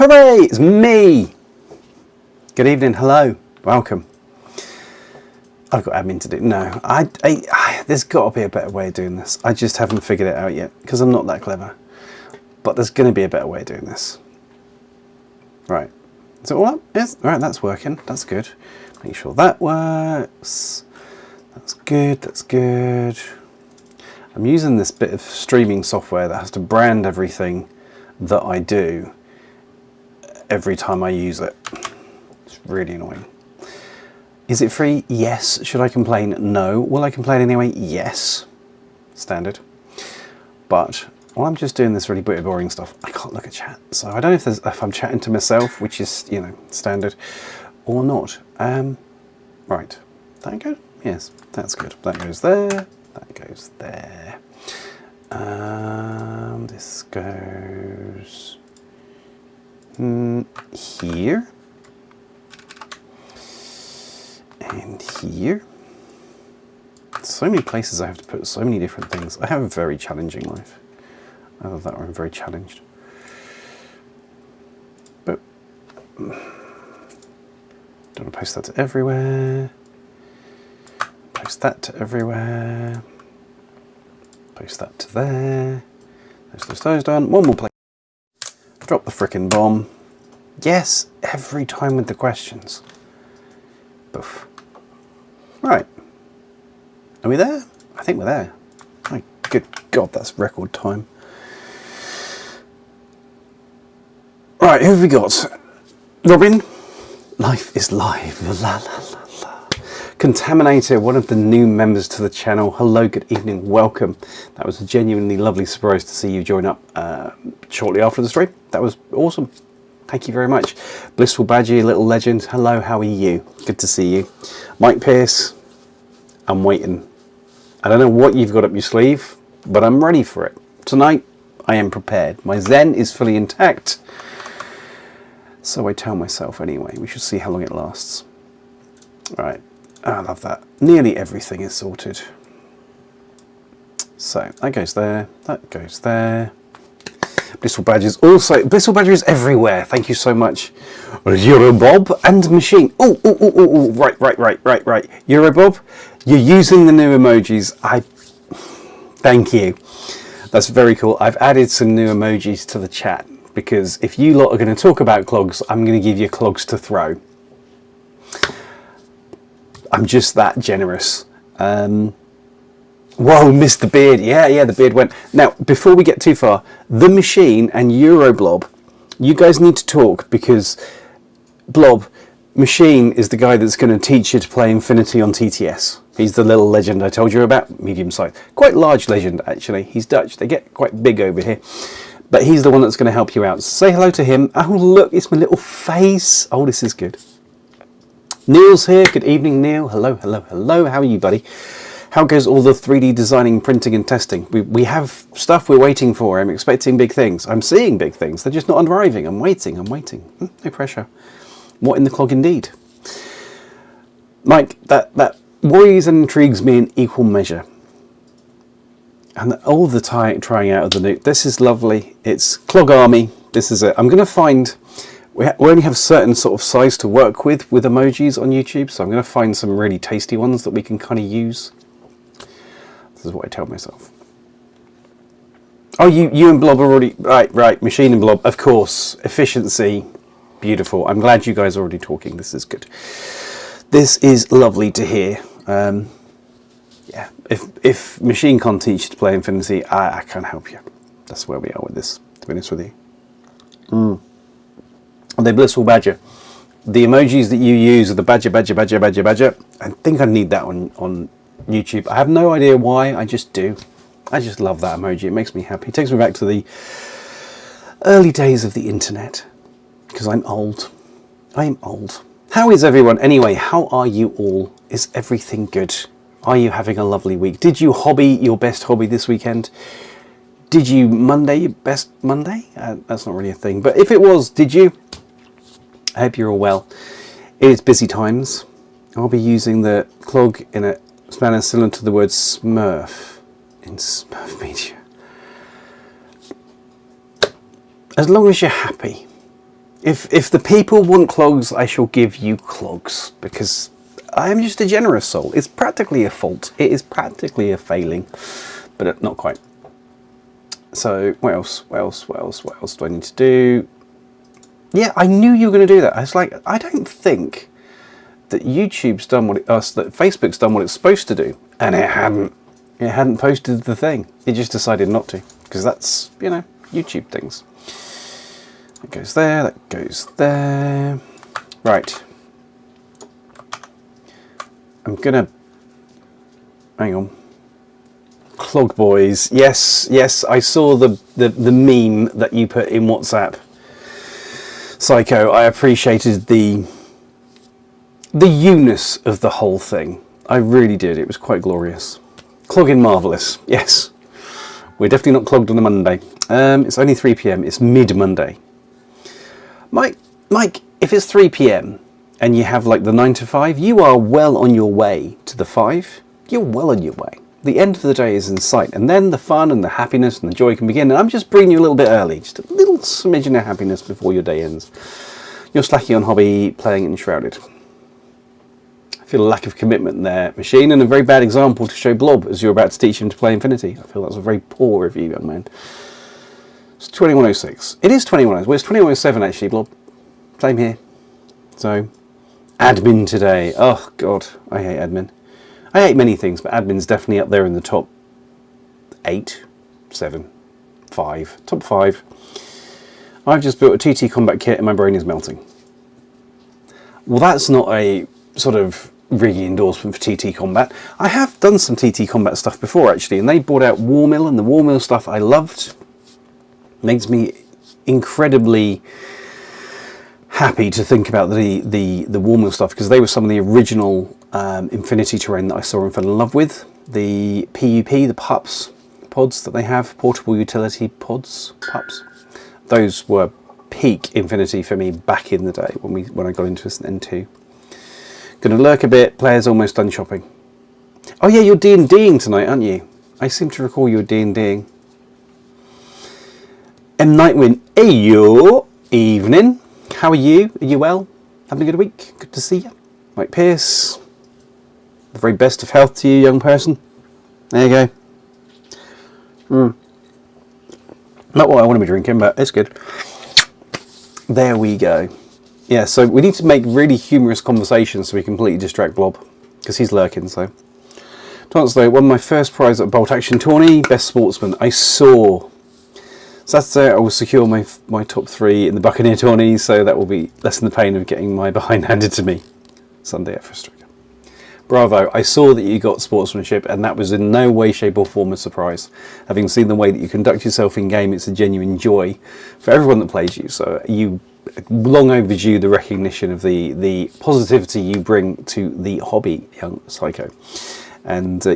Hooray! It's me! Good evening, hello, welcome. I've got admin to do. No, there's got to be a better way of doing this. I just haven't figured it out yet, because I'm not that clever. But there's going to be a better way of doing this. Right. Is it all up? Yes. All right, that's working. That's good. Make sure that works. That's good, that's good. I'm using this bit of streaming software that has to brand everything that I do every time I use it. It's really annoying. Is it free? Yes. Should I complain? No. Will I complain anyway? Yes. Standard. But while I'm just doing this really boring stuff, I can't look at chat. So I don't know if I'm chatting to myself, which is, you know, standard, or not. Right. That good? Yes, that's good. That goes there. That goes there. This goes here. And here. So many places I have to put so many different things. I have a very challenging life. Either that or I'm very challenged. But don't want to post that to everywhere. Post that to everywhere. Post that to there. Those done. One more place. Drop the frickin' bomb. Yes, every time with the questions. Boof. Right. Are we there? I think we're there. My good God, that's record time. Right, who have we got? Robin? Life is live. La la la la. Contaminator, one of the new members to the channel. Hello, good evening, welcome. That was a genuinely lovely surprise to see you join up shortly after the stream. That was awesome. Thank you very much. Blissful Badgie, little legend. Hello, how are you? Good to see you. Mike Pierce, I'm waiting. I don't know what you've got up your sleeve, but I'm ready for it. Tonight, I am prepared. My zen is fully intact. So I tell myself anyway. We should see how long it lasts. All right. Oh, I love that. Nearly everything is sorted. So that goes there. That goes there. Blissful Badgers also. Blissful Badgers everywhere. Thank you so much. Eurobob and Machine. Oh, right. Eurobob, you're using the new emojis. Thank you. That's very cool. I've added some new emojis to the chat because if you lot are going to talk about clogs, I'm going to give you clogs to throw. I'm just that generous. Whoa, missed the beard. Yeah, the beard went. Now, before we get too far, the Machine and Euroblob, you guys need to talk because Blob, Machine is the guy that's going to teach you to play Infinity on TTS. He's the little legend I told you about, medium size. Quite large legend, actually. He's Dutch. They get quite big over here. But he's the one that's going to help you out. So say hello to him. Oh, look, it's my little face. Oh, this is good. Neil's here. Good evening, Neil. Hello. How are you, buddy? How goes all the 3D designing, printing and testing? We have stuff we're waiting for. I'm expecting big things. I'm seeing big things. They're just not arriving. I'm waiting. No pressure. What in the clog indeed? Mike, that worries and intrigues me in equal measure. And all the time trying out of the new. This is lovely. It's Clog Army. This is it. I'm going to find... We only have a certain sort of size to work with emojis on YouTube. So I'm going to find some really tasty ones that we can kind of use. This is what I tell myself. Oh, you and Blob are already... Right. Machine and Blob. Of course. Efficiency. Beautiful. I'm glad you guys are already talking. This is good. This is lovely to hear. Yeah. If Machine can't teach you to play Infinity, I can't help you. That's where we are with this, to be honest with you. The Blissful Badger. The emojis that you use are the badger. I think I need that on YouTube. I have no idea why, I just do. I just love that emoji. It makes me happy. It takes me back to the early days of the internet. Because I'm old. I'm old. How is everyone? Anyway, how are you all? Is everything good? Are you having a lovely week? Did you hobby your best hobby this weekend? Did you Monday your best Monday? That's not really a thing. But if it was, did you? I hope you're all well. It is busy times. I'll be using the clog in a spanner similar to the word Smurf in Smurf Media. As long as you're happy. If the people want clogs, I shall give you clogs, because I am just a generous soul. It's practically a fault. It is practically a failing, but not quite. So what else? What else do I need to do? Yeah, I knew you were going to do that. I was like, I don't think that YouTube's done what that Facebook's done what it's supposed to do, and it hadn't. It hadn't posted the thing. It just decided not to, because that's, you know, YouTube things. That goes there. That goes there. Right. I'm gonna. Hang on. Clog boys. Yes. I saw the meme that you put in WhatsApp. Psycho. I appreciated the newness of the whole thing. I really did. It was quite glorious. Clogging marvellous. Yes. We're definitely not clogged on a Monday. It's only 3 p.m. It's mid-Monday. Mike, if it's 3 p.m. and you have like the 9 to 5, you are well on your way to the 5. You're well on your way. The end of the day is in sight, and then the fun and the happiness and the joy can begin. And I'm just bringing you a little bit early, just a little smidgen of happiness before your day ends. You're slacking on hobby, playing Enshrouded. I feel a lack of commitment there, Machine, and a very bad example to show Blob as you're about to teach him to play Infinity. I feel that's a very poor review, young man. It's 2106. It is 2106. Well, it's 2107 actually, Blob. Same here. So, admin today. Oh, God. I hate admin. I hate many things, but admin's definitely up there in the top 8, 7, 5. Top 5. I've just built a TT combat kit and my brain is melting. Well, that's not a sort of riggy endorsement for TT combat. I have done some TT combat stuff before, actually, and they brought out Warmill, and the Warmill stuff I loved. Makes me incredibly happy to think about the Warmill stuff, because they were some of the original Infinity terrain that I saw and fell in love with. The PUP, the pups, pods that they have, portable utility pods, pups. Those were peak Infinity for me back in the day when I got into this N2. Gonna lurk a bit. Players almost done shopping. Oh yeah, you're D&Ding tonight, aren't you? I seem to recall you were D&Ding. M Nightwind, hey yo, evening. How are you? Are you well? Having a good week? Good to see you. Mike Pierce, the very best of health to you, young person. There you go. Not what I want to be drinking, but it's good. There we go. Yeah, so we need to make really humorous conversations so we completely distract Blob, because he's lurking, so. Chancellor, won my first prize at Bolt Action Tourney, Best Sportsman. I saw. Saturday I will secure my top 3 in the Buccaneer Tourney, so that will be lessen the pain of getting my behind handed to me. Sunday at Frustrator. Bravo, I saw that you got sportsmanship, and that was in no way, shape or form a surprise. Having seen the way that you conduct yourself in game, it's a genuine joy for everyone that plays you, so you long overdue the recognition of the positivity you bring to the hobby, young Psycho. And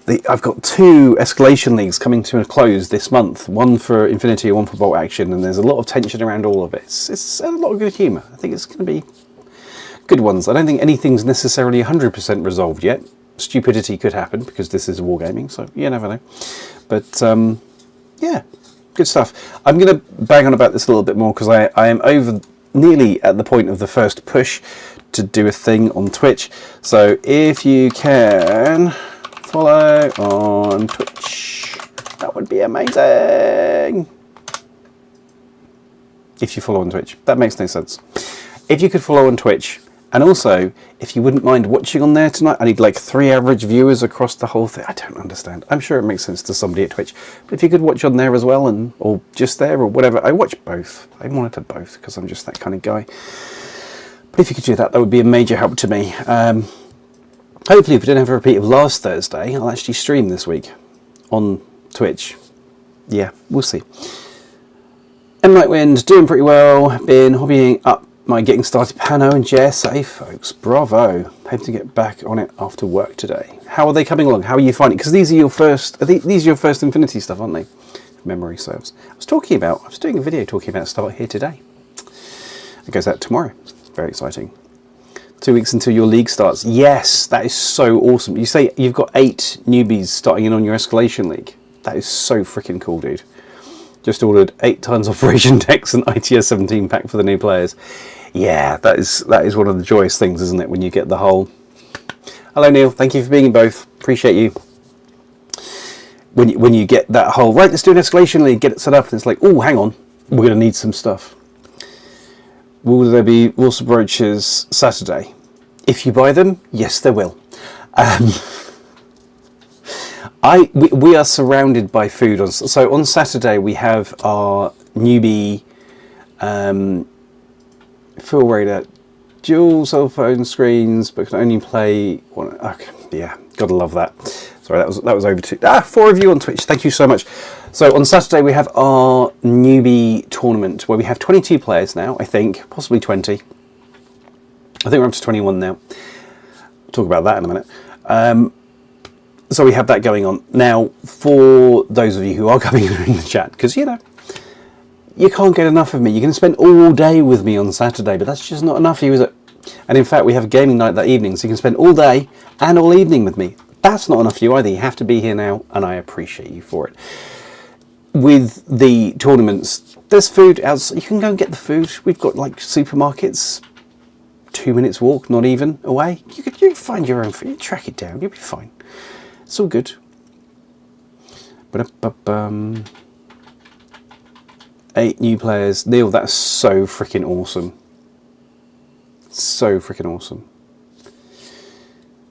I've got 2 escalation leagues coming to a close this month. One for Infinity, one for Bolt Action, and there's a lot of tension around all of it. It's a lot of good humour. I think it's going to be good ones. I don't think anything's necessarily 100% resolved yet. Stupidity could happen because this is wargaming, so you never know. But yeah, good stuff. I'm going to bang on about this a little bit more because I am nearly at the point of the first push to do a thing on Twitch. So if you can follow on Twitch, that would be amazing. If you follow on Twitch, that makes no sense. If you could follow on Twitch, and also if you wouldn't mind watching on there tonight. I need like 3 average viewers across the whole thing. I don't understand. I'm sure it makes sense to somebody at Twitch, but if you could watch on there as well, or just there or whatever. I watch both. I monitor both because I'm just that kind of guy. But if you could do that, that would be a major help to me. Hopefully, if we don't have a repeat of last Thursday, I'll actually stream this week on Twitch. Yeah, we'll see. M Nightwind, doing pretty well. Been hobbying up my getting started Pano and JSA, folks. Bravo. Hope to get back on it after work today. How are they coming along? How are you finding? Because these are your first. These are your first Infinity stuff, aren't they? If memory serves. I was doing a video talking about Start Here today. It goes out tomorrow. Very exciting. 2 weeks until your league starts. Yes, that is so awesome. You say you've got 8 newbies starting in on your escalation league. That is so freaking cool, dude. Just ordered 8 tons Operation Dex and ITS 17 pack for the new players. Yeah, that is one of the joyous things, isn't it? When you get the whole... Hello Neil, thank you for being in both. Appreciate you. When you get that whole, right, let's do an escalation league, get it set up, and it's like, oh, hang on, we're going to need some stuff. Will there be Wilson brooches Saturday? If you buy them, yes, there will. We are surrounded by food. So on Saturday we have our newbie full radar, dual cell phone screens, but can only play one. Okay, yeah, gotta love that. Sorry, that was over 4 of you on Twitch. Thank you so much. So on Saturday we have our newbie tournament where we have 22 players now. I think possibly 20. I think we're up to 21 now. We'll talk about that in a minute. So we have that going on now. For those of you who are coming in the chat, because you know you can't get enough of me. You can spend all day with me on Saturday, but that's just not enough for you, is it? And in fact, we have a gaming night that evening, so you can spend all day and all evening with me. That's not enough for you either. You have to be here now, and I appreciate you for it. With the tournaments, there's food outside. You can go and get the food. We've got like supermarkets, 2 minutes walk, not even away. You can find your own food. You track it down. You'll be fine. It's all good. But 8 new players. Neil, that's so freaking awesome. So freaking awesome.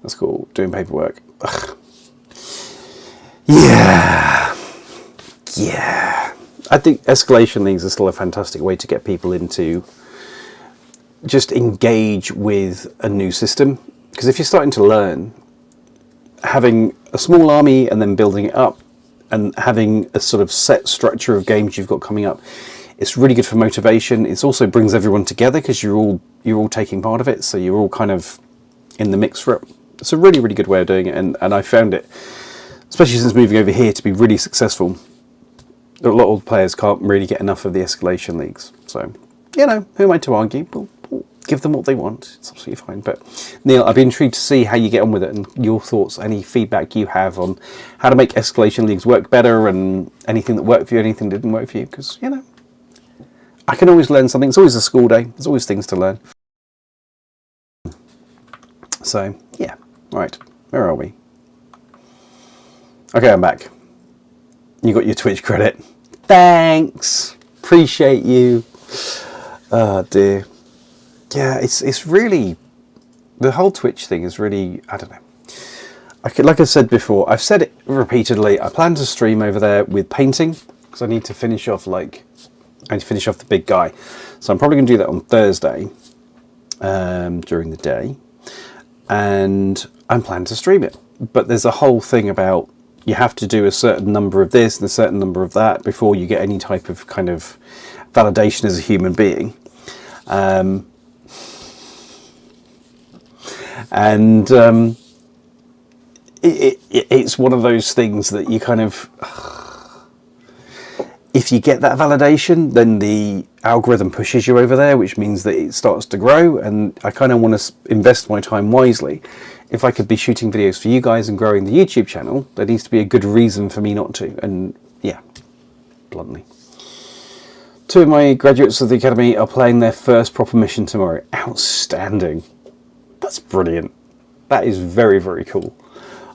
That's cool. Doing paperwork. Ugh. Yeah. Yeah. I think escalation leagues are still a fantastic way to get people into just engage with a new system. Because if you're starting to learn, having a small army and then building it up and having a sort of set structure of games you've got coming up, it's really good for motivation. It also brings everyone together because you're all taking part of it, so you're all kind of in the mix for it. It's a really, really good way of doing it, and I found it, especially since moving over here, to be really successful. A lot of players can't really get enough of the escalation leagues, so you know, who am I to argue? We'll give them what they want. It's absolutely fine. But Neil, I'd be intrigued to see how you get on with it and your thoughts, any feedback you have on how to make escalation leagues work better, and anything that worked for you, anything that didn't work for you, because you know, I can always learn something. It's always a school day. There's always things to learn. So yeah, right, where are we? Okay, I'm back. You got your Twitch credit. Thanks, appreciate you. Oh dear. Yeah, it's really, the whole Twitch thing is really, I don't know. Like I said before, I've said it repeatedly, I plan to stream over there with painting, because I need to finish off the big guy. So I'm probably going to do that on Thursday, during the day, and I'm planning to stream it. But there's a whole thing about, you have to do a certain number of this and a certain number of that before you get any type of kind of validation as a human being. It's one of those things that you kind of, if you get that validation, then the algorithm pushes you over there, which means that it starts to grow, and I kind of want to invest my time wisely. If I could be shooting videos for you guys and growing the YouTube channel, there needs to be a good reason for me not to, and yeah, bluntly. 2 of my graduates of the Academy are playing their first proper mission tomorrow. Outstanding. That's brilliant. That is very, very cool.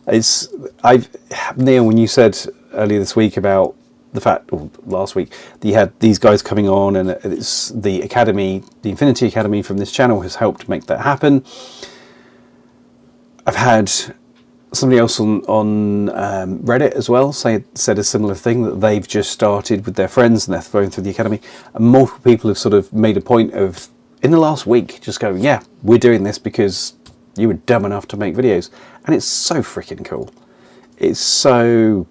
Neil, when you said earlier this week about the fact, or last week, that you had these guys coming on, and it's the Academy, the Infinity Academy from this channel has helped make that happen. I've had somebody else on Reddit as well said a similar thing, that they've just started with their friends and they're going through the Academy, and multiple people have sort of made a point of, in the last week, just going, yeah, we're doing this because you were dumb enough to make videos. And it's so freaking cool. It's so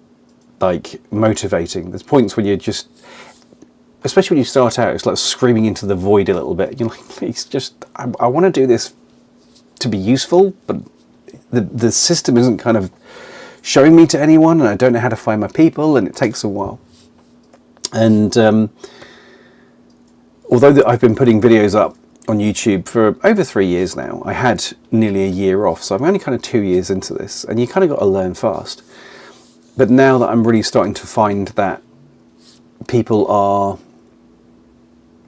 like motivating. There's points when you're just, especially when you start out, it's like screaming into the void a little bit. You're like, please, just I want to do this to be useful, but the system isn't kind of showing me to anyone, and I don't know how to find my people, and it takes a while. And although I've been putting videos up on YouTube for over 3 years now, I had nearly a year off, so I'm only kind of 2 years into this, and you kind of got to learn fast. But now that I'm really starting to find that people are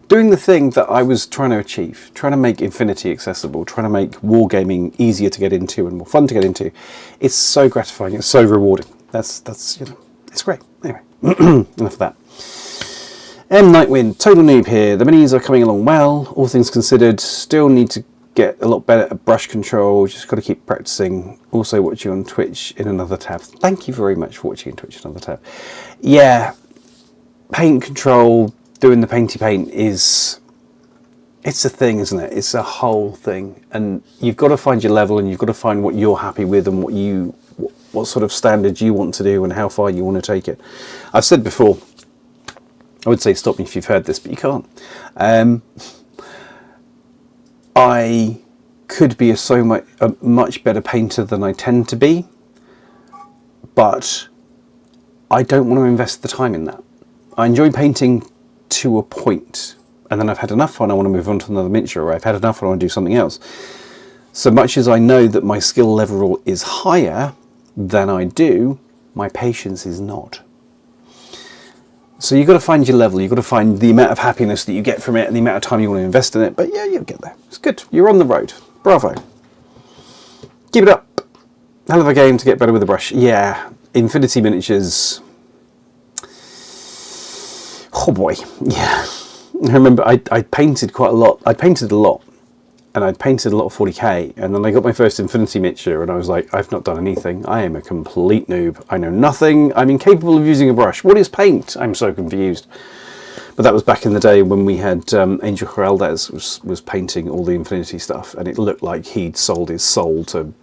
doing the thing that I was trying to achieve, trying to make Infinity accessible, trying to make wargaming easier to get into and more fun to get into. It's so gratifying, it's so rewarding. That's it's great. Anyway, enough of that. Nightwind, total noob here. The minis are coming along well, all things considered. Still need to get a lot better at brush control, just got to keep practicing. Also watching on Twitch in another tab. Thank you very much for watching on Twitch in another tab. Yeah, paint control, doing the painty paint it's a thing, isn't it? It's a whole thing, and you've got to find your level, and you've got to find what you're happy with and what sort of standards you want to do and how far you want to take it. I've said before, I would say stop me if you've heard this, but you can't. I could be a much better painter than I tend to be, but I don't want to invest the time in that. I enjoy painting to a point, and then I've had enough fun, I want to move on to another miniature, or I've had enough fun, I want to do something else. So much as I know that my skill level is higher than I do, my patience is not. So you've got to find your level, you've got to find the amount of happiness that you get from it and the amount of time you want to invest in it, but yeah, you'll get there. It's good, you're on the road. Bravo. Keep it up. Hell of a game to get better with the brush. Yeah, Infinity Miniatures. Oh boy, yeah. I remember I painted quite a lot. I painted a lot, and I'd painted a lot of 40k, and then I got my first Infinity miniature, and I was like, I've not done anything. I am a complete noob. I know nothing. I'm incapable of using a brush. What is paint? I'm so confused. But that was back in the day when we had Angel Geraldes was painting all the Infinity stuff, and it looked like he'd sold his soul to...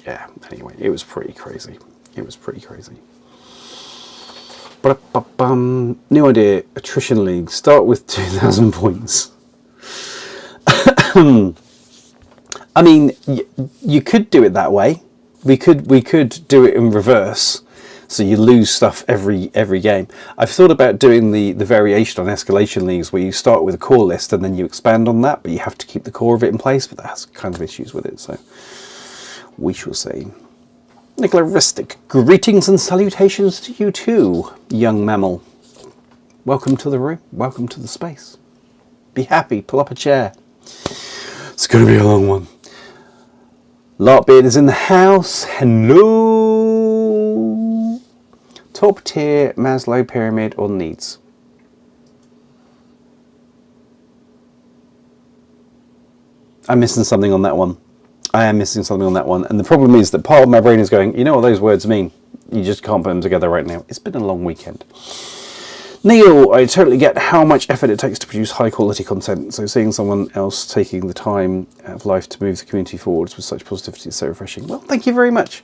Yeah, anyway, it was pretty crazy. It was pretty crazy. New idea, attrition league. Start with 2,000 points. I mean, you could do it that way. We could do it in reverse, so you lose stuff every game. I've thought about doing the variation on escalation leagues, where you start with a core list and then you expand on that, but you have to keep the core of it in place. But that has kind of issues with it, so we shall see. Nicola Ristic, greetings and salutations to you too, young mammal. Welcome to the room, welcome to the space. Be happy, pull up a chair. It's going to be a long one. Larkbeard is in the house, hello. Top tier Maslow pyramid or needs? I'm missing something on that one. I am missing something on that one, and the problem is that part of my brain is going, you know what those words mean, you just can't put them together right now. It's been a long weekend. Neil, I totally get how much effort it takes to produce high quality content, so seeing someone else taking the time out of life to move the community forwards with such positivity is so refreshing. Well, thank you very much.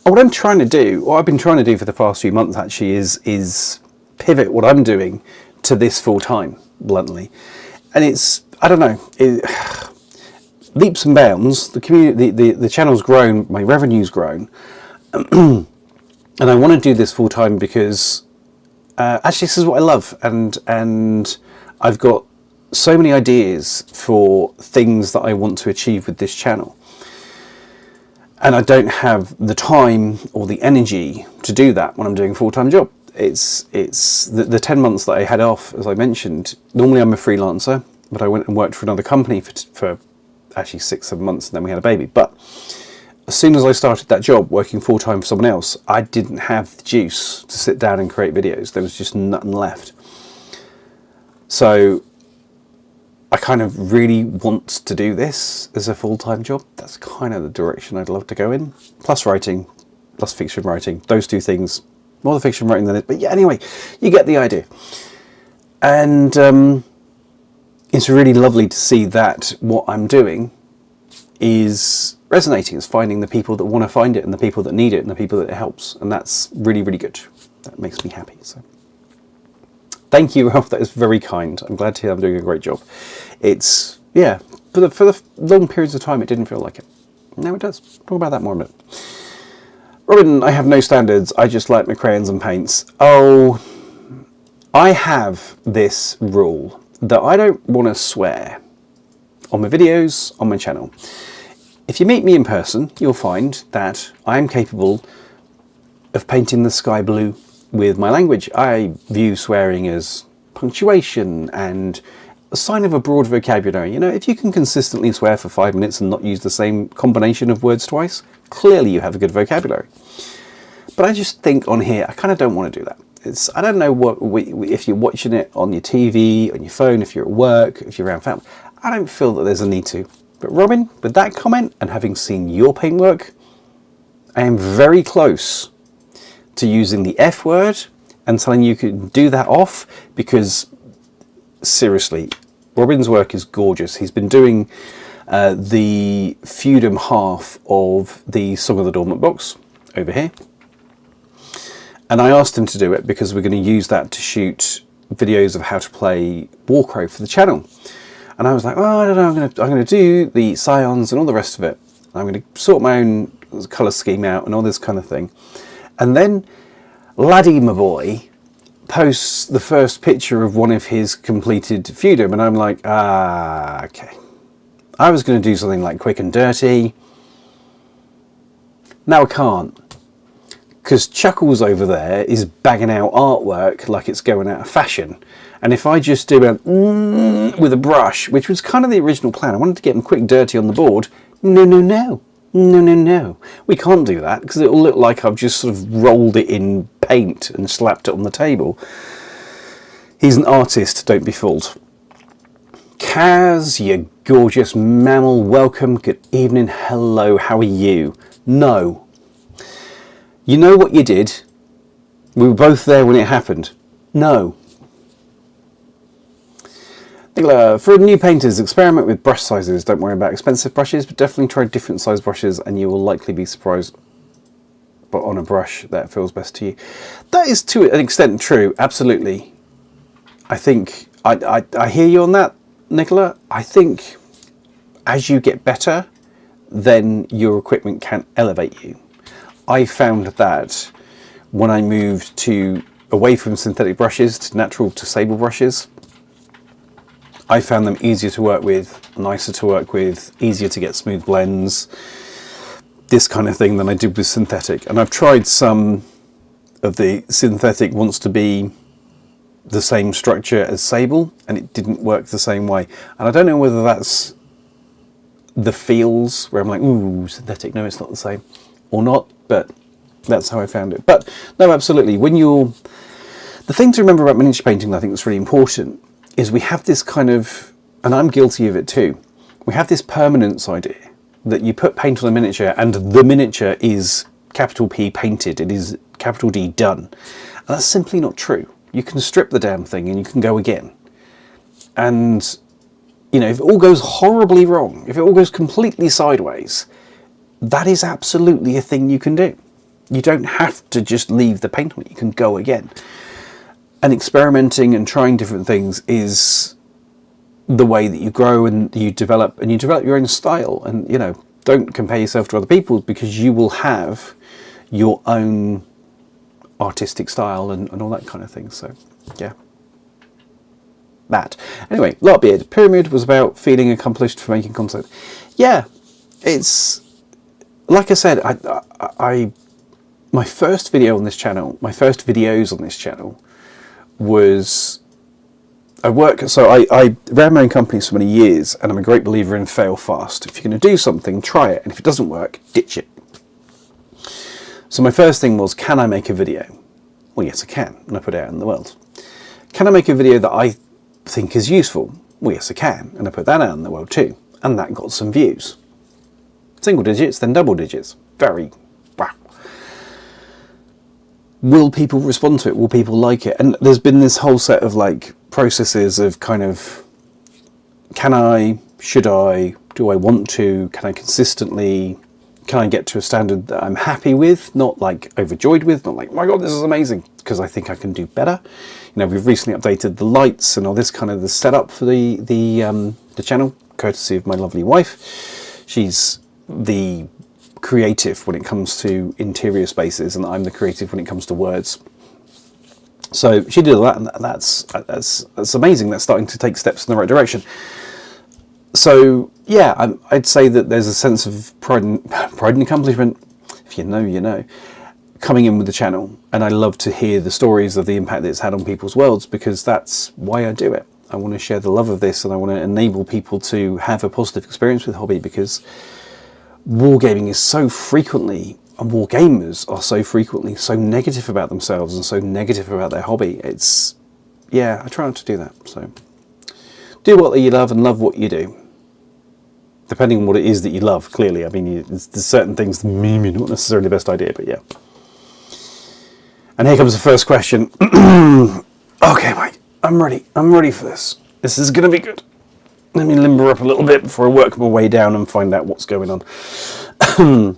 What I'm trying to do, what I've been trying to do for the past few months actually, is pivot what I'm doing to this full time, bluntly. And it's, I don't know, leaps and bounds. The community, the channel's grown, my revenue's grown, and I want to do this full time because actually this is what I love, and I've got so many ideas for things that I want to achieve with this channel, and I don't have the time or the energy to do that when I'm doing a full-time job. It's the 10 months that I had off, as I mentioned. Normally I'm a freelancer, but I went and worked for another company for actually 6-7 months, and then we had a baby. But as soon as I started that job working full-time for someone else, I didn't have the juice to sit down and create videos. There was just nothing left. So I kind of really want to do this as a full-time job. That's kind of the direction I'd love to go in. Plus writing, plus fiction writing. Those two things. More the fiction writing than it. But yeah, anyway, you get the idea. And it's really lovely to see that what I'm doing is resonating. It's finding the people that want to find it, and the people that need it, and the people that it helps. And that's really, really good. That makes me happy. So thank you, Ralph. That is very kind. I'm glad to hear I'm doing a great job. It's, yeah, for the long periods of time, it didn't feel like it. Now it does. Talk about that more in a minute. Robin, I have no standards. I just like my crayons and paints. Oh, I have this rule that I don't want to swear on my videos, on my channel. If you meet me in person, you'll find that I am capable of painting the sky blue with my language. I view swearing as punctuation and a sign of a broad vocabulary. You know, if you can consistently swear for 5 minutes and not use the same combination of words twice, clearly you have a good vocabulary. But I just think on here, I kind of don't want to do that. I don't know what if you're watching it on your TV, on your phone, if you're at work, if you're around family. I don't feel that there's a need to. But Robin, with that comment and having seen your paintwork, I am very close to using the F word and telling you can do that off, because seriously, Robin's work is gorgeous. He's been doing the Feudum half of the Song of the Dormant box over here. And I asked him to do it because we're going to use that to shoot videos of how to play Warcrow for the channel. And I was like, oh, I don't know, I'm going to do the scions and all the rest of it. I'm going to sort my own colour scheme out and all this kind of thing. And then Laddie, my boy, posts the first picture of one of his completed Feudum, and I'm like, okay. I was going to do something like quick and dirty. Now I can't, because Chuckles over there is bagging out artwork like it's going out of fashion. And if I just do a with a brush, which was kind of the original plan, I wanted to get them quick and dirty on the board. No. We can't do that, because it will look like I've just sort of rolled it in paint and slapped it on the table. He's an artist, don't be fooled. Kaz, you gorgeous mammal, welcome, good evening, hello, how are you? No. You know what you did? We were both there when it happened. No. Nicola, for new painters, experiment with brush sizes. Don't worry about expensive brushes, but definitely try different size brushes and you will likely be surprised. But on a brush that feels best to you. That is to an extent true, absolutely. I think, I hear you on that, Nicola. I think as you get better, then your equipment can elevate you. I found that when I moved away from synthetic brushes to natural to sable brushes, I found them easier to work with, nicer to work with, easier to get smooth blends, this kind of thing, than I did with synthetic. And I've tried some of the synthetic wants to be the same structure as sable, and it didn't work the same way. And I don't know whether that's the feels, where I'm like, ooh, synthetic, no, it's not the same, or not, but that's how I found it. But no, absolutely, the thing to remember about miniature painting that I think that's really important is we have this kind of, and I'm guilty of it too, we have this permanence idea that you put paint on a miniature and the miniature is capital P painted, it is capital D done. And that's simply not true. You can strip the damn thing and you can go again. And, you know, if it all goes horribly wrong, if it all goes completely sideways, that is absolutely a thing you can do. You don't have to just leave the paint on it, you can go again. And experimenting and trying different things is the way that you grow and you develop your own style. And, you know, don't compare yourself to other people, because you will have your own artistic style and all that kind of thing. So, yeah. That. Anyway, Lartbeard. Pyramid was about feeling accomplished for making content. Yeah, it's, like I said, my first video on this channel, my first videos on this channel, was I ran my own companies for many years, and I'm a great believer in fail fast. If you're going to do something, try it, and if it doesn't work, ditch it. So my first thing was, can I make a video? Well, yes I can, and I put it out in the world. Can I make a video that I think is useful? Well, yes I can, and I put that out in the world too, and that got some views. Single digits, then double digits. Very wow. Will people respond to it? Will people like it? And there's been this whole set of like processes of kind of, can I, should I, do I want to, can I consistently, can I get to a standard that I'm happy with, not like overjoyed with, not like, oh my God, this is amazing, because I think I can do better. You know, we've recently updated the lights and all this kind of the setup for the channel, courtesy of my lovely wife. She's the creative when it comes to interior spaces, and I'm the creative when it comes to words. So she did all that, and that's amazing. That's starting to take steps in the right direction. So yeah, I'd say that there's a sense of pride and accomplishment, if you know, you know, coming in with the channel. And I love to hear the stories of the impact that it's had on people's worlds, because that's why I do it. I want to share the love of this, and I want to enable people to have a positive experience with hobby, because wargaming is so frequently, and wargamers are so frequently so negative about themselves and so negative about their hobby. It's, yeah, I try not to do that. So do what you love and love what you do. Depending on what it is that you love, clearly. I mean, there's certain things that maybe not necessarily the best idea, but yeah. And here comes the first question. Okay, mate, I'm ready. I'm ready for this. This is going to be good. Let me limber up a little bit before I work my way down and find out what's going on.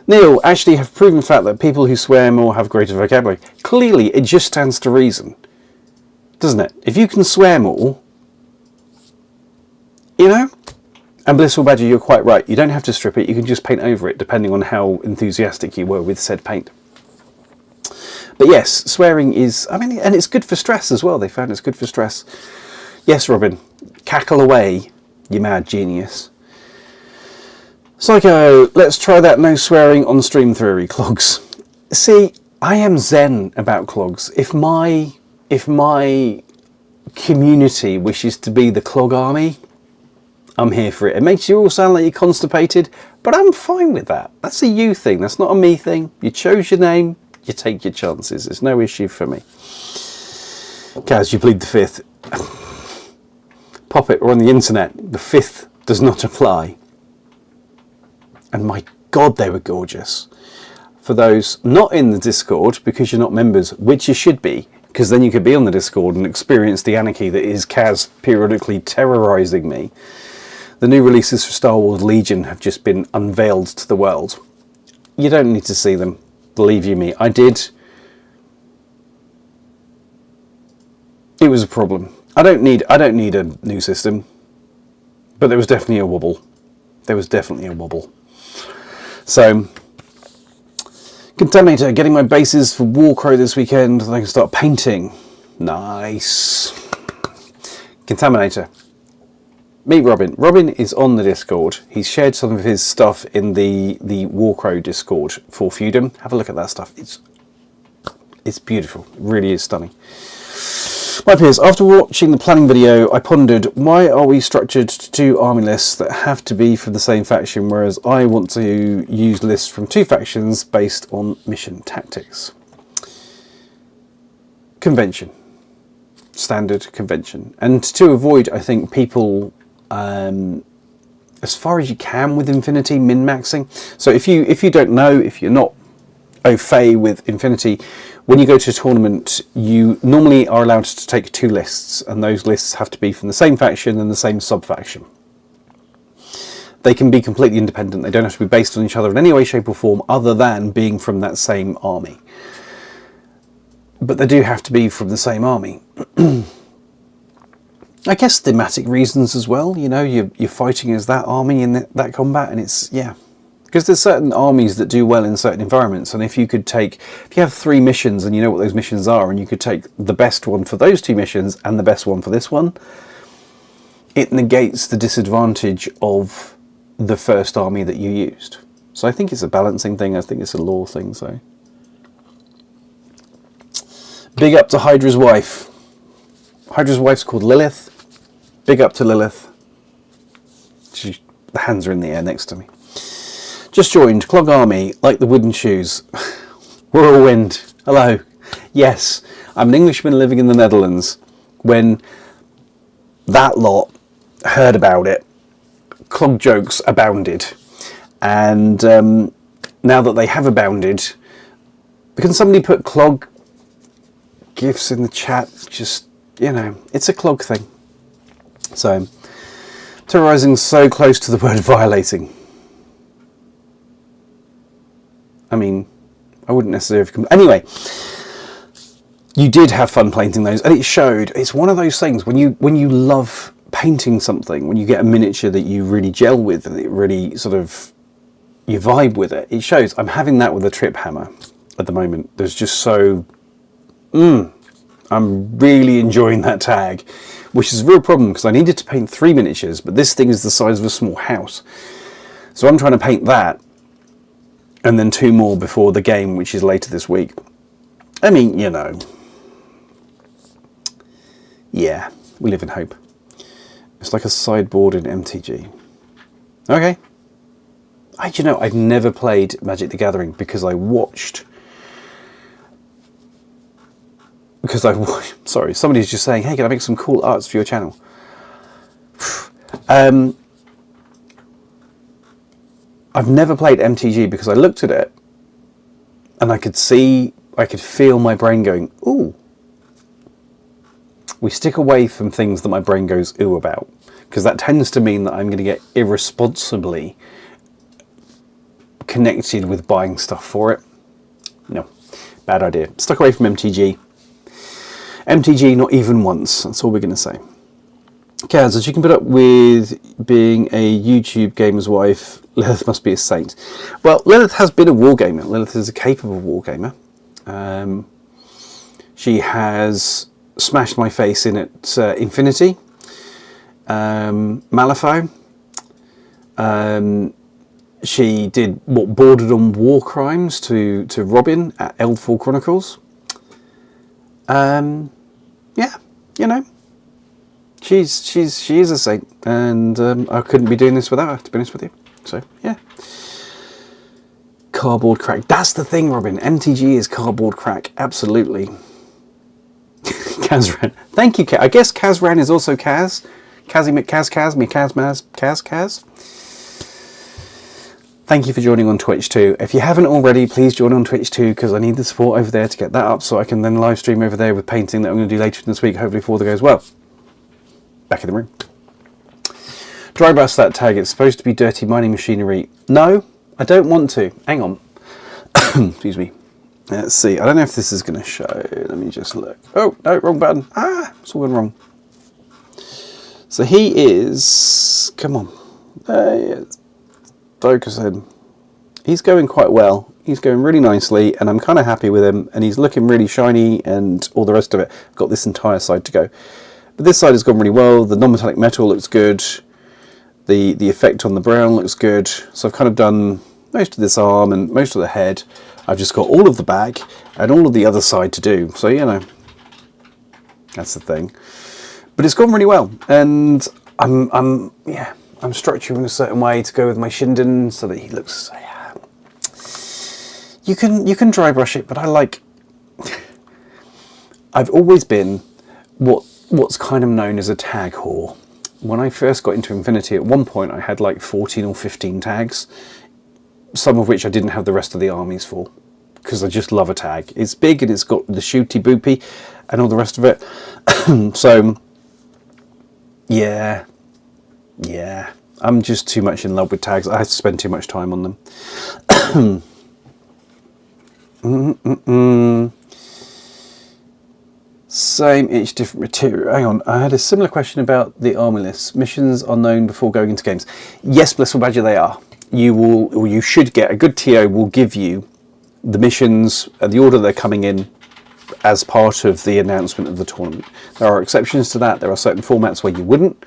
Neil, actually have proven fact that people who swear more have greater vocabulary. Clearly, it just stands to reason, doesn't it? If you can swear more, you know? And Blissful Badger, you're quite right. You don't have to strip it. You can just paint over it, depending on how enthusiastic you were with said paint. But yes, swearing is, I mean, and it's good for stress as well. They found it's good for stress. Yes, Robin, cackle away, you mad genius. Psycho, let's try that no swearing on stream theory, Clogs. See, I am zen about Clogs. If my community wishes to be the Clog army, I'm here for it. It makes you all sound like you're constipated, but I'm fine with that. That's a you thing. That's not a me thing. You chose your name. You take your chances. It's no issue for me. Kaz, you plead the fifth. Pop it, we're on the internet. The fifth does not apply. And my God, they were gorgeous. For those not in the Discord, because you're not members, which you should be, because then you could be on the Discord and experience the anarchy that is Kaz periodically terrorising me. The new releases for Star Wars Legion have just been unveiled to the world. You don't need to see them, believe you me. I did. It was a problem. I don't need a new system, but there was definitely a wobble. There was definitely a wobble. So, Contaminator, getting my bases for Warcrow this weekend, then I can start painting. Nice. Contaminator. Meet Robin. Robin is on the Discord. He's shared some of his stuff in the Warcrow Discord for Feudum. Have a look at that stuff. It's beautiful. It really is stunning. My peers, after watching the planning video, I pondered, why are we structured to 2 army lists that have to be from the same faction, whereas I want to use lists from 2 factions based on mission tactics? Convention. Standard convention. And to avoid, I think, people, as far as you can with Infinity, min-maxing. So if you don't know, if you're not au fait with Infinity, when you go to a tournament, you normally are allowed to take 2 lists, and those lists have to be from the same faction and the same sub-faction. They can be completely independent. They don't have to be based on each other in any way, shape or form, other than being from that same army. But they do have to be from the same army. I guess thematic reasons as well. You know, you're fighting as that army in that combat, and it's, yeah. Because there's certain armies that do well in certain environments, and if you have 3 missions and you know what those missions are, and you could take the best one for those 2 missions and the best one for this one, it negates the disadvantage of the first army that you used. So I think it's a balancing thing. I think it's a lore thing. So big up to Hydra's wife. Hydra's wife's called Lilith. Big up to Lilith. The hands are in the air next to me. Just joined, Clog Army, like the wooden shoes. Whirlwind, hello. Yes, I'm an Englishman living in the Netherlands. When that lot heard about it, clog jokes abounded. And now that they have abounded, can somebody put clog gifs in the chat? Just, you know, it's a clog thing. So, terrorising so close to the word violating. I mean, I wouldn't necessarily have... Anyway, you did have fun painting those, and it showed. It's one of those things, when you love painting something, when you get a miniature that you really gel with, and it really sort of, you vibe with it, it shows. I'm having that with a trip hammer at the moment. There's just so... I'm really enjoying that tag, which is a real problem, because I needed to paint 3 miniatures, but this thing is the size of a small house. So I'm trying to paint that, and then 2 more before the game, which is later this week. I mean, you know. Yeah, we live in hope. It's like a sideboard in MTG. Okay. You know, I've never played Magic the Gathering because I watched... Sorry, somebody's just saying, hey, can I make some cool arts for your channel? I've never played MTG because I looked at it and I could feel my brain going, ooh. We stick away from things that my brain goes ooh about, because that tends to mean that I'm going to get irresponsibly connected with buying stuff for it. No, bad idea. Stuck away from MTG. MTG not even once, that's all we're going to say. Kaz, as you can put up with being a YouTube gamer's wife, Lilith must be a saint. Well, Lilith has been a wargamer. Lilith is a capable wargamer. She has smashed my face in at Infinity, Malifaux. She did what bordered on war crimes to Robin at Eldfall Chronicles. Yeah, you know, she is a saint, and I couldn't be doing this without her, to be honest with you. So yeah, cardboard crack. That's the thing, Robin. MTG is cardboard crack, absolutely. Kazran, thank you. I guess Kazran is also Kaz. Kazzy McKaz, Kaz. Thank you for joining on Twitch too. If you haven't already, please join on Twitch too, because I need the support over there to get that up so I can then live stream over there with painting that I'm going to do later this week, hopefully before that goes well. Back in the room. Dry brush that tag. It's supposed to be dirty mining machinery. No, I don't want to. Hang on. Excuse me. Let's see. I don't know if this is going to show. Let me just look. Oh, no, wrong button. It's all gone wrong. So he is... Come on. Focus in. He's going quite well. He's going really nicely, and I'm kind of happy with him, and he's looking really shiny and all the rest of it. I've got this entire side to go. But this side has gone really well. The non-metallic metal looks good. The effect on the brown looks good. So I've kind of done most of this arm and most of the head. I've just got all of the back and all of the other side to do. So, you know, that's the thing. But it's gone really well. And I'm structuring in a certain way to go with my Shinden so that he looks, yeah. You can dry brush it, but I like, I've always been what's kind of known as a tag whore. When I first got into Infinity, at one point I had like 14 or 15 tags, some of which I didn't have the rest of the armies for, because I just love a tag. It's big and it's got the shooty boopy and all the rest of it. So, yeah, I'm just too much in love with tags. I have to spend too much time on them. Same itch, different material. Hang on, I had a similar question about the army lists. Missions are known before going into games. Yes, Blissful Badger, they are. You will, or you should get, a good TO will give you the missions and the order they're coming in as part of the announcement of the tournament. There are exceptions to that. There are certain formats where you wouldn't,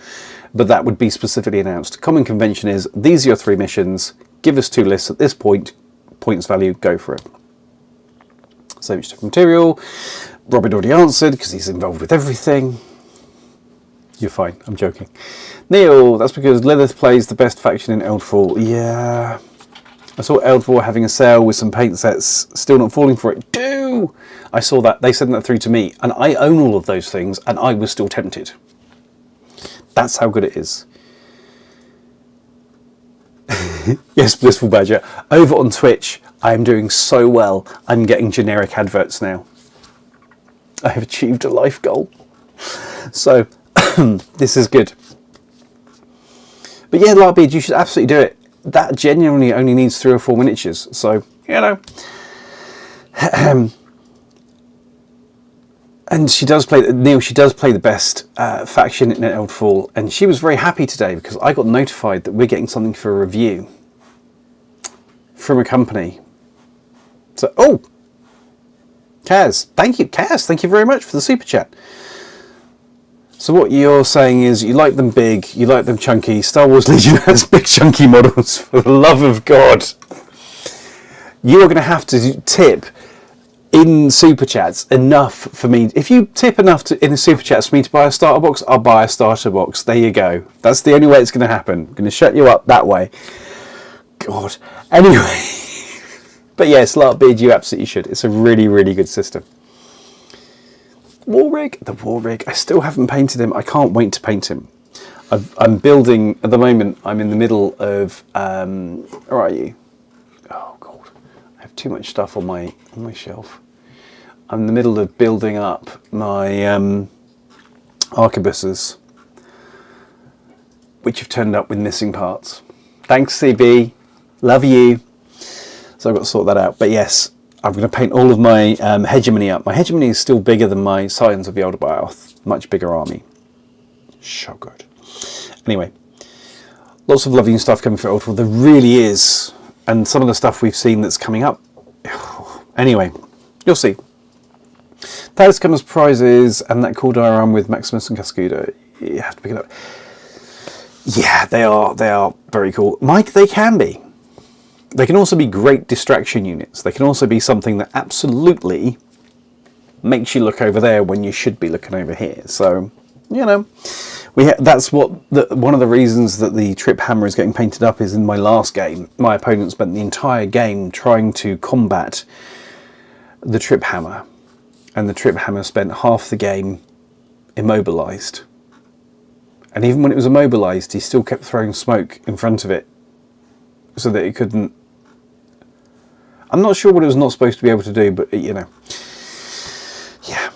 but that would be specifically announced. Common convention is, these are your 3 missions, give us 2 lists at this point, points value, go for it. Same different material. Robin already answered because he's involved with everything. You're fine, I'm joking. Neil, that's because Lilith plays the best faction in Eldfall. Yeah. I saw Eldfall having a sale with some paint sets, still not falling for it. Do! I saw that, they sent that through to me, and I own all of those things, and I was still tempted. That's how good it is. Yes, Blissful Badger. Over on Twitch, I am doing so well, I'm getting generic adverts now. I have achieved a life goal. So, this is good. But yeah, Larbeard, you should absolutely do it. That genuinely only needs 3 or 4 miniatures. So, you know. And she does play, Neil, she does play the best faction in Eldfall. And she was very happy today because I got notified that we're getting something for a review from a company. So, oh! Kaz, thank you, Kaz, thank you very much for the super chat. So what you're saying is you like them big, you like them chunky. Star Wars Legion has big chunky models, for the love of God. You are going to have to tip in super chats enough for me. If you tip enough in a super chat for me to buy a starter box, I'll buy a starter box. There you go. That's the only way it's going to happen. I'm going to shut you up that way. God. Anyway. But yes, Larkbeard, you absolutely should. It's a really, really good system. War Rig. The War Rig. I still haven't painted him. I can't wait to paint him. I'm building, at the moment, I'm in the middle of, where are you? Oh God, I have too much stuff on my shelf. I'm in the middle of building up my arquebuses, which have turned up with missing parts. Thanks, CB, love you. So I've got to sort that out, but yes, I'm going to paint all of my hegemony up. My hegemony is still bigger than my Scions of the Elder Bioth, much bigger army. So good. Anyway, lots of lovely stuff coming for Ultra. There really is. And some of the stuff we've seen that's coming up. Anyway, you'll see. Those come as prizes, and that cool diorama with Maximus and Cascuda. You have to pick it up. Yeah, they are very cool. Mike, they can be. They can also be great distraction units. They can also be something that absolutely makes you look over there when you should be looking over here. So, you know, that's what one of the reasons that the Trip Hammer is getting painted up is in my last game. My opponent spent the entire game trying to combat the Trip Hammer, and the Trip Hammer spent half the game immobilized. And even when it was immobilized, he still kept throwing smoke in front of it so that it couldn't. I'm not sure what it was not supposed to be able to do, but you know, yeah,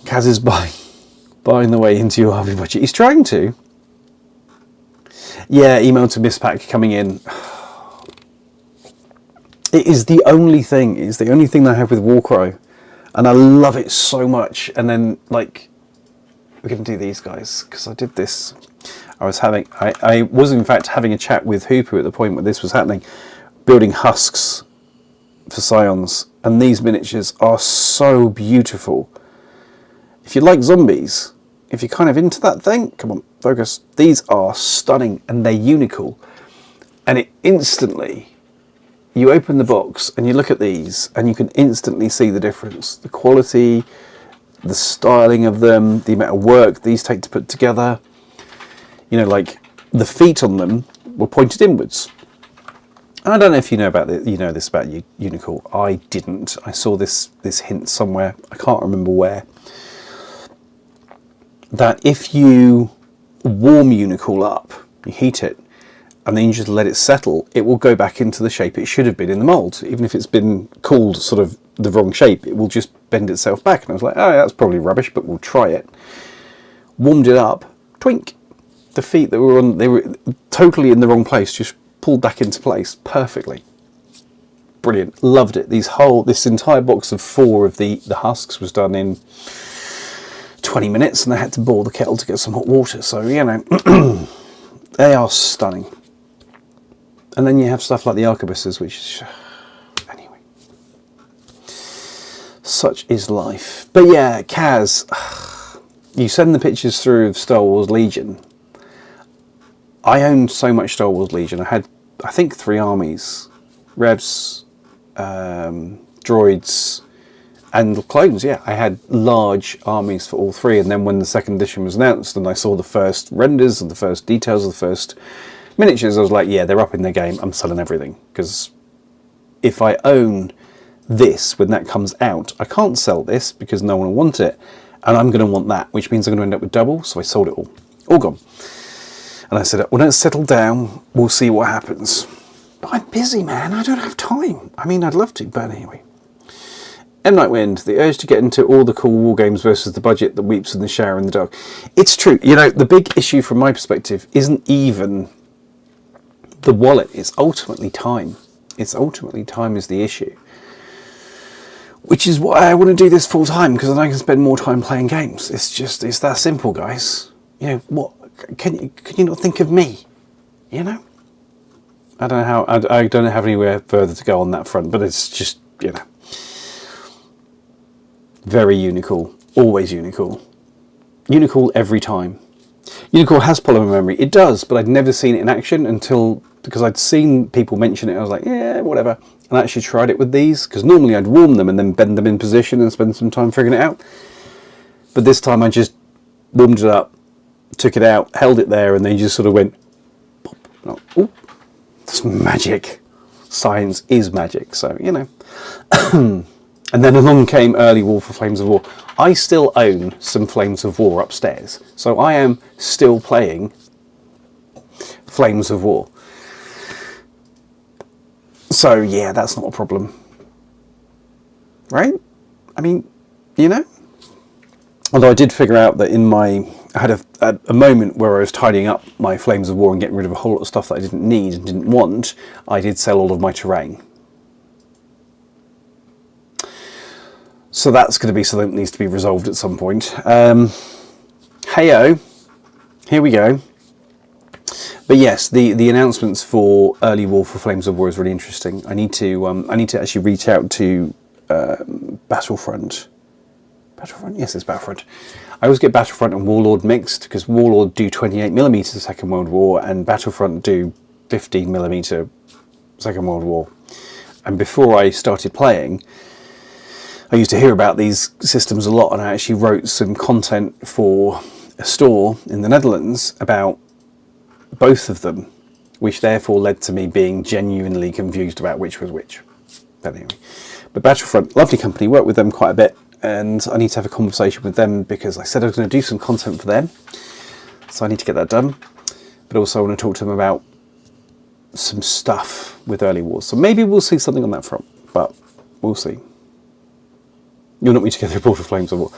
Kaz is buying the way into your army budget. He's trying to. Yeah, email to Misspack coming in. It is the only thing. It's the only thing that I have with Warcry, and I love it so much. And then, like, we're going to do these guys because I did this. I was in fact having a chat with Hooper at the point where this was happening, building husks for Scions, and these miniatures are so beautiful. If you like zombies, if you're kind of into that thing, come on, focus. These are stunning, and they're unical. And it instantly, you open the box and you look at these, and you can instantly see the difference. The quality, the styling of them, the amount of work these take to put together. You know, like the feet on them were pointed inwards. And I don't know if you know about this, you know this about Unical. I didn't. I saw this hint somewhere. I can't remember where. That if you warm Unical up, you heat it, and then you just let it settle, it will go back into the shape it should have been in the mould. Even if it's been cooled sort of the wrong shape, it will just bend itself back. And I was like, oh, that's probably rubbish, but we'll try it. Warmed it up, twink. The feet that were on, they were totally in the wrong place, just pulled back into place perfectly. Brilliant. Loved it. This entire box of 4 of the husks was done in 20 minutes, and I had to boil the kettle to get some hot water. So, you know, they are stunning. And then you have stuff like the arquebuses, which, anyway, such is life. But yeah, Kaz, you send the pictures through of Star Wars Legion. I owned so much Star Wars Legion. I had, I think, 3 armies. Revs, droids, and clones. Yeah, I had large armies for all 3. And then when the 2nd edition was announced and I saw the first renders and the first details of the first miniatures, I was like, yeah, they're up in their game. I'm selling everything. Because if I own this when that comes out, I can't sell this because no one will want it. And I'm going to want that, which means I'm going to end up with double. So I sold it all. All gone. And I said, well, let's settle down. We'll see what happens. But I'm busy, man. I don't have time. I mean, I'd love to, but anyway. M. Nightwind, the urge to get into all the cool war games versus the budget that weeps in the shower in the dark. It's true. You know, the big issue from my perspective isn't even the wallet. It's ultimately time. It's ultimately time is the issue. Which is why I want to do this full time, because then I can spend more time playing games. It's that simple, guys. You know, what? Can you not think of me? You know? I don't know how. I don't have anywhere further to go on that front, but it's just, you know, very Unical, always Unical. Unical every time. Unical has polymer memory. It does, but I'd never seen it in action until because I'd seen people mention it. I was like, yeah, whatever. And I actually tried it with these, because normally I'd warm them and then bend them in position and spend some time figuring it out. But this time I just warmed it up, took it out, held it there, and then just sort of went, pop. Oh, ooh, it's magic. Science is magic, so, you know. And then along came early War for Flames of War. I still own some Flames of War upstairs, so I am still playing Flames of War. So yeah, that's not a problem, right? I mean, you know. Although I did figure out that I had a moment where I was tidying up my Flames of War and getting rid of a whole lot of stuff that I didn't need and didn't want. I did sell all of my terrain. So that's going to be something that needs to be resolved at some point. Heyo, here we go. But yes, the announcements for early War for Flames of War is really interesting. I need to actually reach out to Battlefront. Battlefront? Yes, it's Battlefront. I always get Battlefront and Warlord mixed, because Warlord do 28mm Second World War and Battlefront do 15mm Second World War. And before I started playing, I used to hear about these systems a lot, and I actually wrote some content for a store in the Netherlands about both of them, which therefore led to me being genuinely confused about which was which. But anyway, but Battlefront, lovely company, worked with them quite a bit, and I need to have a conversation with them because I said I was going to do some content for them, so I need to get that done. But also I want to talk to them about some stuff with Early Wars, so maybe we'll see something on that front, but we'll see. You'll not me to get the report of Flames of War.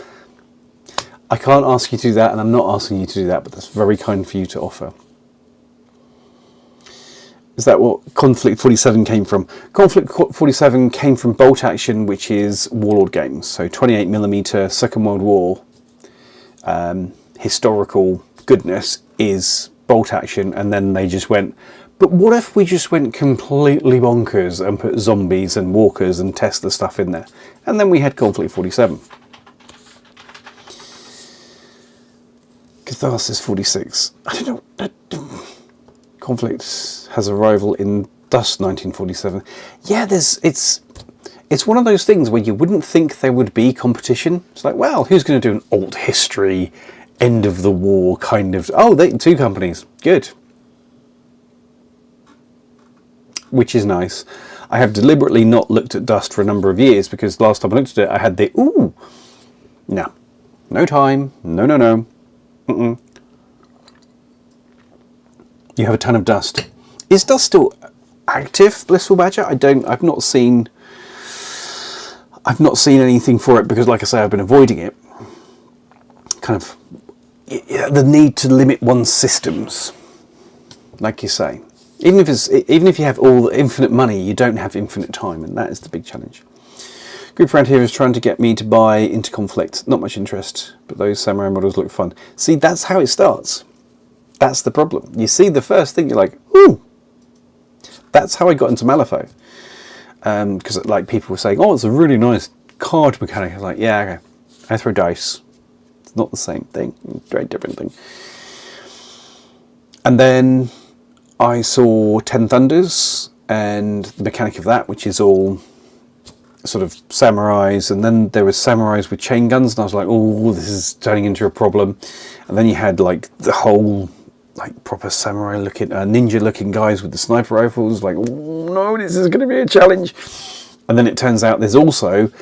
I can't ask you to do that, and I'm not asking you to do that, but that's very kind for you to offer. Is that what Conflict 47 came from? Conflict 47 came from Bolt Action, which is Warlord games. So 28mm Second World War historical goodness is Bolt Action, and then they just went, but what if we just went completely bonkers and put zombies and walkers and Tesla stuff in there? And then we had Conflict 47. Catharsis 46. I don't know. Conflict has a rival in Dust 1947. Yeah, it's one of those things where you wouldn't think there would be competition. It's like, well, who's going to do an alt history, end of the war kind of... Oh, two companies. Good. Which is nice. I have deliberately not looked at Dust for a number of years, because last time I looked at it, I had the, ooh, no time, no. You have a ton of Dust. Is Dust still active, Blissful Badger? I've not seen anything for it, because like I say, I've been avoiding it. Kind of the need to limit one's systems, like you say. Even if you have all the infinite money, you don't have infinite time, and that is the big challenge. Group around here is trying to get me to buy into Conflict. Not much interest, but those samurai models look fun. See, that's how it starts. That's the problem. You see the first thing, you're like, ooh. That's how I got into Malifaux. Because like people were saying, oh, it's a really nice card mechanic. I was like, yeah, okay. I throw dice. It's not the same thing. It's a very different thing. And then I saw Ten Thunders and the mechanic of that, which is all sort of samurais, and then there was samurais with chain guns, and I was like, oh, this is turning into a problem. And then you had like the whole like proper samurai looking, ninja looking guys with the sniper rifles, like, oh no, this is going to be a challenge. And then it turns out there's also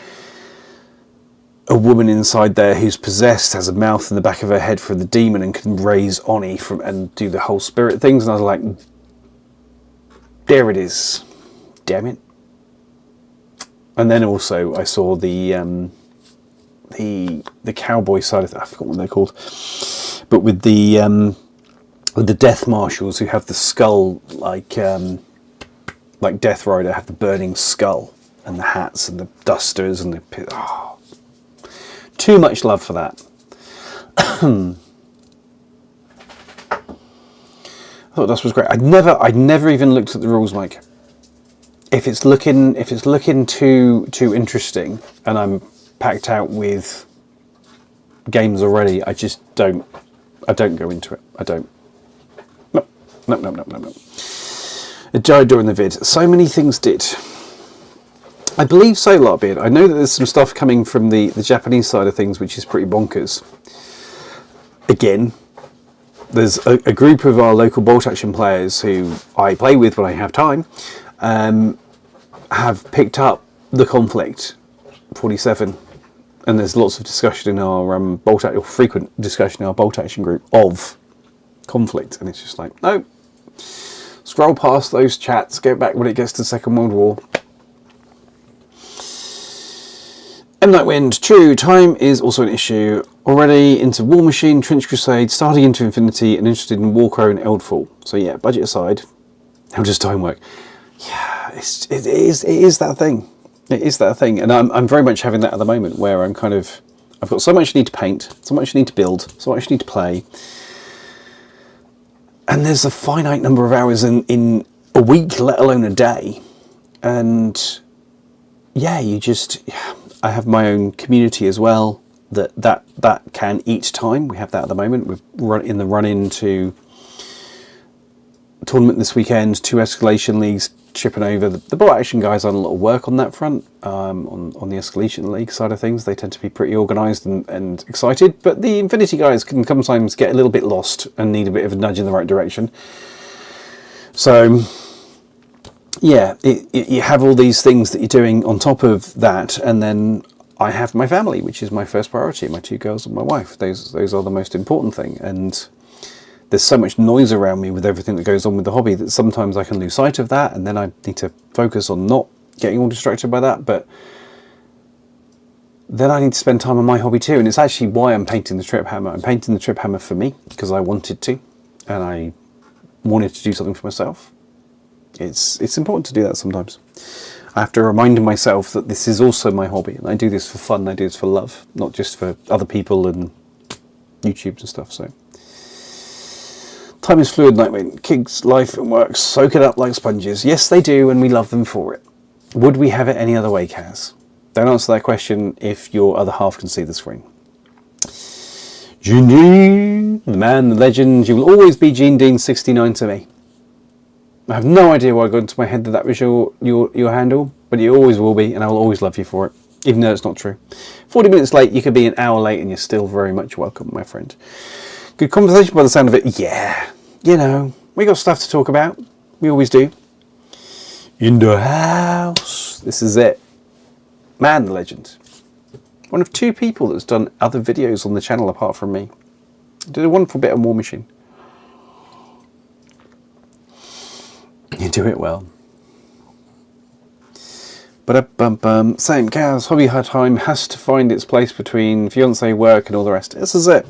a woman inside there who's possessed, has a mouth in the back of her head for the demon, and can raise Oni from and do the whole spirit things. And I was like, there it is, damn it. And then also I saw the cowboy side of that. I forgot what they're called, but with the death marshals who have the skull like Death Rider, have the burning skull and the hats and the dusters and the too much love for that. I thought Dust was great. I'd never even looked at the rules, Mike. If it's looking too interesting and I'm packed out with games already, I don't go into it. I don't. No. It died during the vid. So many things did. I believe so, Lartbeard. I know that there's some stuff coming from the Japanese side of things, which is pretty bonkers. Again, there's a group of our local bolt action players who I play with when I have time, have picked up the Conflict 47, and there's lots of discussion in our frequent discussion in our bolt action group of Conflict, and it's just like, no, scroll past those chats, go back when it gets to the Second World War. M. Nightwind, true, time is also an issue. Already into War Machine, Trench Crusade, starting into Infinity, and interested in Warcrow and Eldfall. So yeah, budget aside, how does time work? Yeah, it is that thing. It is that thing, and I'm very much having that at the moment, where I'm kind of, I've got so much I need to paint, so much I need to build, so much I need to play, and there's a finite number of hours in a week, let alone a day, and yeah, I have my own community as well that can eat time. We have that at the moment. We're in the run-in to tournament this weekend, 2 escalation leagues chipping over. The bolt action guys on a lot of work on that front, on the escalation league side of things. They tend to be pretty organised and excited, but the Infinity guys can sometimes get a little bit lost and need a bit of a nudge in the right direction. So yeah, you have all these things that you're doing on top of that, and then I have my family, which is my first priority, my 2 girls and my wife. Those are the most important thing, and there's so much noise around me with everything that goes on with the hobby that sometimes I can lose sight of that, and then I need to focus on not getting all distracted by that, but then I need to spend time on my hobby too, and it's actually why I'm painting the Trip Hammer. I'm painting the Trip Hammer for me, because I wanted to, and I wanted to do something for myself. It's important to do that sometimes. I have to remind myself that this is also my hobby, and I do this for fun, I do this for love, not just for other people and YouTube and stuff. So time is fluid, Nightwing. Kids' life and work soak it up like sponges. Yes, they do, and we love them for it. Would we have it any other way, Kaz? Don't answer that question if your other half can see the screen. Gene Dean, the man, the legend. You will always be Gene Dean 69 to me. I have no idea why I got into my head that was your handle, but you always will be, and I will always love you for it, even though it's not true. 40 minutes late, you could be an hour late, and you're still very much welcome, my friend. Good conversation by the sound of it. Yeah, you know, we got stuff to talk about. We always do. In the house. This is it. Man, the legend. One of 2 people that's done other videos on the channel apart from me. Did a wonderful bit on War Machine. You do it well. But same cows. Hobby time has to find its place between fiance, work, and all the rest. This is it.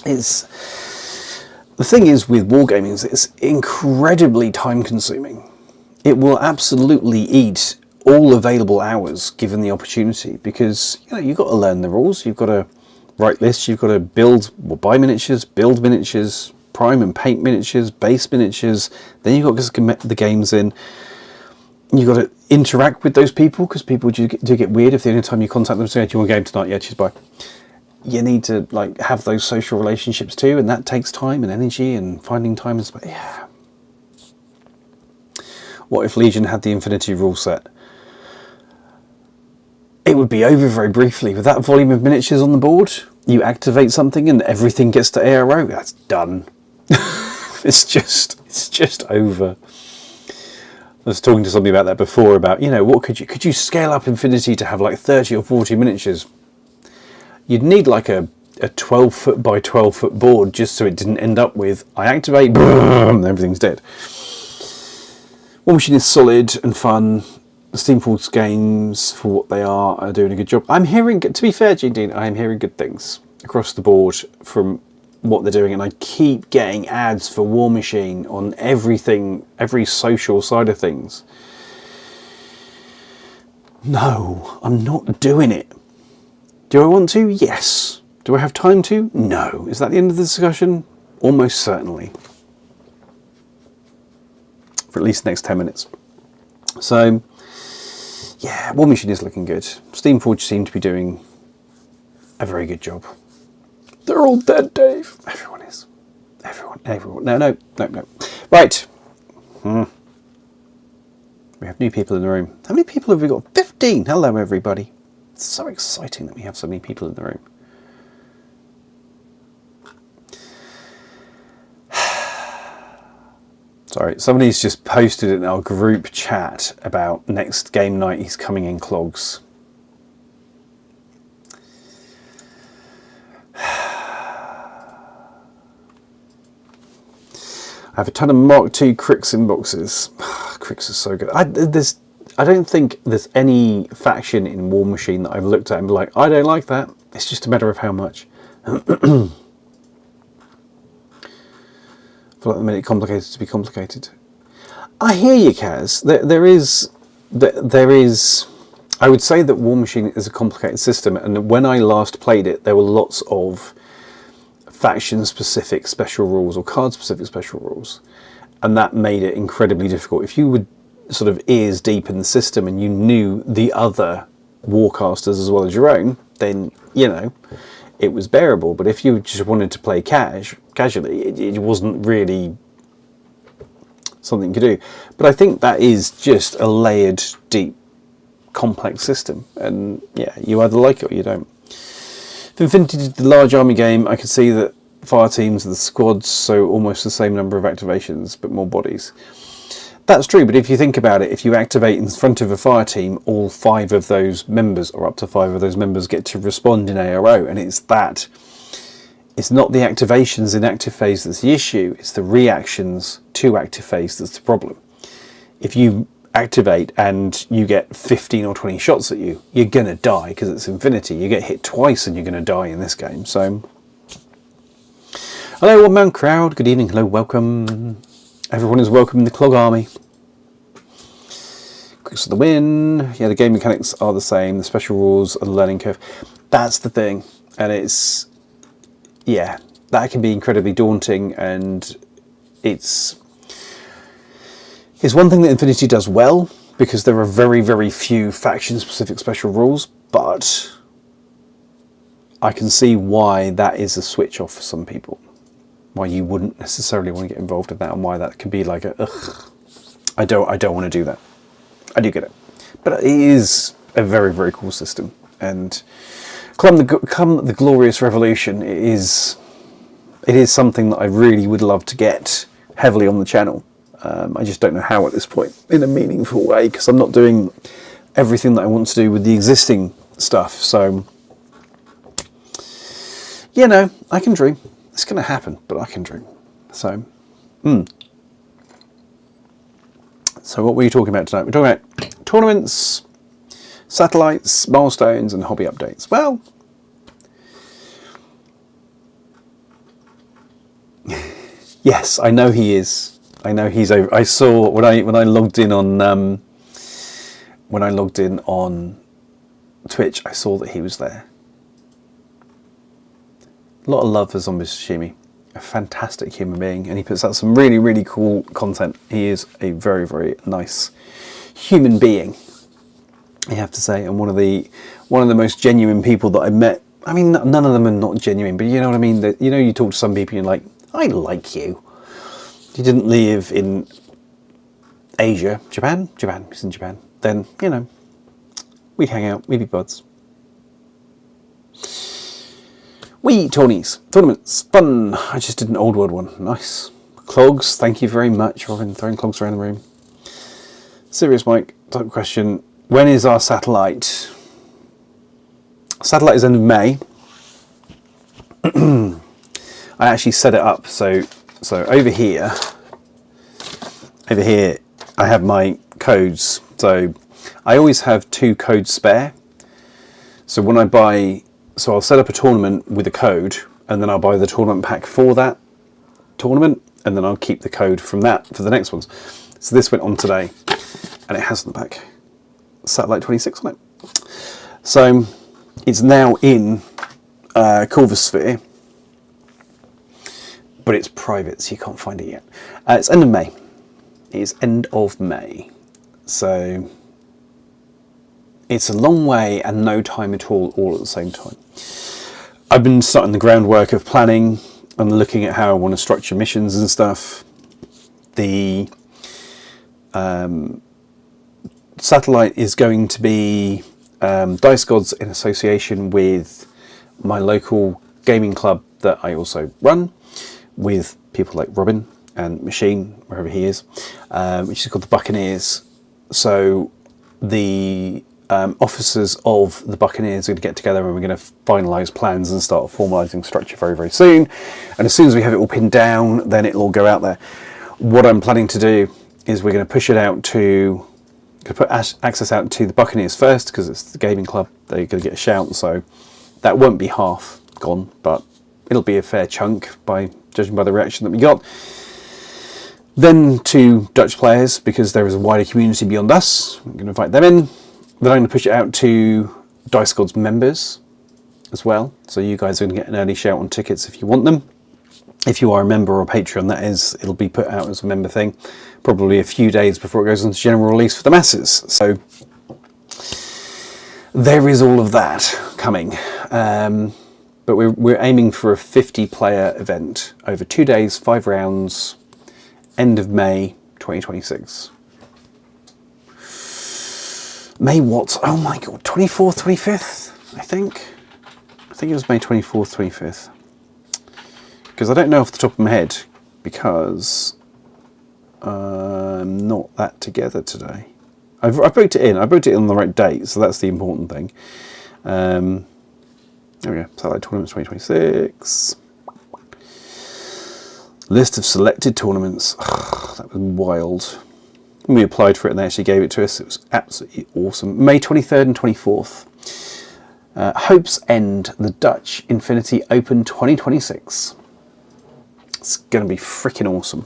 The thing is with wargaming is it's incredibly time consuming. It will absolutely eat all available hours given the opportunity, because you've got to learn the rules, you've got to write lists, you've got to buy miniatures, build miniatures, prime and paint miniatures, base miniatures, then you've got to commit the games in. You've got to interact with those people, because people do get weird if the only time you contact them say, do you want a game tonight? Yeah, cheers, bye. You need to have those social relationships too, and that takes time and energy and finding time as well. Yeah. What if Legion had the Infinity rule set? It would be over very briefly. With that volume of miniatures on the board, you activate something and everything gets to ARO. That's done. It's just over. I was talking to somebody about that before, about, what could you scale up Infinity to have like 30 or 40 miniatures? You'd need like a 12 foot by 12 foot board just so it didn't end up with, I activate, boom, and everything's dead. War Machine is solid and fun. The Steamforce games, for what they are doing a good job. I'm hearing, to be fair, Gene Dean, I am hearing good things across the board from what they're doing, and I keep getting ads for War Machine on everything, every social side of things. No, I'm not doing it. Do I want to? Yes. Do I have time to? No. Is that the end of the discussion? Almost certainly. For at least the next 10 minutes. So, yeah, War Machine is looking good. Steamforge seem to be doing a very good job. They're all dead, Dave. Everyone is. Everyone. No. Right. We have new people in the room. How many people have we got? 15! Hello, everybody. It's so exciting that we have so many people in the room. Sorry, somebody's just posted in our group chat about next game night he's coming in clogs. I have a ton of Mark II Crix inboxes. Crix is so good. I don't think there's any faction in War Machine that I've looked at and be like, I don't like that. It's just a matter of how much. I feel like they made it complicated to be complicated. I hear you, Kaz. There is. I would say that War Machine is a complicated system, and when I last played it, there were lots of faction-specific special rules or card-specific special rules, and that made it incredibly difficult. If you were sort of ears deep in the system and you knew the other warcasters as well as your own, then, you know, it was bearable. But if you just wanted to play casually, it wasn't really something you could do. But I think that is just a layered, deep, complex system, and yeah, you either like it or you don't. If Infinity did the large army game, I could see that fire teams are the squads, so almost the same number of activations, but more bodies. That's true, but if you think about it, if you activate in front of a fire team, all 5 of those members, or up to 5 of those members, get to respond in ARO, and it's not the activations in active phase that's the issue, it's the reactions to active phase that's the problem. If you activate and you get 15 or 20 shots at you, you're gonna die because it's Infinity. You get hit twice and you're gonna die in this game. So, hello, One Man Crowd. Good evening. Hello, welcome. Everyone is welcome in the Clog Army. Quick for the win. Yeah, the game mechanics are the same. The special rules are the learning curve. That's the thing, and it's that can be incredibly daunting, and it's one thing that Infinity does well, because there are very, very few faction-specific special rules, but I can see why that is a switch-off for some people. Why you wouldn't necessarily want to get involved in that, and why that can be like I don't want to do that. I do get it. But it is a very, very cool system, and come the Glorious Revolution, it is something that I really would love to get heavily on the channel. I just don't know how at this point in a meaningful way, because I'm not doing everything that I want to do with the existing stuff. So, you know, I can dream. It's going to happen, but I can dream. So, So what were you talking about tonight? We're talking about tournaments, satellites, milestones, and hobby updates. Well, yes, I know he is. I know he's over. I saw when I logged in on Twitch, I saw that he was there. A lot of love for Zombie Sashimi. A fantastic human being, and he puts out some really, really cool content. He is a very, very nice human being, I have to say, and one of the most genuine people that I met. I mean, none of them are not genuine, but you know what I mean. That, you know, you talk to some people, and you're like, I like you. He didn't live in Asia, Japan, he's in Japan, then, you know, we'd hang out, we'd be buds. Tournaments, fun. I just did an old world one, nice. Clogs, thank you very much, Robin, throwing clogs around the room. Serious Mike, type question, when is our satellite? Satellite is end of May. I actually set it up, so over here I have my codes. So I always have 2 codes spare. So when I buy, so I'll set up a tournament with a code, and then I'll buy the tournament pack for that tournament, and then I'll keep the code from that for the next ones. So this went on today, and it has on the back Satellite 26 on it. So it's now in Corvosphere, but it's private, so you can't find it yet. It's end of May. It is end of May. So it's a long way and no time at all at the same time. I've been starting the groundwork of planning and looking at how I want to structure missions and stuff. satellite is going to be Dice Gods in association with my local gaming club that I also run with people like Robin and Machine, wherever he is, which is called the Buccaneers. So the officers of the Buccaneers are going to get together and we're going to finalise plans and start formalising structure very, very soon. And as soon as we have it all pinned down, then it'll all go out there. What I'm planning to do is we're going to push it out to, put access out to the Buccaneers first, because it's the gaming club. They're going to get a shout, so that won't be half gone, but it'll be a fair chunk by judging by the reaction that we got. Then to Dutch players, because there is a wider community beyond us. I'm going to invite them in. Then I'm going to push it out to Dice Gods members as well. So you guys are going to get an early shout on tickets if you want them. If you are a member or a Patreon, that is, it'll be put out as a member thing, probably a few days before it goes into general release for the masses. So there is all of that coming. But we're aiming for a 50-player event over 2 days, 5 rounds, end of May 2026. May what? Oh my god, 24th, 25th, I think. I think it was May 24th, 25th. Because I don't know off the top of my head, because I'm not that together today. I booked it in. I booked it in on the right date, so that's the important thing. There we go. Satellite Tournaments 2026. List of selected tournaments. That was wild. When we applied for it and they actually gave it to us, it was absolutely awesome. May 23rd and 24th. Hope's End, the Dutch Infinity Open 2026. It's going to be freaking awesome.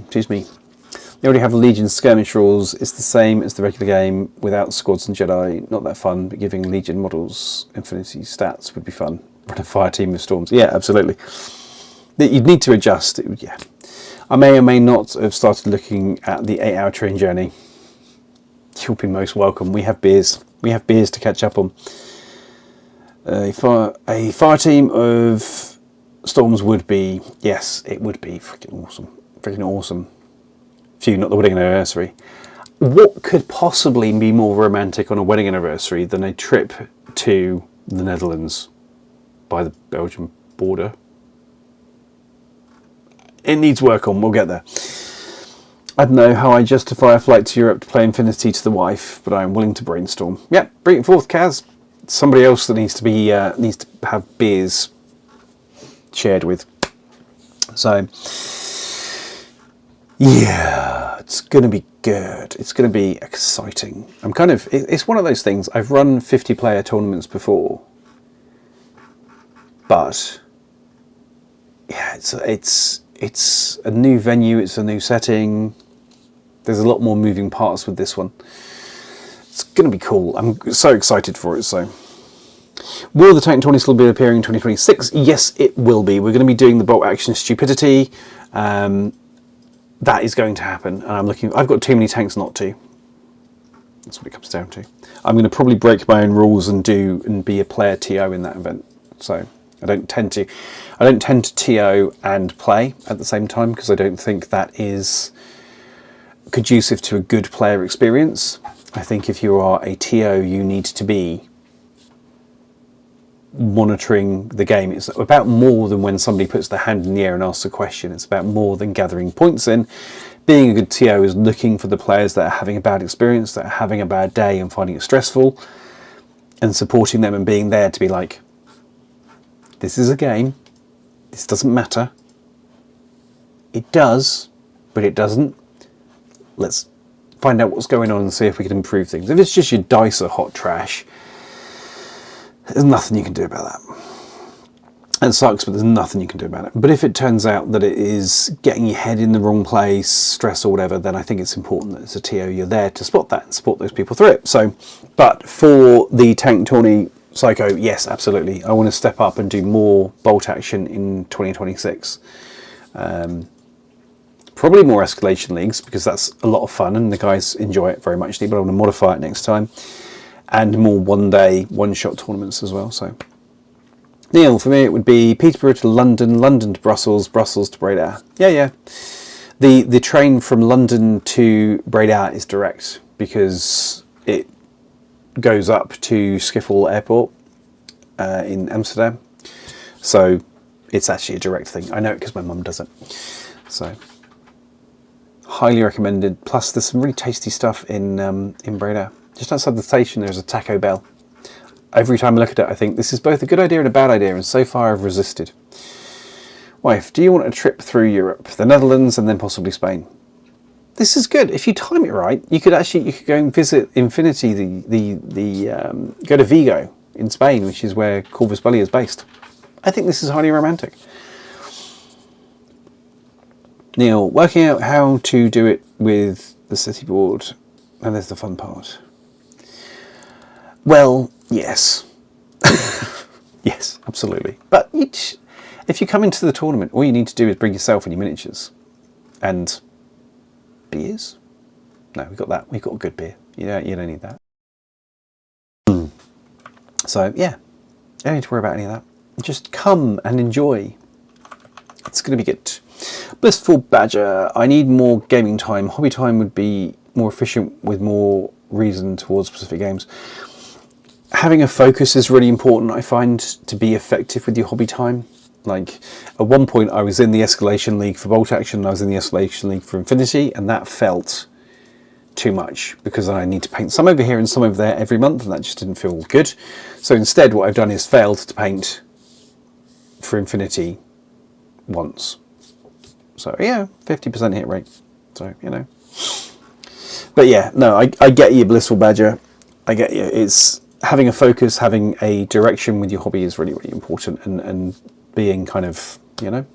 Excuse me. They already have Legion skirmish rules. It's the same as the regular game without squads and Jedi. Not that fun, but giving Legion models Infinity stats would be fun. Run a fire team with storms. Yeah, absolutely. You'd need to adjust. Yeah. I may or may not have started looking at the 8-hour train journey. You'll be most welcome. We have beers. We have beers to catch up on. A fire team of storms would be, yes, it would be freaking awesome. Freaking awesome. Phew, not the wedding anniversary. What could possibly be more romantic on a wedding anniversary than a trip to the Netherlands by the Belgian border? It needs work on, we'll get there. I don't know how I justify a flight to Europe to play Infinity to the wife, but I'm willing to brainstorm. Yep, bring it forth, Kaz. Somebody else that needs to have beers shared with. So yeah, it's going to be good. It's going to be exciting. It's one of those things. I've run 50-player tournaments before, but yeah, it's a new venue. It's a new setting. There's a lot more moving parts with this one. It's going to be cool. I'm so excited for it. So, will the Titan 20 still be appearing in 2026? Yes, it will be. We're going to be doing the bolt action stupidity. That is going to happen, and I've got too many tanks not to. That's what it comes down to. I'm going to probably break my own rules and be a player TO in that event. So I don't tend to TO and play at the same time, because I don't think that is conducive to a good player experience. I think if you are a TO, you need to be monitoring the game. It's about more than when somebody puts their hand in the air and asks a question. It's about more than gathering points in. Being a good TO is looking for the players that are having a bad experience, that are having a bad day and finding it stressful, and supporting them and being there to be like, this is a game, this doesn't matter. It does, but it doesn't. Let's find out what's going on and see if we can improve things. If it's just your dice are hot trash, there's nothing you can do about that. It sucks, but there's nothing you can do about it. But if it turns out that it is getting your head in the wrong place, stress or whatever, then I think it's important that as a TO you're there to spot that and support those people through it. So, but for the Tank Tourney Psycho, yes, absolutely. I want to step up and do more bolt action in 2026. Probably more escalation leagues, because that's a lot of fun and the guys enjoy it very much, but I want to modify it next time. And more one-day, one-shot tournaments as well. So, Neil, for me it would be Peterborough to London, London to Brussels, Brussels to Breda. Yeah. The train from London to Breda is direct because it goes up to Schiphol Airport in Amsterdam. So it's actually a direct thing. I know it because my mum does it. So highly recommended. Plus there's some really tasty stuff in Breda. Just outside the station there's a Taco Bell. Every time I look at it I think this is both a good idea and a bad idea, and so far I've resisted. Wife, do you want a trip through Europe, the Netherlands and then possibly Spain? This is good. If you time it right, you could go and visit Infinity, go to Vigo in Spain, which is where Corvus Belli is based. I think this is highly romantic. Neil, working out how to do it with the city board, and there's the fun part. Well, yes. Yes, absolutely. But if you come into the tournament, all you need to do is bring yourself and your miniatures. And beers? No, we've got that. We've got a good beer. You don't need that. So, yeah. You don't need to worry about any of that. Just come and enjoy. It's going to be good. Blissful Badger. I need more gaming time. Hobby time would be more efficient with more reason towards specific games. Having a focus is really important, I find, to be effective with your hobby time. Like, at one point I was in the Escalation League for Bolt Action, and I was in the Escalation League for Infinity, and that felt too much, because I need to paint some over here and some over there every month, and that just didn't feel good. So instead what I've done is failed to paint for Infinity once. So yeah, 50% hit rate. So, you know. But yeah, no, I get you, Blissful Badger. I get you. It's having a focus, having a direction with your hobby is really, really important, and being kind of, you know.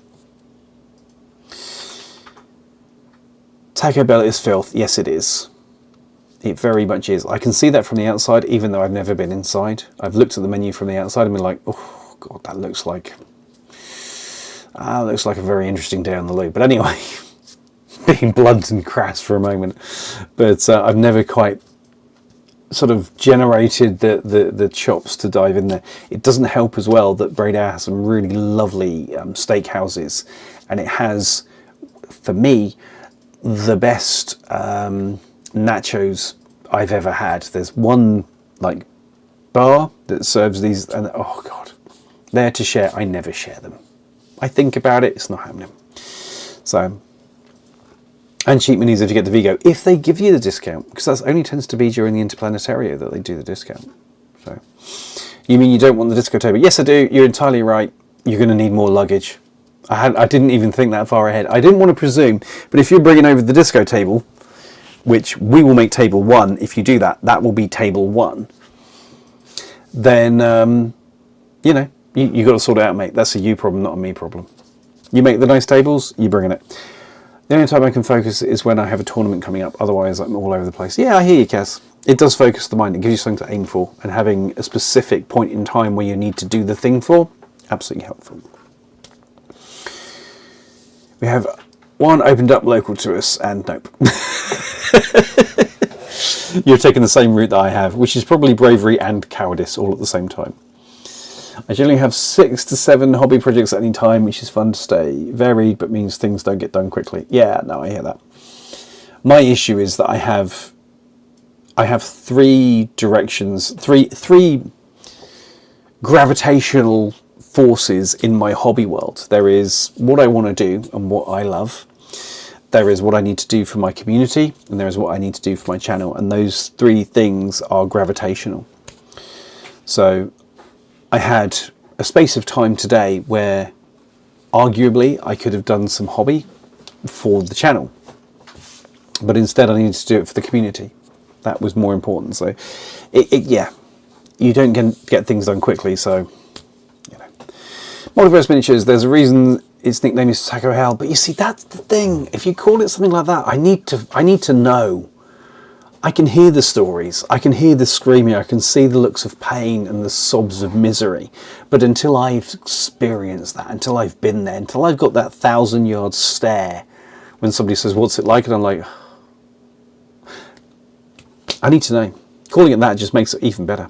Taco Bell is filth. Yes, it is. It very much is. I can see that from the outside, even though I've never been inside. I've looked at the menu from the outside and been like, oh god, that looks like a very interesting day on the loo. But anyway, being blunt and crass for a moment, but I've never quite sort of generated the chops to dive in there. It doesn't help as well that Breda has some really lovely steakhouses, and it has, for me, the best nachos I've ever had. There's one like bar that serves these, and oh god, they're to share. I never share them. I think about it, it's not happening. So, and cheap minis if you get the Vigo, if they give you the discount, because that only tends to be during the Interplanetario that they do the discount. So, you mean you don't want the disco table? Yes, I do. You're entirely right. You're going to need more luggage. I didn't even think that far ahead. I didn't want to presume, but if you're bringing over the disco table, which we will make table 1, if you do that, that will be table 1. Then, you know, you got to sort it out, mate. That's a you problem, not a me problem. You make the nice tables, you bring in it. The only time I can focus is when I have a tournament coming up. Otherwise, I'm all over the place. Yeah, I hear you, Kaz. It does focus the mind. It gives you something to aim for. And having a specific point in time where you need to do the thing for, absolutely helpful. We have one opened up local to us, and nope. You're taking the same route that I have, which is probably bravery and cowardice all at the same time. I generally have 6 to 7 hobby projects at any time, which is fun to stay varied, but means things don't get done quickly. Yeah, no, I hear that. My issue is that I have 3 directions, three gravitational forces in my hobby world. There is what I want to do and what I love. There is what I need to do for my community, and there is what I need to do for my channel, and those 3 things are gravitational. So I had a space of time today where arguably I could have done some hobby for the channel, but instead I needed to do it for the community. That was more important. So yeah, you don't get things done quickly. So, you know, Multiverse Miniatures, there's a reason its nickname is Taco Hell, but you see, that's the thing. If you call it something like that, I need to know. I can hear the stories, I can hear the screaming, I can see the looks of pain and the sobs of misery. But until I've experienced that, until I've been there, until I've got that 1,000-yard stare when somebody says, what's it like? And I'm like, I need to know. Calling it that just makes it even better.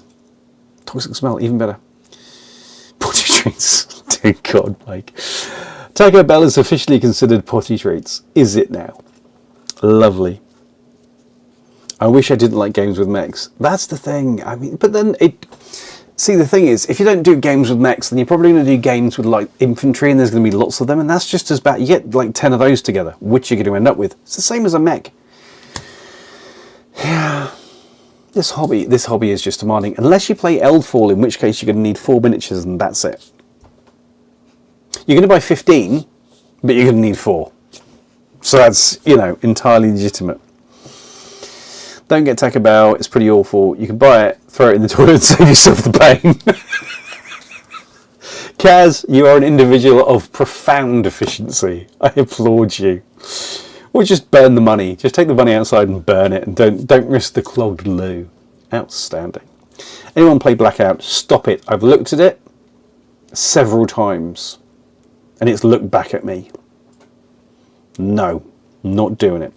Toxic smell, even better. Potty treats, dear God, like. Taco Bell is officially considered potty treats. Is it now? Lovely. I wish I didn't like games with mechs. That's the thing. I mean, but then see, the thing is, if you don't do games with mechs, then you're probably going to do games with like infantry, and there's going to be lots of them, and that's just as bad. You get like 10 of those together, which you're going to end up with. It's the same as a mech. Yeah. This hobby is just demanding. Unless you play Eldfall, in which case you're going to need 4 miniatures, and that's it. You're going to buy 15, but you're going to need 4. So that's, you know, entirely legitimate. Don't get Taco Bell, it's pretty awful. You can buy it, throw it in the toilet and save yourself the pain. Kaz, you are an individual of profound efficiency. I applaud you. Or just burn the money. Just take the money outside and burn it, and don't risk the clogged loo. Outstanding. Anyone play Blackout? Stop it. I've looked at it several times, and it's looked back at me. No, not doing it.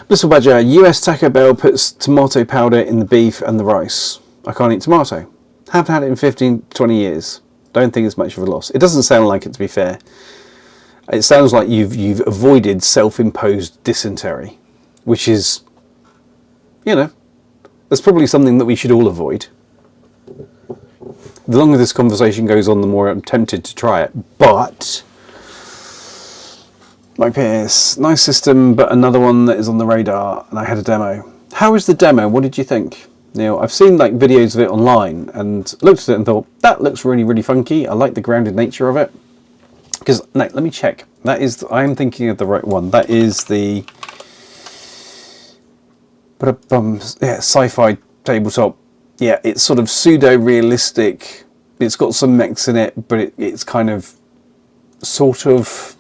Blissful Badger, US Taco Bell puts tomato powder in the beef and the rice. I can't eat tomato. Haven't had it in 15, 20 years. Don't think it's much of a loss. It doesn't sound like it, to be fair. It sounds like you've avoided self-imposed dysentery, which is, you know, that's probably something that we should all avoid. The longer this conversation goes on, the more I'm tempted to try it, but Mike Pierce, nice system, but another one that is on the radar, and I had a demo. How was the demo? What did you think? Neil, I've seen like videos of it online and looked at it and thought, that looks really, really funky. I like the grounded nature of it. Because, no, let me check. That is, I'm thinking of the right one. That is the sci-fi tabletop. Yeah, it's sort of pseudo-realistic. It's got some mechs in it, but it's kind of, sort of,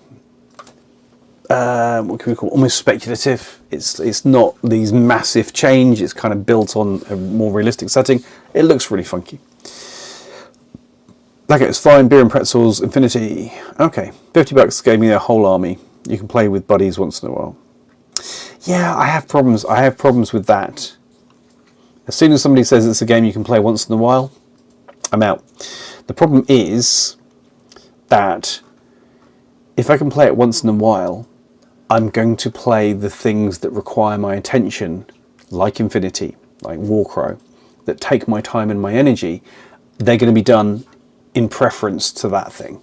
what can we call it? Almost speculative. It's not these massive change. It's kind of built on a more realistic setting. It looks really funky. Blackout's fine. Beer and pretzels. Infinity. Okay, $50 gave me a whole army. You can play with buddies once in a while. Yeah, I have problems. I have problems with that. As soon as somebody says it's a game you can play once in a while, I'm out. The problem is that if I can play it once in a while, I'm going to play the things that require my attention, like Infinity, like Warcrow, that take my time and my energy. They're going to be done in preference to that thing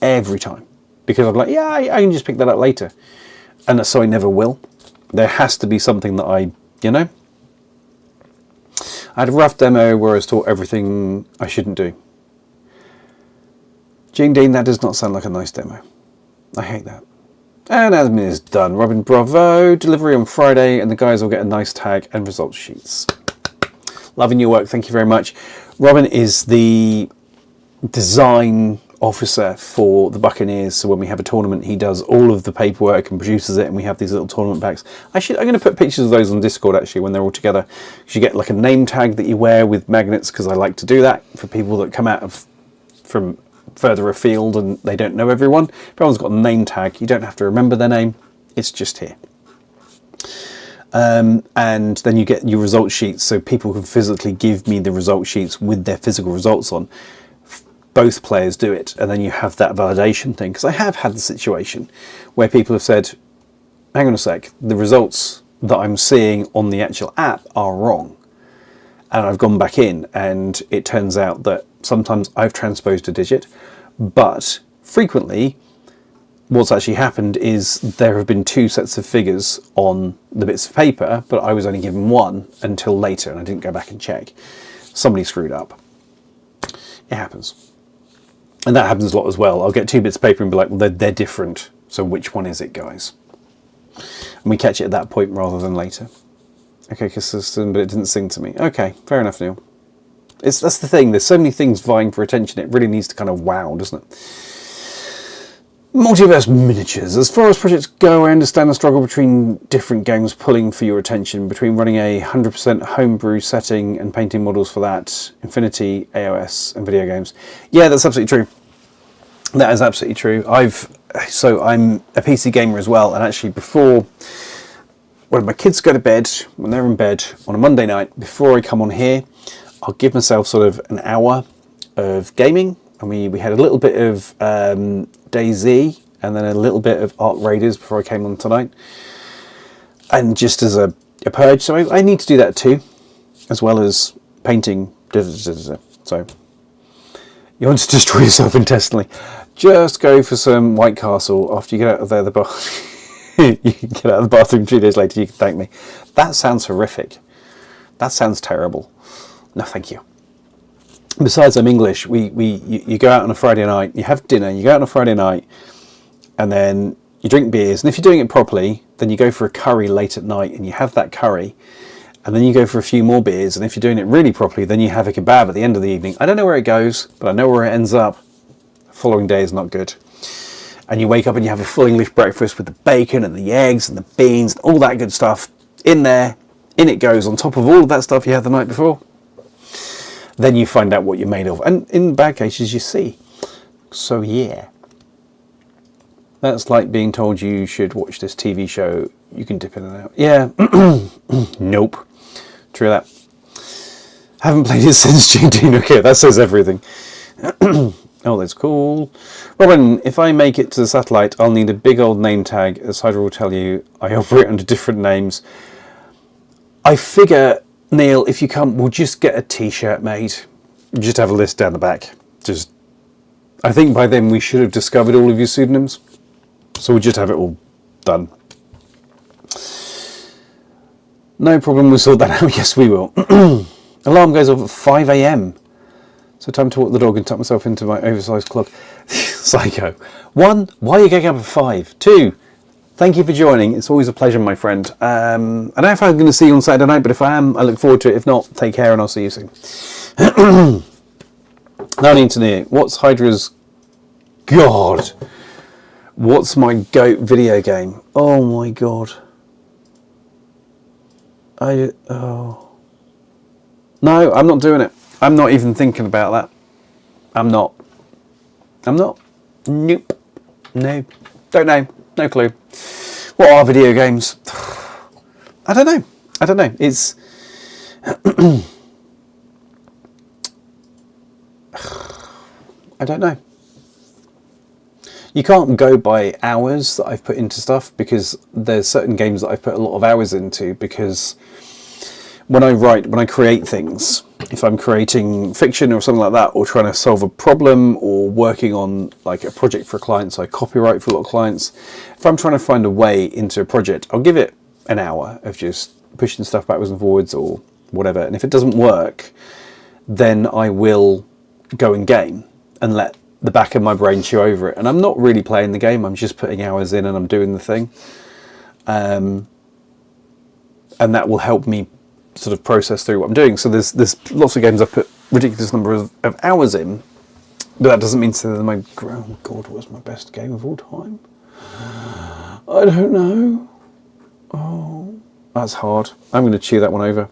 every time, because I'm like, yeah, I can just pick that up later, and so I never will. There has to be something that I had a rough demo where I was taught everything I shouldn't do. Gene Dean, that does not sound like a nice demo. I hate that. And admin is done. Robin, bravo. Delivery on Friday, and the guys will get a nice tag and results sheets. Loving your work. Thank you very much. Robin is the design officer for the Buccaneers, so when we have a tournament, he does all of the paperwork and produces it, and we have these little tournament packs. I'm going to put pictures of those on Discord actually when they're all together. You get like a name tag that you wear with magnets, because I like to do that for people that come out from further afield and they don't know everyone. If everyone's got a name tag, you don't have to remember their name, it's just here. And then you get your result sheets, so people can physically give me the result sheets with their physical results on. Both players do it, and then you have that validation thing, because I have had the situation where people have said, hang on a sec, the results that I'm seeing on the actual app are wrong, and I've gone back in and it turns out that sometimes I've transposed a digit, but frequently what's actually happened is there have been 2 sets of figures on the bits of paper, but I was only given one until later and I didn't go back and check. Somebody screwed up. It happens. And that happens a lot as well. I'll get 2 bits of paper and be like, well, they're different, so which one is it, guys? And we catch it at that point rather than later. Okay, consistent, but it didn't sing to me. Okay, fair enough, Neil. That's the thing. There's so many things vying for attention. It really needs to kind of wow, doesn't it? Multiverse miniatures. As far as projects go, I understand the struggle between different games pulling for your attention, between running a 100% homebrew setting and painting models for that, Infinity, AOS, and video games. Yeah, that's absolutely true. That is absolutely true. I'm a PC gamer as well, and actually when my kids go to bed, when they're in bed on a Monday night, before I come on here, I'll give myself sort of an hour of gaming, and we had a little bit of DayZ, and then a little bit of Ark Raiders before I came on tonight, and just as a purge. So I need to do that too, as well as painting. So you want to destroy yourself intestinally, just go for some White Castle after you get out of there. You can get out of the bathroom 2 days later, you can thank me. That sounds horrific. That sounds terrible. No, thank you. Besides, I'm English. You go out on a Friday night, you have dinner, you go out on a Friday night, and then you drink beers. And if you're doing it properly, then you go for a curry late at night, and you have that curry, and then you go for a few more beers. And if you're doing it really properly, then you have a kebab at the end of the evening. I don't know where it goes, but I know where it ends up. The following day is not good. And you wake up and you have a full English breakfast with the bacon and the eggs and the beans and all that good stuff in there. In it goes, on top of all of that stuff you had the night before. Then you find out what you're made of. And in bad cases, you see. So, yeah. That's like being told you should watch this TV show. You can dip in and out. Yeah. Nope. True that. Haven't played it since June 19. Okay, that says everything. Oh, that's cool. Robin, if I make it to the satellite, I'll need a big old name tag. As Hydra will tell you, I operate under different names. I figure, Neil, if you come, we'll just get a t-shirt made. Just have a list down the back. I think by then we should have discovered all of your pseudonyms. So we'll just have it all done. No problem, we'll sort that out. Yes, we will. Alarm goes off at 5 a.m. So time to walk the dog and tuck myself into my oversized clock. Psycho. 1, why are you getting up at 5? 2, thank you for joining. It's always a pleasure, my friend. I don't know if I'm going to see you on Saturday night, but if I am, I look forward to it. If not, take care and I'll see you soon. Now I need to know, what's Hydra's... God. What's my GOAT video game? Oh my God. No, I'm not doing it. I'm not even thinking about that. I'm not. Nope. No. Don't know. No clue. What are video games? I don't know. It's... I don't know. You can't go by hours that I've put into stuff, because there's certain games that I've put a lot of hours into, because when I create things, if I'm creating fiction or something like that, or trying to solve a problem, or working on like a project for a client, so I copyright for a lot of clients, if I'm trying to find a way into a project, I'll give it an hour of just pushing stuff backwards and forwards or whatever. And if it doesn't work, then I will go in game and let the back of my brain chew over it. And I'm not really playing the game, I'm just putting hours in and I'm doing the thing. And that will help me sort of process through what I'm doing. So there's lots of games I've put ridiculous number of hours in, but that doesn't mean to say that my... Oh God, what's my best game of all time? I don't know. Oh, that's hard. I'm going to chew that one over.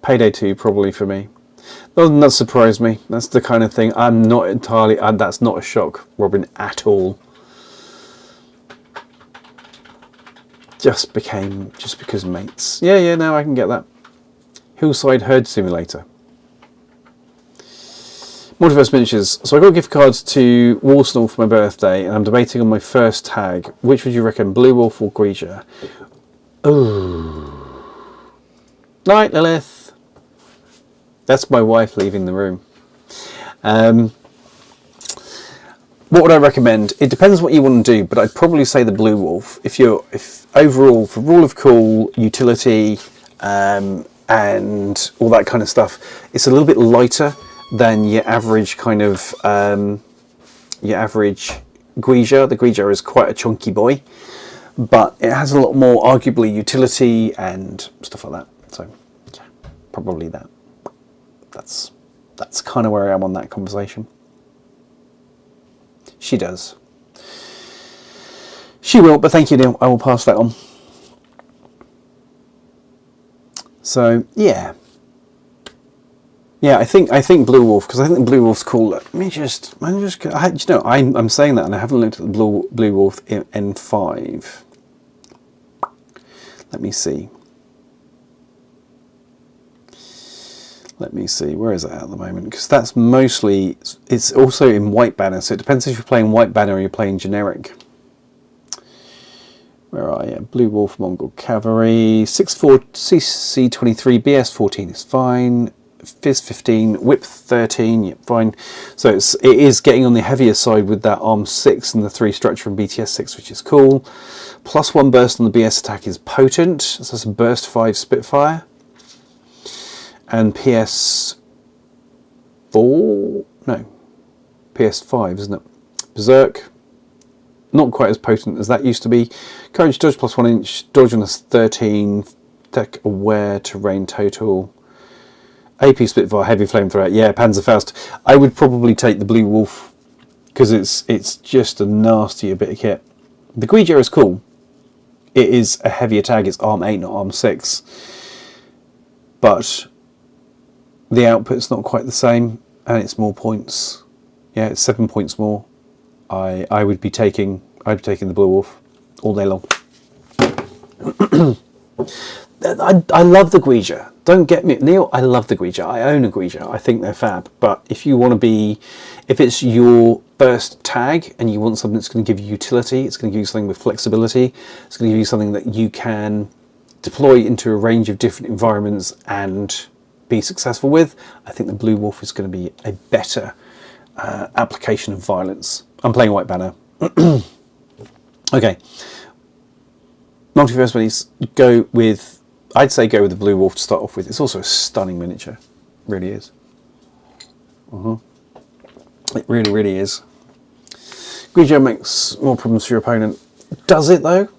Payday 2 probably for me. Doesn't that surprise me? That's the kind of thing I'm not entirely... that's not a shock, Robin, at all. Just because mates. Yeah, no, I can get that. Hillside Herd Simulator. Multiverse Miniatures. So I got gift cards to Warsaw for my birthday, and I'm debating on my first tag. Which would you reckon, Blue Wolf or Ouija? Oh. Night, Lilith. That's my wife leaving the room. What would I recommend? It depends what you want to do, but I'd probably say the Blue Wolf. If overall, for rule of cool, utility, and all that kind of stuff, it's a little bit lighter than your average kind of your average Ouija. The Ouija is quite a chunky boy, but it has a lot more arguably utility and stuff like that. So yeah, probably that. That's kind of where I am on that conversation. She does. She will, but thank you, Neil. I will pass that on. So yeah, I think Blue Wolf, because I think Blue Wolf's cool. Let me just, I'm saying that, and I haven't looked at the Blue Wolf in N5. Let me see. Let me see, where is it at the moment? Because that's mostly, it's also in white banner, so it depends if you're playing white banner or you're playing generic. Where are you? Blue Wolf, Mongol Cavalry, 6'4", CC 23, BS 14 is fine, Fizz 15, Whip 13, yep, fine. So it is getting on the heavier side with that Arm 6 and the 3 structure and BTS 6, which is cool. +1 burst on the BS attack is potent, so that's a burst 5 Spitfire. And PS4, no, PS5, isn't it? Berserk, not quite as potent as that used to be. Courage dodge +1 inch, dodge on a 13, tech aware, terrain total. AP Spitfire, heavy flamethrower, yeah, Panzerfaust. I would probably take the Blue Wolf because it's just a nastier bit of kit. The Guija is cool. It is a heavier tag, it's Arm 8, not Arm 6. But the output's not quite the same, and it's more points. Yeah, it's 7 points more. I'd be taking the Blue Wolf all day long. I love the Guija. Don't get me, Neil. I love the Guija. I own a Guija. I think they're fab. But if you want to be, if it's your first tag and you want something that's going to give you utility, it's going to give you something with flexibility. It's going to give you something that you can deploy into a range of different environments and be successful with. I think the Blue Wolf is going to be a better application of violence. I'm playing white banner. Okay. Multiverse buddies, go with, I'd say go with the Blue Wolf to start off with. It's also a stunning miniature. It really is. It really, really is. Guija makes more problems for your opponent. Does it though?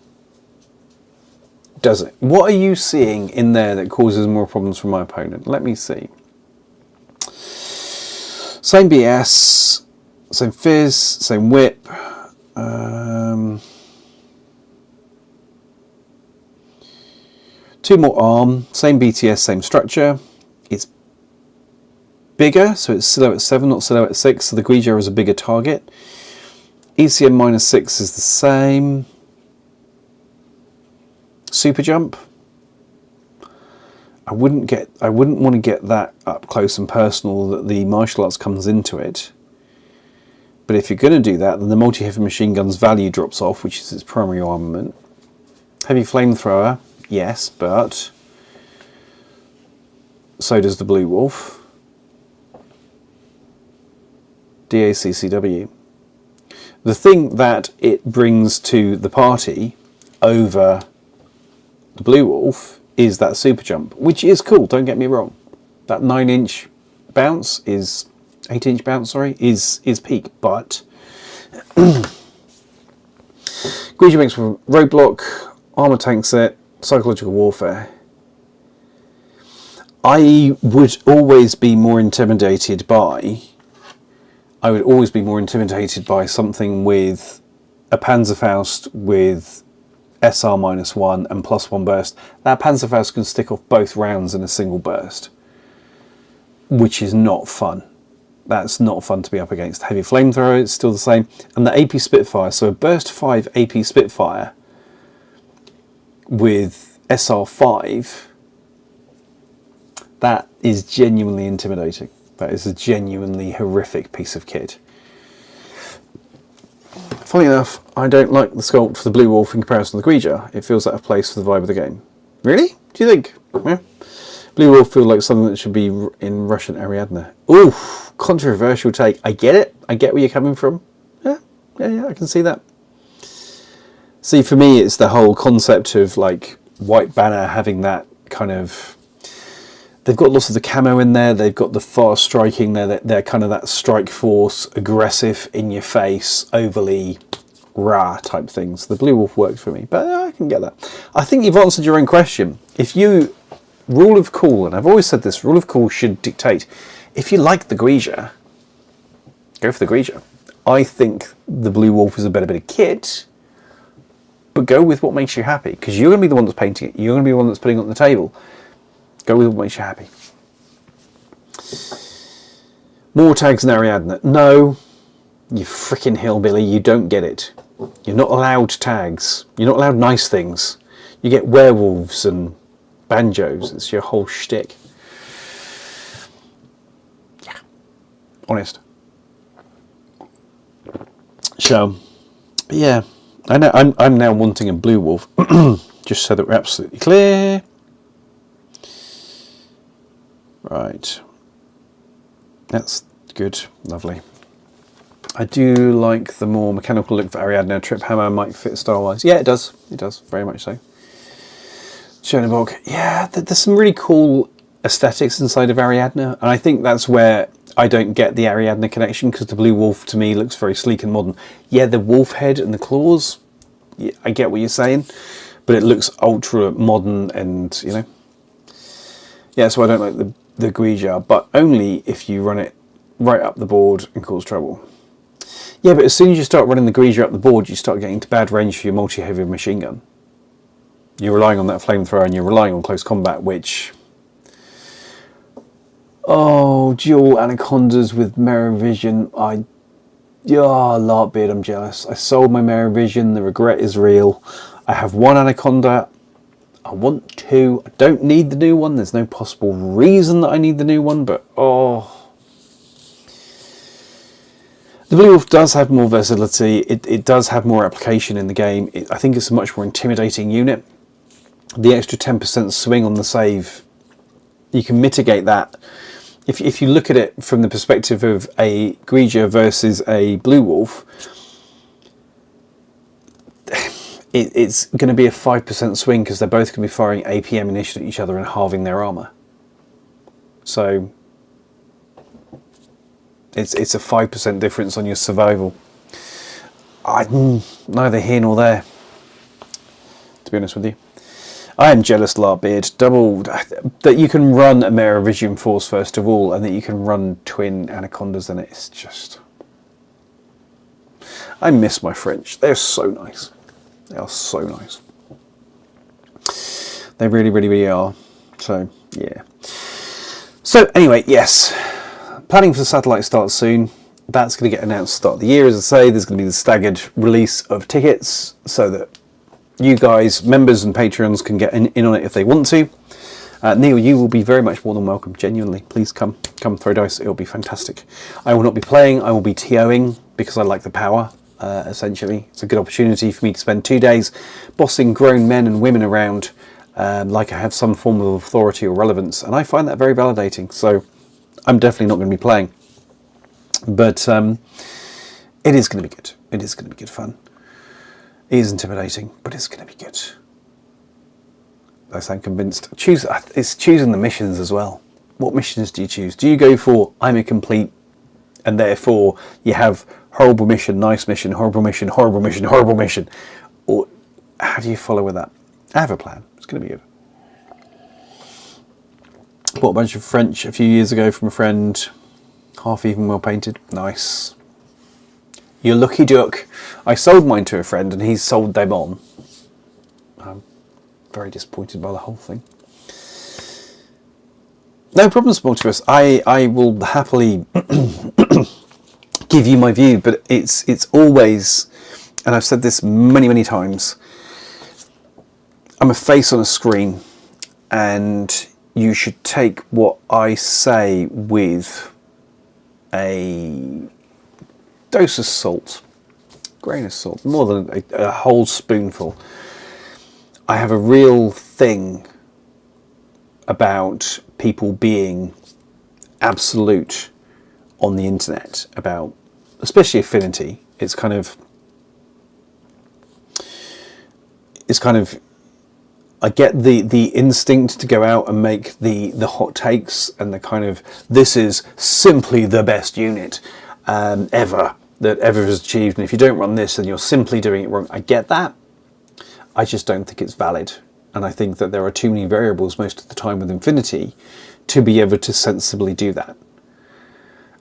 Does it? What are you seeing in there that causes more problems for my opponent? Let me see. Same BS, same Fizz, same Whip. Two more Arm, same BTS, same structure. It's bigger, so it's Silhouette 7, not Silhouette 6, so the Guija is a bigger target. ECM -6 is the same. Super jump. I wouldn't want to get that up close and personal that the martial arts comes into it. But if you're going to do that, then the multi-heavy machine gun's value drops off, which is its primary armament. Heavy flamethrower, yes, but so does the Blue Wolf. DACCW. The thing that it brings to the party over the Blue Wolf is that super jump, which is cool, don't get me wrong. That 9-inch bounce is 8-inch bounce, sorry, is peak, but Guija makes roadblock, armor tank set, psychological warfare. I would always be more intimidated by something with a Panzerfaust with SR -1 and +1 burst. That Panzerfaust can stick off both rounds in a single burst, which is not fun. That's not fun to be up against. Heavy flamethrower, it's still the same. And the AP Spitfire, so a burst 5 AP Spitfire with SR5, that is genuinely intimidating. That is a genuinely horrific piece of kit. Funny enough, I don't like the sculpt for the Blue Wolf in comparison to the Guija. It feels out of place for the vibe of the game. Really? Do you think? Yeah. Blue Wolf feels like something that should be in Russian Ariadne. Ooh, controversial take. I get it. I get where you're coming from. Yeah, I can see that. See, for me, it's the whole concept of like White Banner having that kind of. They've got lots of the camo in there. They've got the fast striking. They're kind of that strike force, aggressive, in your face, overly rah type things. The Blue Wolf worked for me, but I can get that. I think you've answered your own question. If you rule of cool, and I've always said this, rule of cool should dictate. If you like the Guija, go for the Guija. I think the Blue Wolf is a better bit of kit, but go with what makes you happy, because you're going to be the one that's painting it. You're going to be the one that's putting it on the table. Go with what makes you happy. More tags than Ariadne. No, you freaking hillbilly, you don't get it. You're not allowed tags. You're not allowed nice things. You get werewolves and banjos. It's your whole shtick. honest. So, yeah, I know I'm now wanting a blue wolf, just so that we're absolutely clear. Right, that's good, lovely. I do like the more mechanical look for Ariadne. Trip hammer might fit style-wise. Yeah, it does, very much so. Schoenberg, yeah, there's some really cool aesthetics inside of Ariadne, and I think that's where I don't get the Ariadne connection, because the blue wolf to me looks very sleek and modern. Yeah, the wolf head and the claws, yeah, I get what you're saying, but it looks ultra modern, and you know, yeah, so I don't like the Guija, but only if you run it right up the board and cause trouble. Yeah, but as soon as you start running the Guija up the board, you start getting to bad range for your multi-heavy machine gun. You're relying on that flamethrower, and you're relying on close combat, which... Oh, dual Anacondas with Meravision. Larkbeard, I'm jealous. I sold my Meravision, the regret is real. I have one Anaconda. I want two. I don't need the new one. There's no possible reason that I need the new one, but oh... The Blue Wolf does have more versatility, it does have more application in the game. I think it's a much more intimidating unit. The extra 10% swing on the save, you can mitigate that. If you look at it from the perspective of a Guija versus a Blue Wolf, it's going to be a 5% swing, because they're both going to be firing AP ammunition at each other and halving their armour. So... It's a 5% difference on your survival. Neither here nor there, to be honest with you. I am jealous, Larkbeard, doubled, that you can run a Meravision Force first of all, and that you can run twin Anacondas in it. It's just... I miss my French. They're so nice. They are so nice. They really, really, really are. So, yeah. So, anyway, yes. Planning for the satellite starts soon. That's going to get announced at the start of the year. As I say, there's going to be the staggered release of tickets, so that you guys, members and patrons, can get in on it if they want to. Neil, you will be very much more than welcome, genuinely. Please come throw dice, it'll be fantastic. I will not be playing, I will be TOing, because I like the power, essentially. It's a good opportunity for me to spend 2 days bossing grown men and women around, like I have some form of authority or relevance, and I find that very validating, so I'm definitely not going to be playing. But it is going to be good. It is going to be good fun. It is intimidating, but it's going to be good. I sound convinced. It's choosing the missions as well. What missions do you choose? Do you go for, I'm a complete, and therefore you have horrible mission, nice mission, horrible mission, horrible mission, horrible mission? Or how do you follow with that? I have a plan. It's going to be good. Bought a bunch of French a few years ago from a friend, half even well painted. Nice. You lucky duck. I sold mine to a friend and he's sold them on. I'm very disappointed by the whole thing. No problems, Multiverse. I will happily give you my view, but it's always, and I've said this many, many times, I'm a face on a screen, and you should take what I say with a dose of salt, grain of salt, more than a whole spoonful. I have a real thing about people being absolute on the internet, about especially affinity. It's kind of I get the instinct to go out and make the hot takes and the kind of, this is simply the best unit ever that ever has achieved, and if you don't run this then you're simply doing it wrong. I get that. I just don't think it's valid, and I think that there are too many variables most of the time with Infinity to be able to sensibly do that.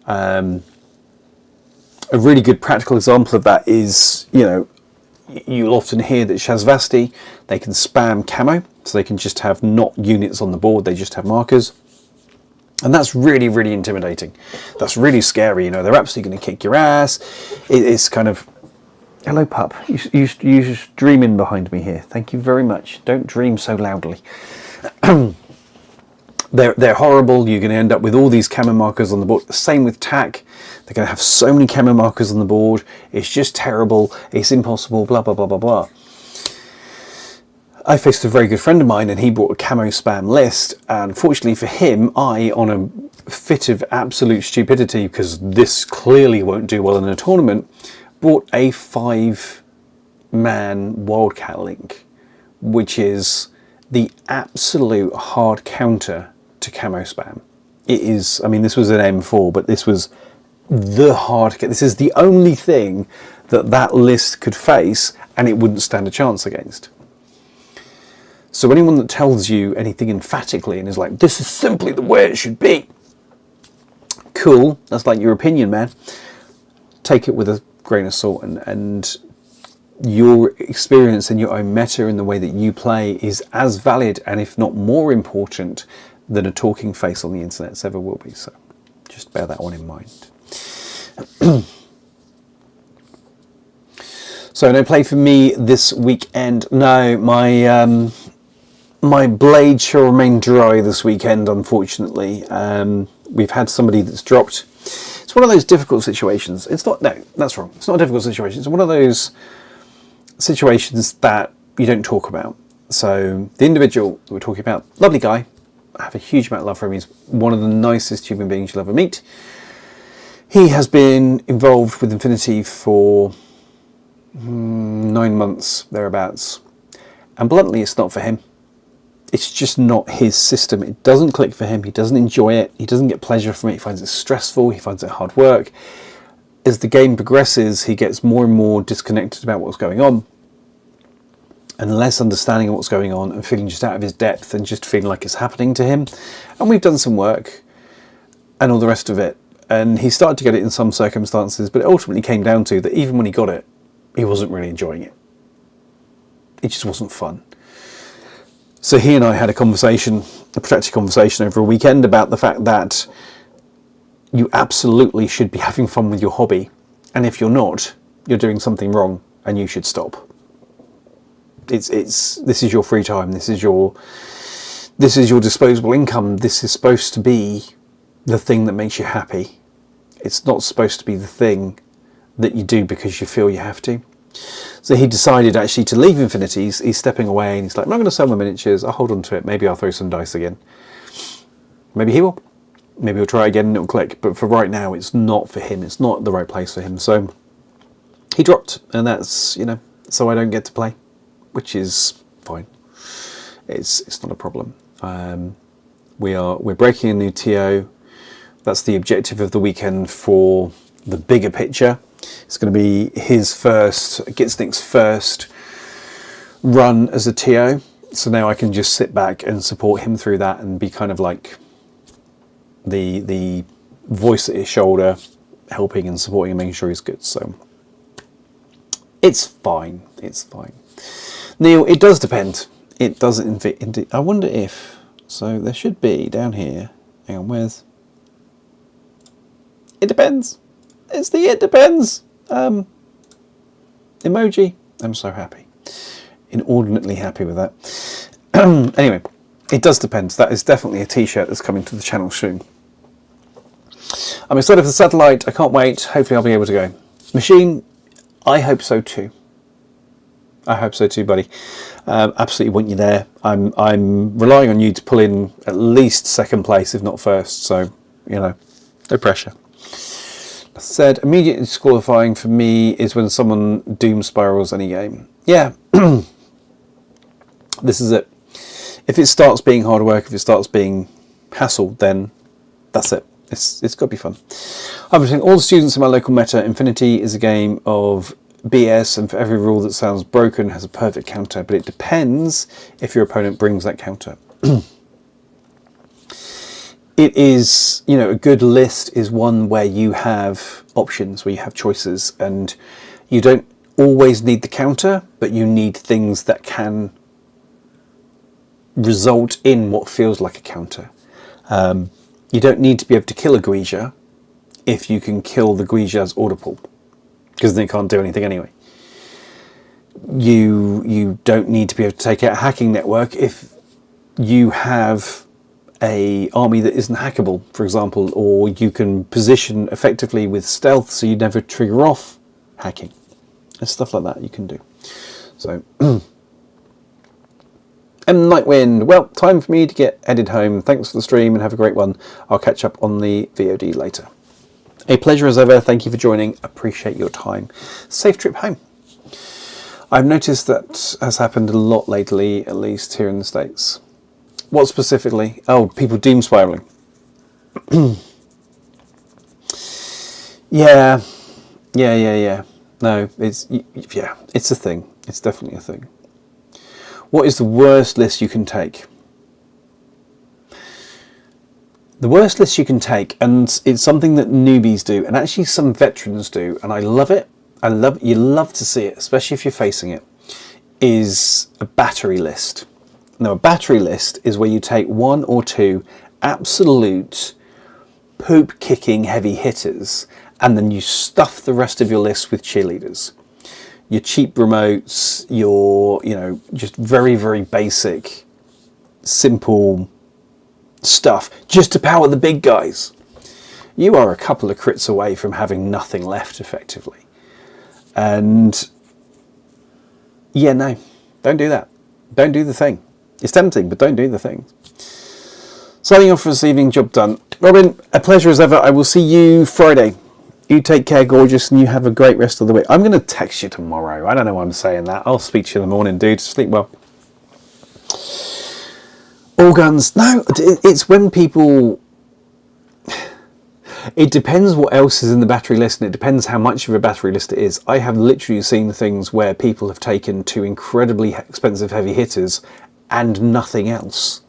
A really good practical example of that is, you know, you'll often hear that Shazvasti, they can spam camo, so they can just have not units on the board, they just have markers. And that's really, really intimidating. That's really scary, you know, they're absolutely going to kick your ass. It's kind of... Hello, pup. You just dreaming behind me here. Thank you very much. Don't dream so loudly. They're horrible. You're going to end up with all these camo markers on the board. The same with TAC. They're going to have so many camo markers on the board. It's just terrible. It's impossible, blah, blah, blah, blah, blah. I faced a very good friend of mine and he brought a camo spam list. And fortunately for him, I, on a fit of absolute stupidity, because this clearly won't do well in a tournament, brought a 5-man Wildcat link, which is the absolute hard counter to camo spam. It is, I mean, this was an M4, but this was the hard, this is the only thing that that list could face and it wouldn't stand a chance against. So anyone that tells you anything emphatically and is like, this is simply the way it should be, cool, that's like your opinion, man. Take it with a grain of salt, and your experience and your own meta and the way that you play is as valid and if not more important than a talking face on the internet ever will be. So just bear that one in mind. So no play for me this weekend. No, my blade shall remain dry this weekend, unfortunately. We've had somebody that's dropped. It's one of those difficult situations. It's not, no, that's wrong. It's not a difficult situation. It's one of those situations that you don't talk about. So the individual that we're talking about, lovely guy. I have a huge amount of love for him. He's one of the nicest human beings you'll ever meet. He has been involved with Infinity for 9 months, thereabouts. And bluntly, it's not for him. It's just not his system. It doesn't click for him. He doesn't enjoy it. He doesn't get pleasure from it. He finds it stressful. He finds it hard work. As the game progresses, he gets more and more disconnected about what's going on and less understanding of what's going on and feeling just out of his depth and just feeling like it's happening to him. And we've done some work and all the rest of it. And he started to get it in some circumstances, but it ultimately came down to that even when he got it, he wasn't really enjoying it. It just wasn't fun. So he and I had a conversation, a protracted conversation over a weekend about the fact that you absolutely should be having fun with your hobby. And if you're not, you're doing something wrong and you should stop. This is your free time. This is your disposable income. This is supposed to be the thing that makes you happy. It's not supposed to be the thing that you do because you feel you have to. So he decided actually to leave Infinity. He's stepping away and he's like, I'm not going to sell my miniatures. I'll hold on to it. Maybe I'll throw some dice again. Maybe he will. Maybe he'll try again and it'll click. But for right now, it's not for him. It's not the right place for him. So he dropped, and that's, you know, so I don't get to play, which is fine. It's not a problem. We're breaking a new TO. That's the objective of the weekend for the bigger picture. It's going to be his first, Gitsnick's first run as a TO. So now I can just sit back and support him through that and be kind of like the voice at his shoulder, helping and supporting and making sure he's good. So it's fine. It's fine. Neil, it does depend. It doesn't indeed. I wonder if, so there should be down here. Hang on, where's? It depends. It's the it depends emoji. I'm so happy. Inordinately happy with that. Anyway, it does depend. That is definitely a t-shirt that's coming to the channel soon. I'm excited for the satellite. I can't wait. Hopefully I'll be able to go. Machine, I hope so too. I hope so too, buddy. Absolutely want you there. I'm relying on you to pull in at least second place, if not first. So, you know, no pressure. I said immediate disqualifying for me is when someone doom spirals any game. Yeah. This is it. If it starts being hard work, if it starts being hassle, then that's it. It's got to be fun. I'm between all the students in my local meta. Infinity is a game of BS, and for every rule that sounds broken has a perfect counter, but it depends if your opponent brings that counter. It is, you know, a good list is one where you have options, where you have choices, and you don't always need the counter, but you need things that can result in what feels like a counter. You don't need to be able to kill a Guija if you can kill the Guija's order pool, because they can't do anything anyway. You don't need to be able to take out a hacking network if you have a army that isn't hackable, for example, or you can position effectively with stealth so you never trigger off hacking. There's stuff like that you can do. So, and Nightwind, well, time for me to get headed home. Thanks for the stream and have a great one. I'll catch up on the VOD later. A pleasure as ever. Thank you for joining. Appreciate your time. Safe trip home. I've noticed that has happened a lot lately, at least here in the States. What specifically? Oh, people doom spiraling. Yeah. No, it's a thing. It's definitely a thing. What is the worst list you can take? The worst list you can take, and it's something that newbies do, and actually some veterans do, and I love it. You love to see it, especially if you're facing it, is a battery list. Now, a battery list is where you take one or two absolute poop-kicking heavy hitters, and then you stuff the rest of your list with cheerleaders. Your cheap remotes, your, just very, very basic, simple stuff, just to power the big guys. You are a couple of crits away from having nothing left, effectively. And yeah, no, don't do that. Don't do the thing. It's tempting, but don't do the thing. Signing off for this evening, job done. Robin, a pleasure as ever. I will see you Friday. You take care, gorgeous, and you have a great rest of the week. I'm going to text you tomorrow. I don't know why I'm saying that. I'll speak to you in the morning, dude. Sleep well. All guns. No, it's when people... It depends what else is in the battery list, and it depends how much of a battery list it is. I have literally seen things where people have taken two incredibly expensive heavy hitters and nothing else.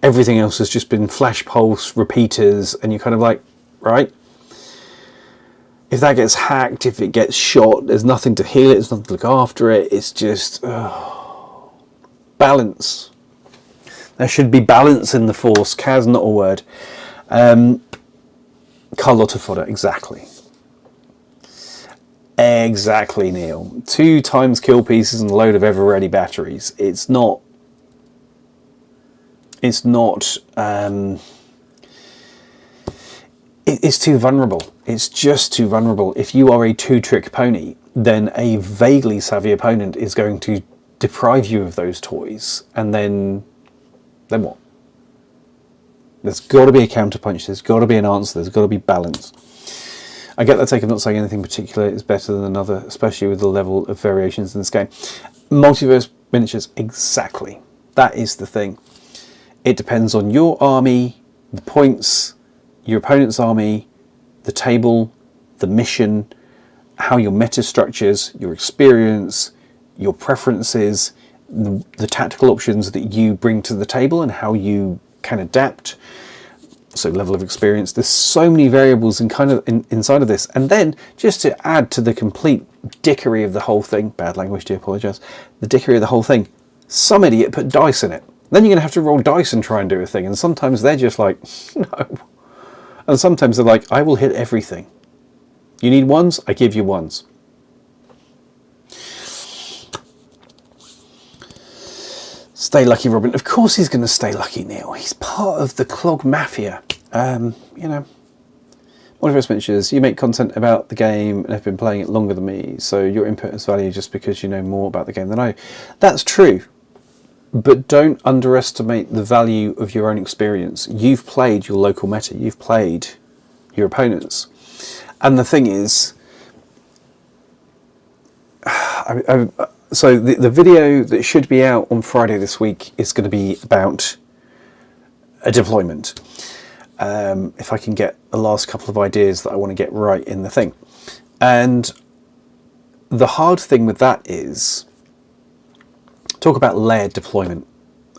Everything else has just been flash pulse, repeaters, and you're kind of like, right? If that gets hacked, if it gets shot, there's nothing to heal it, there's nothing to look after it. It's just... balance. There should be balance in the force. Kaz, not a word. Carlotta fodder, exactly. Exactly, Neil. 2 times kill pieces and a load of ever-ready batteries. It's not... It's too vulnerable. It's just too vulnerable. If you are a 2-trick pony, then a vaguely savvy opponent is going to deprive you of those toys. And then what? There's got to be a counterpunch. There's got to be an answer. There's got to be balance. I get that take of not saying anything particular is better than another, especially with the level of variations in this game. Multiverse miniatures, exactly. That is the thing. It depends on your army, the points, your opponent's army, the table, the mission, how your meta structures, your experience, your preferences, the tactical options that you bring to the table and how you can adapt. So level of experience. There's so many variables inside of this. And then just to add to the complete dickery of the whole thing, bad language, do apologise, the dickery of the whole thing, some idiot put dice in it. Then you're going to have to roll dice and try and do a thing. And sometimes they're just like, no. And sometimes they're like, I will hit everything. You need ones? I give you ones. Stay lucky, Robin. Of course he's going to stay lucky, Neil. He's part of the clog mafia. Multiverse Miniatures, you make content about the game and have been playing it longer than me, so your input has value just because you know more about the game than I do. That's true. But don't underestimate the value of your own experience. You've played your local meta. You've played your opponents. And the thing is, so the video that should be out on Friday this week is going to be about a deployment. If I can get the last couple of ideas that I want to get right in the thing. And the hard thing with that is, talk about layered deployment.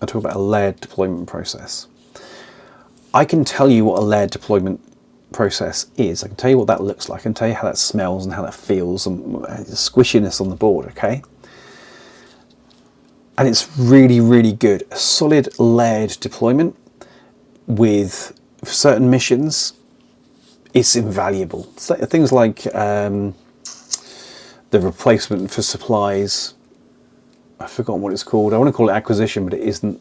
I talk about a layered deployment process. I can tell you what a layered deployment process is. I can tell you what that looks like. I can tell you how that smells and how that feels and the squishiness on the board, okay? And it's really, really good. A solid layered deployment with certain missions is invaluable. Things like the replacement for supplies. I've forgotten what it's called. I want to call it acquisition, but it isn't.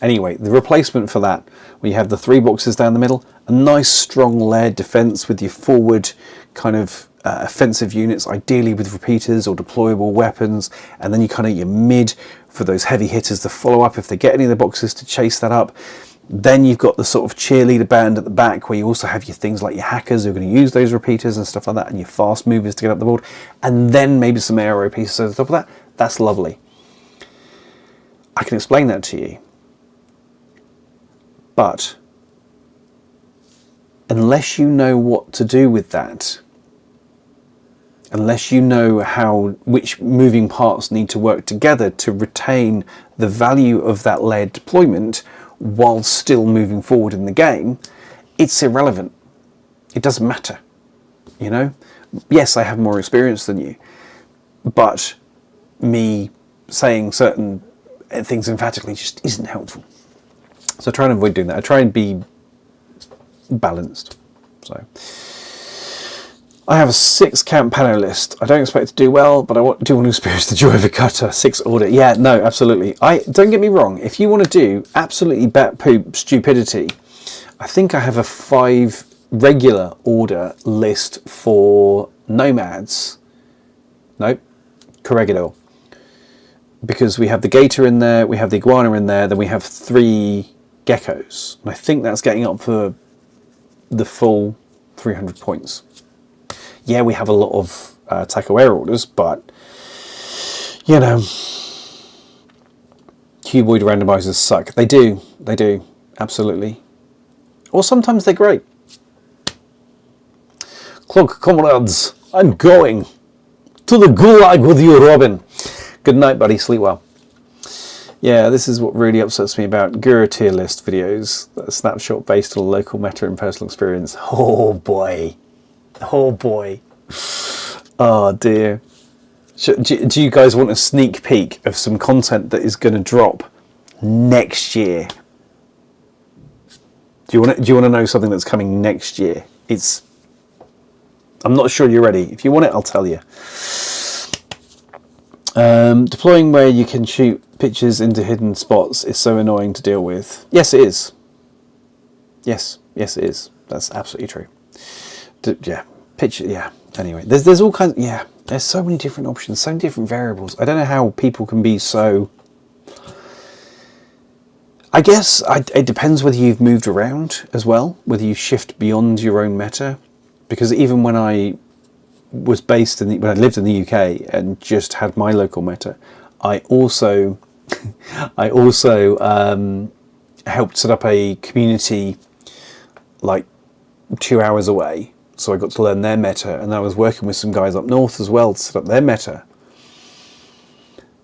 Anyway, the replacement for that, where you have the 3 boxes down the middle, a nice strong layered defense with your forward kind of offensive units, ideally with repeaters or deployable weapons, and then you kind of your mid for those heavy hitters to follow up if they get any of the boxes to chase that up. Then you've got the sort of cheerleader band at the back where you also have your things like your hackers who are going to use those repeaters and stuff like that, and your fast movers to get up the board, and then maybe some aero pieces on top of that. That's lovely. I can explain that to you. But unless you know what to do with that, unless you know which moving parts need to work together to retain the value of that layered deployment while still moving forward in the game, it's irrelevant. It doesn't matter, you know? Yes, I have more experience than you, but me saying certain things emphatically just isn't helpful. So I try and avoid doing that. I try and be balanced. So I have a 6 camp pano list. I don't expect to do well, but I do want to experience the joy of a cutter. 6 order. Yeah, no, absolutely. Don't get me wrong. If you want to do absolutely bat poop stupidity, I think I have a 5 regular order list for nomads. Nope, corregidor. Because we have the gator in there, we have the iguana in there, then we have 3 geckos. And I think that's getting up for the full 300 points. Yeah, we have a lot of taco air orders, but, you know, cuboid randomizers suck. They do, absolutely. Or sometimes they're great. Clog comrades, I'm going to the gulag with you, Robin. Good night, buddy. Sleep well. Yeah, this is what really upsets me about Guru tier list videos. A snapshot based on local meta and personal experience. Oh boy. Oh boy. Oh dear. Do you guys want a sneak peek of some content that is going to drop next year? Do you want to know something that's coming next year? I'm not sure you're ready. If you want it, I'll tell you. Deploying where you can shoot pictures into hidden spots is so annoying to deal with. Yes, it is. Yes, it is. That's absolutely true. Yeah, picture. Yeah. Anyway, there's all kinds. Yeah, there's so many different options, so many different variables. I don't know how people can be so. I guess it depends whether you've moved around as well, whether you shift beyond your own meta, because even when I was when I lived in the UK and just had my local meta, I also helped set up a community like 2 hours away, so I got to learn their meta, and I was working with some guys up north as well to set up their meta.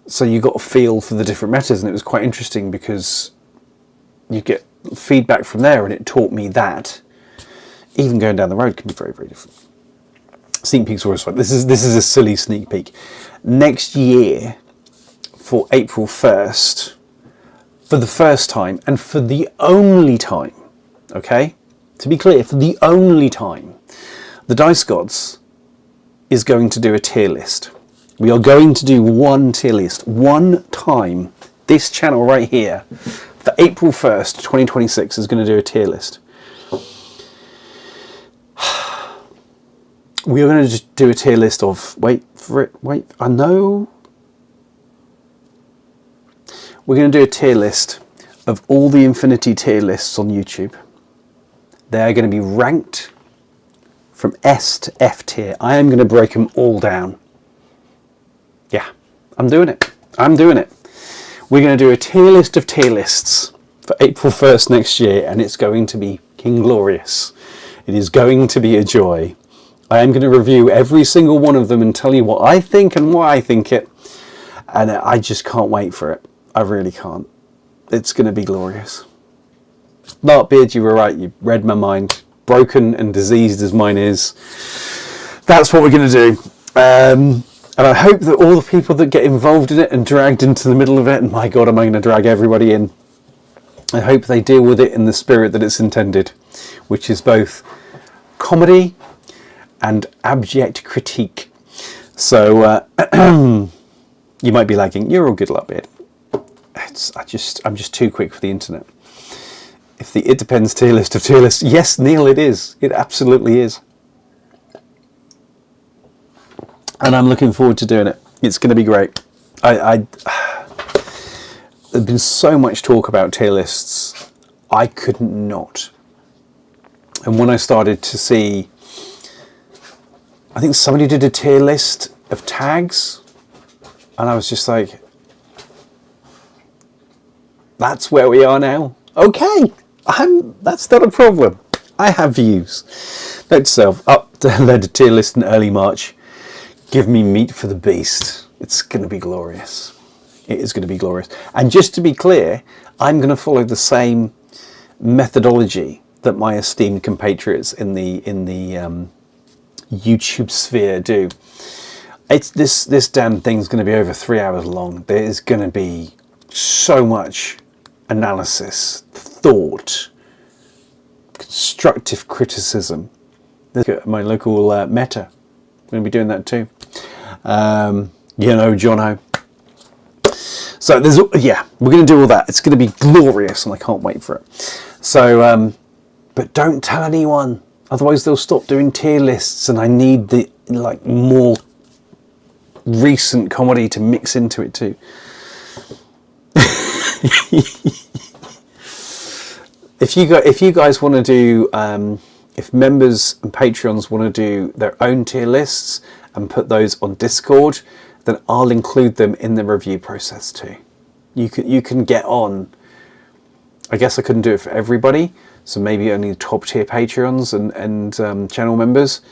So you got a feel for the different metas, and it was quite interesting because you get feedback from there, and it taught me that even going down the road can be very, very different. Sneak peeks are always fun. This is a silly sneak peek. Next year, for April 1st, for the first time and for the only time, okay? To be clear, for the only time, the Dice Gods is going to do a tier list. We are going to do one tier list, one time. This channel right here, for April 1st, 2026, is going to do a tier list. We are going to just do a tier list of, I know. We're going to do a tier list of all the Infinity tier lists on YouTube. They're going to be ranked from S to F tier. I am going to break them all down. Yeah, I'm doing it. We're going to do a tier list of tier lists for April 1st next year, and it's going to be king glorious. It is going to be a joy. I am going to review every single one of them and tell you what I think and why I think it. And I just can't wait for it. I really can't. It's going to be glorious. Mark Beard, you were right. You read my mind. Broken and diseased as mine is. That's what we're going to do. And I hope that all the people that get involved in it and dragged into the middle of it, and my God, am I going to drag everybody in? I hope they deal with it in the spirit that it's intended, which is both comedy and abject critique. So you might be lagging. You're all good, Luckbeard. I'm just too quick for the internet. If the It Depends tier list of tier lists, yes, Neil, it is. It absolutely is. And I'm looking forward to doing it. It's going to be great. There's been so much talk about tier lists. I couldn't not. And when I started to see, I think somebody did a tier list of tags, and I was just like, that's where we are now. Okay, that's not a problem. I have views. Note to self, led a tier list in early March. Give me meat for the beast. It's going to be glorious. It is going to be glorious. And just to be clear, I'm going to follow the same methodology that my esteemed compatriots in the YouTube sphere do. It's this damn thing's going to be over 3 hours long. There is going to be so much analysis, thought, constructive criticism. Look at my local Meta. I'm going to be doing that too. You know, Jono. So there's, yeah, we're going to do all that. It's going to be glorious, and I can't wait for it. So, but don't tell anyone, otherwise they'll stop doing tier lists, and I need the more recent comedy to mix into it too. If you guys want to do, if members and Patreons want to do their own tier lists and put those on Discord, then I'll include them in the review process too. You can get on. I guess I couldn't do it for everybody, so maybe only the top tier Patreons and channel members.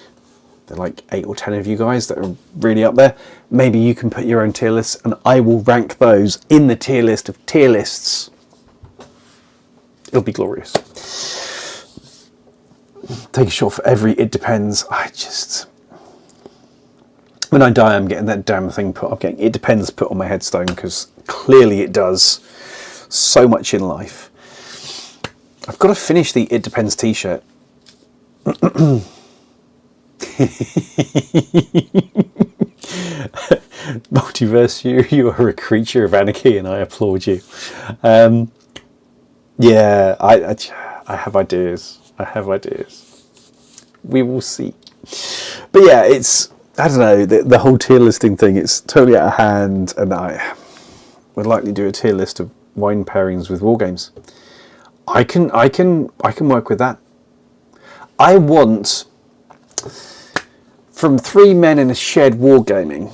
There are like 8 or 10 of you guys that are really up there. Maybe you can put your own tier lists, and I will rank those in the tier list of tier lists. It'll be glorious. Take a shot for every It Depends. When I die, I'm getting that damn thing put. I'm getting It Depends put on my headstone, because clearly it does so much in life. I've got to finish the It Depends t-shirt. Multiverse, you are a creature of anarchy, and I applaud you. Yeah, I have ideas. I have ideas. We will see. But yeah, it's, I don't know, the whole tier listing thing, it's totally out of hand, and I would likely do a tier list of wine pairings with war games. I can work with that. I want, from 3 men in a shed wargaming,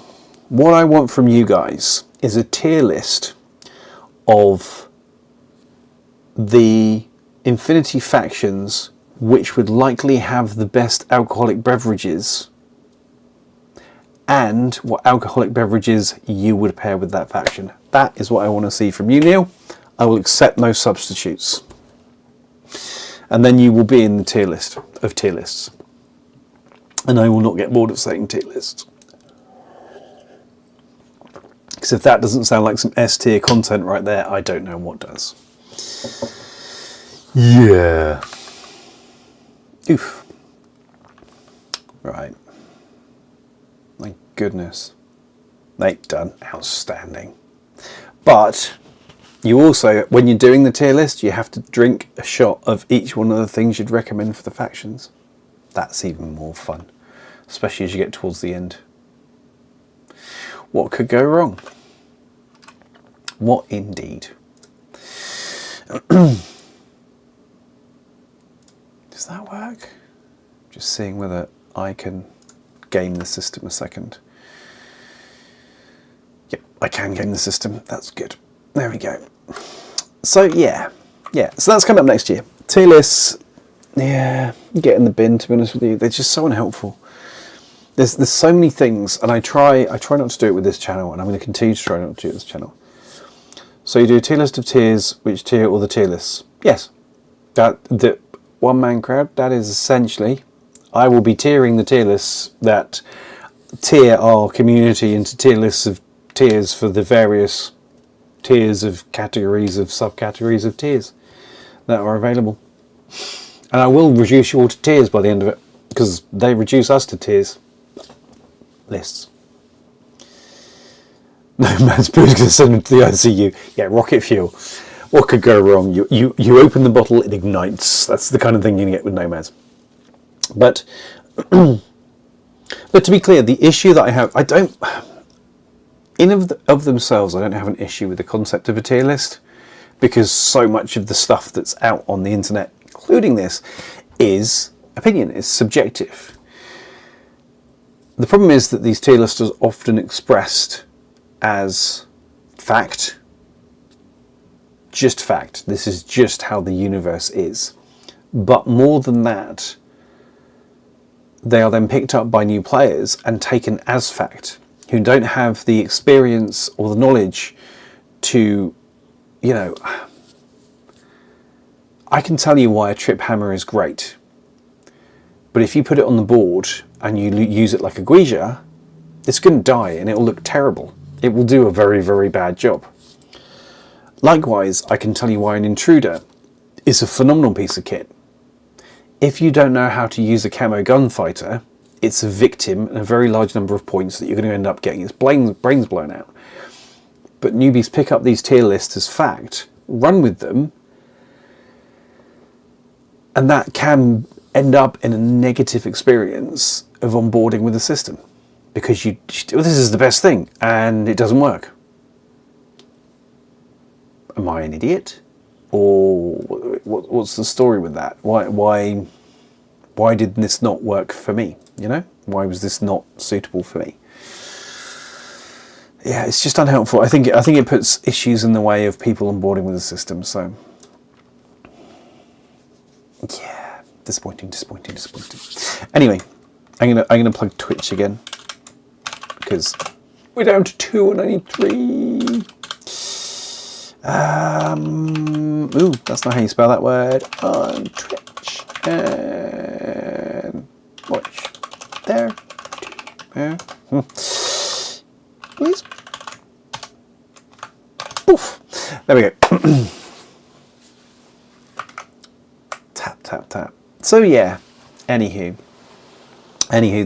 what I want from you guys is a tier list of the Infinity factions which would likely have the best alcoholic beverages, and what alcoholic beverages you would pair with that faction. That is what I want to see from you, Neil. I will accept no substitutes. And then you will be in the tier list of tier lists. And I will not get bored of saying tier lists. Because if that doesn't sound like some S tier content right there, I don't know what does. Yeah. Oof. Right. My goodness. Nate done. Outstanding. But you also, when you're doing the tier list, you have to drink a shot of each one of the things you'd recommend for the factions. That's even more fun, especially as you get towards the end. What could go wrong? What indeed? Does that work? Just seeing whether I can game the system a second. Yep, I can game the system. That's good. There we go. So yeah. So that's coming up next year. Tier lists, yeah, get in the bin, to be honest with you. They're just so unhelpful. There's so many things, and I try not to do it with this channel, and I'm going to continue to try not to do it with this channel. So you do a tier list of tiers, which tier all the tier lists? Yes. The one-man crowd, that is essentially, I will be tiering the tier lists that tier our community into tier lists of tiers for the various tiers of categories of subcategories of tiers that are available. And I will reduce you all to tiers by the end of it, because they reduce us to tiers lists. Nomad's booze going to send them to the ICU. Yeah, rocket fuel. What could go wrong? You open the bottle, it ignites. That's the kind of thing you get with Nomads. But to be clear, the issue that I have, I don't, of themselves, I don't have an issue with the concept of a tier list, because so much of the stuff that's out on the internet, including this, is opinion, is subjective. The problem is that these tier lists are often expressed as fact. Just fact. This is just how the universe is. But more than that, they are then picked up by new players and taken as fact, who don't have the experience or the knowledge to, you know, I can tell you why a trip hammer is great, but if you put it on the board and you use it like a Ouija, it's going to die and it will look terrible. It will do a very, very bad job. Likewise, I can tell you why an intruder is a phenomenal piece of kit. If you don't know how to use a camo gunfighter, it's a victim and a very large number of points that you're going to end up getting its brains blown out. But newbies pick up these tier lists as fact, run with them, and that can end up in a negative experience of onboarding with the system, because this is the best thing and it doesn't work. Am I an idiot? Or what's the story with that? Why did this not work for me? You know, why was this not suitable for me? Yeah, it's just unhelpful. I think it puts issues in the way of people onboarding with the system. So yeah, disappointing. Anyway, I'm gonna plug Twitch again because we're down to 2 and I need 3. Ooh, that's not how you spell that word on Twitch. And watch there. Please. Oof. There we go. Tap. So yeah. Anywho,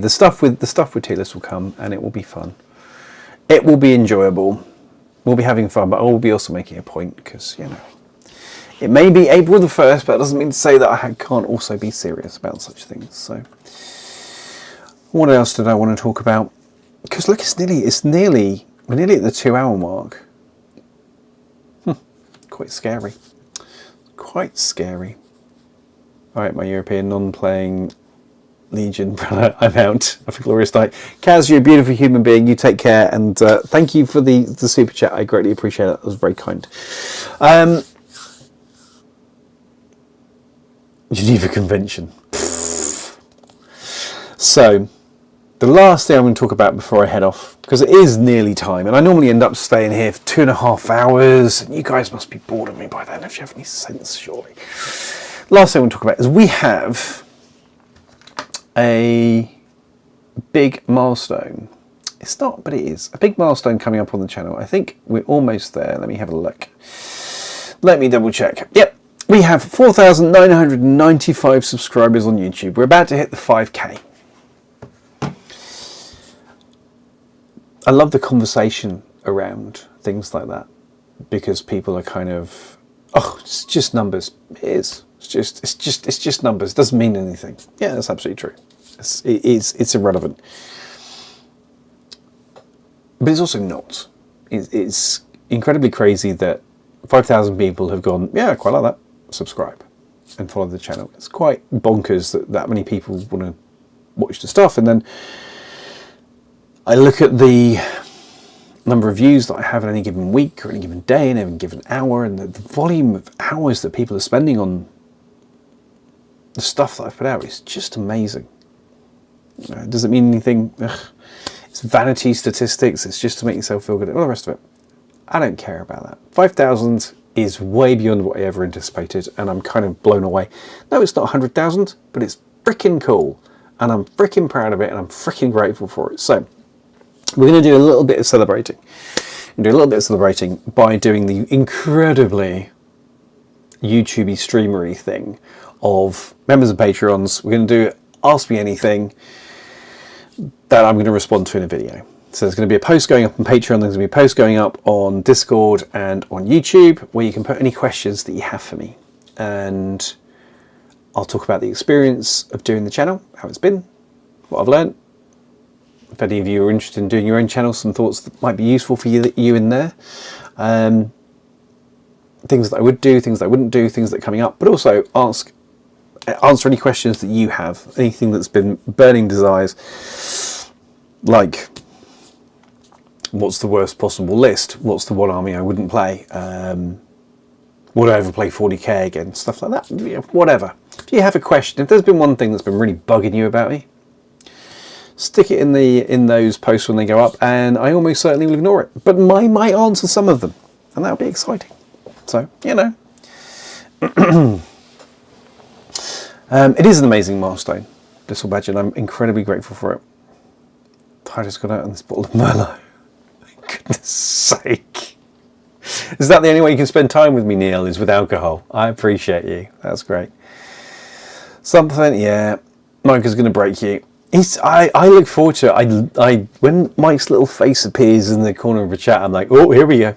the stuff with tier lists will come, and it will be fun. It will be enjoyable. We'll be having fun, but I will be also making a point, because, you know, it may be April the 1st, but that doesn't mean to say that I can't also be serious about such things. So, what else did I want to talk about? Because look, we're nearly at the 2-hour mark. Quite scary. All right, my European non-playing Legion, I'm out. Have a glorious night. Kaz, you're a beautiful human being. You take care, and thank you for the super chat. I greatly appreciate it. That was very kind. Geneva Convention. So, the last thing I'm going to talk about before I head off, because it is nearly time, and I normally end up staying here for 2.5 hours, and you guys must be bored of me by then if you have any sense, surely. Last thing I want to talk about is we have a big milestone. It's not, but it is. A big milestone coming up on the channel. I think we're almost there. Let me have a look. Let me double check. Yep. We have 4,995 subscribers on YouTube. We're about to hit the 5K. I love the conversation around things like that, because people are kind of, oh, it's just numbers. It is. It's just numbers. It doesn't mean anything. Yeah, that's absolutely true. It's irrelevant. But it's also not. It's incredibly crazy that 5,000 people have gone, yeah, I quite like that, subscribe and follow the channel. It's quite bonkers that many people want to watch the stuff. And then I look at the number of views that I have in any given week or any given day and any given hour, and the volume of hours that people are spending on the stuff that I've put out is just amazing. Does it mean anything? Ugh. It's vanity statistics. It's just to make yourself feel good. All the rest of it, I don't care about that. 5,000 is way beyond what I ever anticipated, and I'm kind of blown away. No, it's not 100,000, but it's freaking cool, and I'm freaking proud of it, and I'm freaking grateful for it. So we're going to do a little bit of celebrating. By doing the incredibly YouTubey streamery thing of members and Patreons. We're going to do Ask Me Anything that I'm going to respond to in a video. So there's going to be a post going up on Patreon, there's going to be a post going up on Discord and on YouTube where you can put any questions that you have for me. And I'll talk about the experience of doing the channel, how it's been, what I've learned. If any of you are interested in doing your own channel, some thoughts that might be useful for you in there. Things that I would do, things that I wouldn't do, things that are coming up, but also answer any questions that you have, anything that's been burning desires, like what's the worst possible list, what's the one army I wouldn't play, would I ever play 40k again, stuff like that, whatever. If you have a question, if there's been one thing that's been really bugging you about me, stick it in those posts when they go up, and I almost certainly will ignore it, but I might answer some of them, and that'll be exciting. So, you know. It is an amazing milestone, Blissful Badge, and I'm incredibly grateful for it. I just got out on this bottle of Merlot. For goodness sake. Is that the only way you can spend time with me, Neil, is with alcohol? I appreciate you. That's great. Something, yeah. Mike is going to break you. I look forward to it. When Mike's little face appears in the corner of a chat, I'm like, oh, here we go.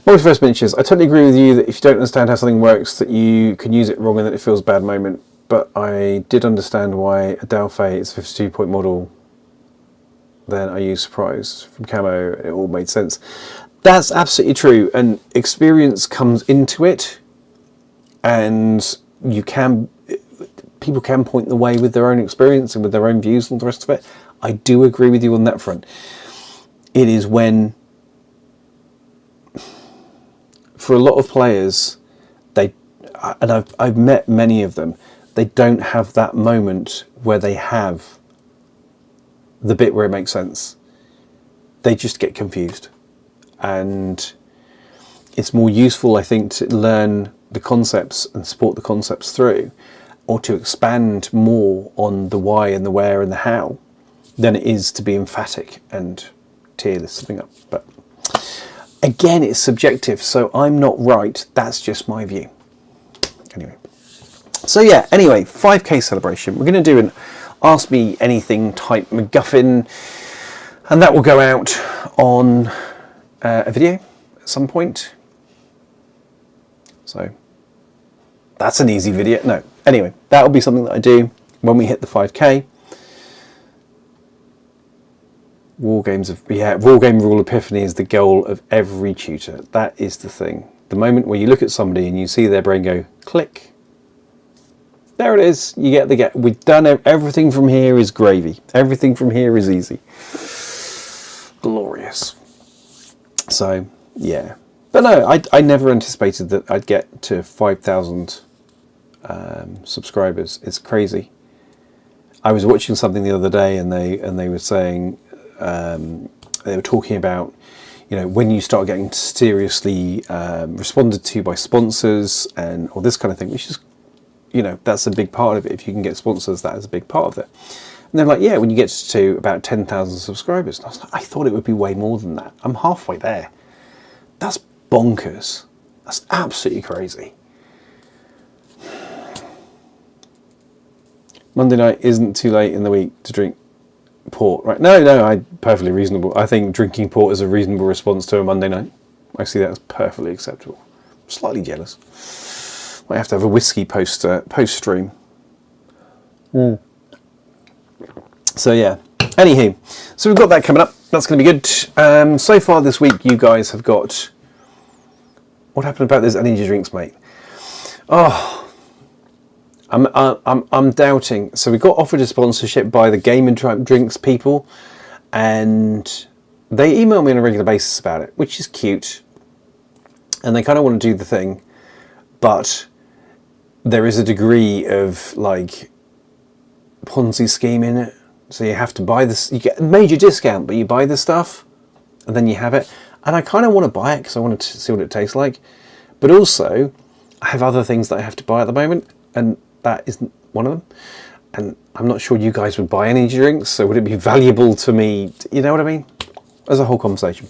Multiverse Miniatures. I totally agree with you that if you don't understand how something works, that you can use it wrong and that it feels bad moment. But I did understand why a Dalfay is a 52-point model. Then I used Surprise from Camo. It all made sense. That's absolutely true. And experience comes into it. And people can point the way with their own experience and with their own views and all the rest of it. I do agree with you on that front. It is when, for a lot of players, I've met many of them, they don't have that moment where they have the bit where it makes sense. They just get confused. And it's more useful, I think, to learn the concepts and support the concepts through, or to expand more on the why and the where and the how, than it is to be emphatic and tear this thing up. But again, it's subjective, so I'm not right. That's just my view. Anyway. So yeah, anyway, 5K celebration. We're going to do an Ask Me Anything type MacGuffin, and that will go out on a video at some point. So that's an easy video. No. Anyway, that will be something that I do when we hit the 5K. Wargame Rule Epiphany is the goal of every tutor. That is the thing. The moment where you look at somebody and you see their brain go click, there it is. You get the get. We've done everything from here is gravy. Everything from here is easy. Glorious. So yeah, but no, I never anticipated that I'd get to 5,000 subscribers. It's crazy. I was watching something the other day, and they were saying. They were talking about, you know, when you start getting seriously responded to by sponsors and all this kind of thing, which is, you know, that's a big part of it. If you can get sponsors, that is a big part of it. And they're like, yeah, when you get to about 10,000 subscribers. And I was like, I thought it would be way more than that. I'm halfway there. That's bonkers. That's absolutely crazy. Monday night isn't too late in the week to drink port, right? No, perfectly reasonable. I think drinking port is a reasonable response to a Monday night. I see that as perfectly acceptable. I'm slightly jealous. Might have to have a whiskey post stream. So yeah. Anywho, so we've got that coming up. That's going to be good. So far this week, you guys have got. What happened about those energy drinks, mate? Oh. I'm doubting. So we got offered a sponsorship by the Game and Drinks people, and they email me on a regular basis about it, which is cute. And they kind of want to do the thing, but there is a degree of like Ponzi scheme in it. So you have to buy this. You get a major discount, but you buy the stuff, and then you have it. And I kind of want to buy it because I want to see what it tastes like. But also, I have other things that I have to buy at the moment, and that isn't one of them. And I'm not sure you guys would buy energy drinks, so would it be valuable to me? You know what I mean? There's a whole conversation.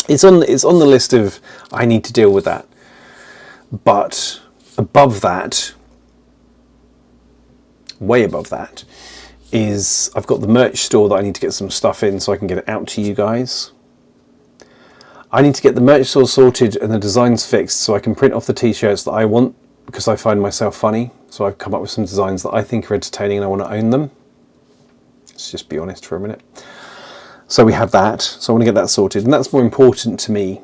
It's on the list of I need to deal with that. But above that, way above that, is I've got the merch store that I need to get some stuff in so I can get it out to you guys. I need to get the merch store sorted and the designs fixed so I can print off the t-shirts that I want, because I find myself funny. So I've come up with some designs that I think are entertaining and I want to own them. Let's just be honest for a minute. So we have that. So I want to get that sorted, and that's more important to me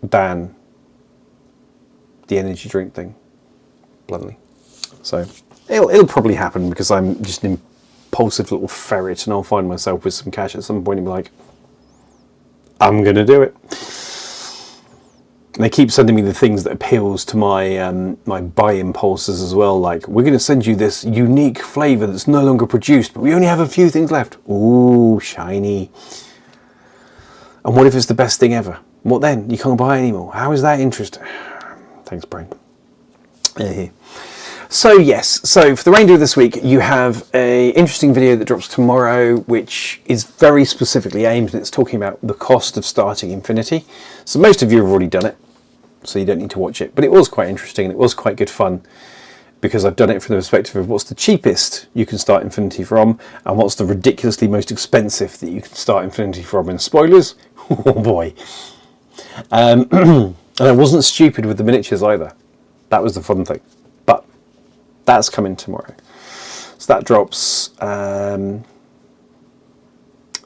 than the energy drink thing, bluntly. So it'll probably happen because I'm just an impulsive little ferret, and I'll find myself with some cash at some point and be like, I'm going to do it. And they keep sending me the things that appeals to my my buy impulses as well. Like, we're going to send you this unique flavour that's no longer produced, but we only have a few things left. Ooh, shiny. And what if it's the best thing ever? What then? You can't buy anymore. How is that interesting? Thanks, brain. So yes, so for the remainder of this week, you have a interesting video that drops tomorrow, which is very specifically aimed, and it's talking about the cost of starting Infinity. So most of you have already done it, so you don't need to watch it. But it was quite interesting, and it was quite good fun, because I've done it from the perspective of what's the cheapest you can start Infinity from, and what's the ridiculously most expensive that you can start Infinity from. And spoilers, oh boy. And I wasn't stupid with the miniatures either. That was the fun thing. But that's coming tomorrow. So that drops, I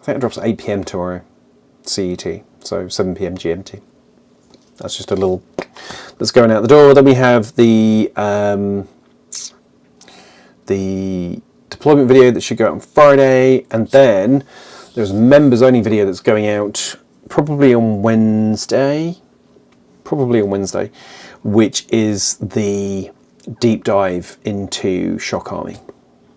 think it drops at 8 PM tomorrow, CET, so 7 PM GMT. That's just a little that's going out the door. Then we have the deployment video that should go out on Friday, and then there's a members only video that's going out probably on Wednesday, which is the deep dive into Shock Army.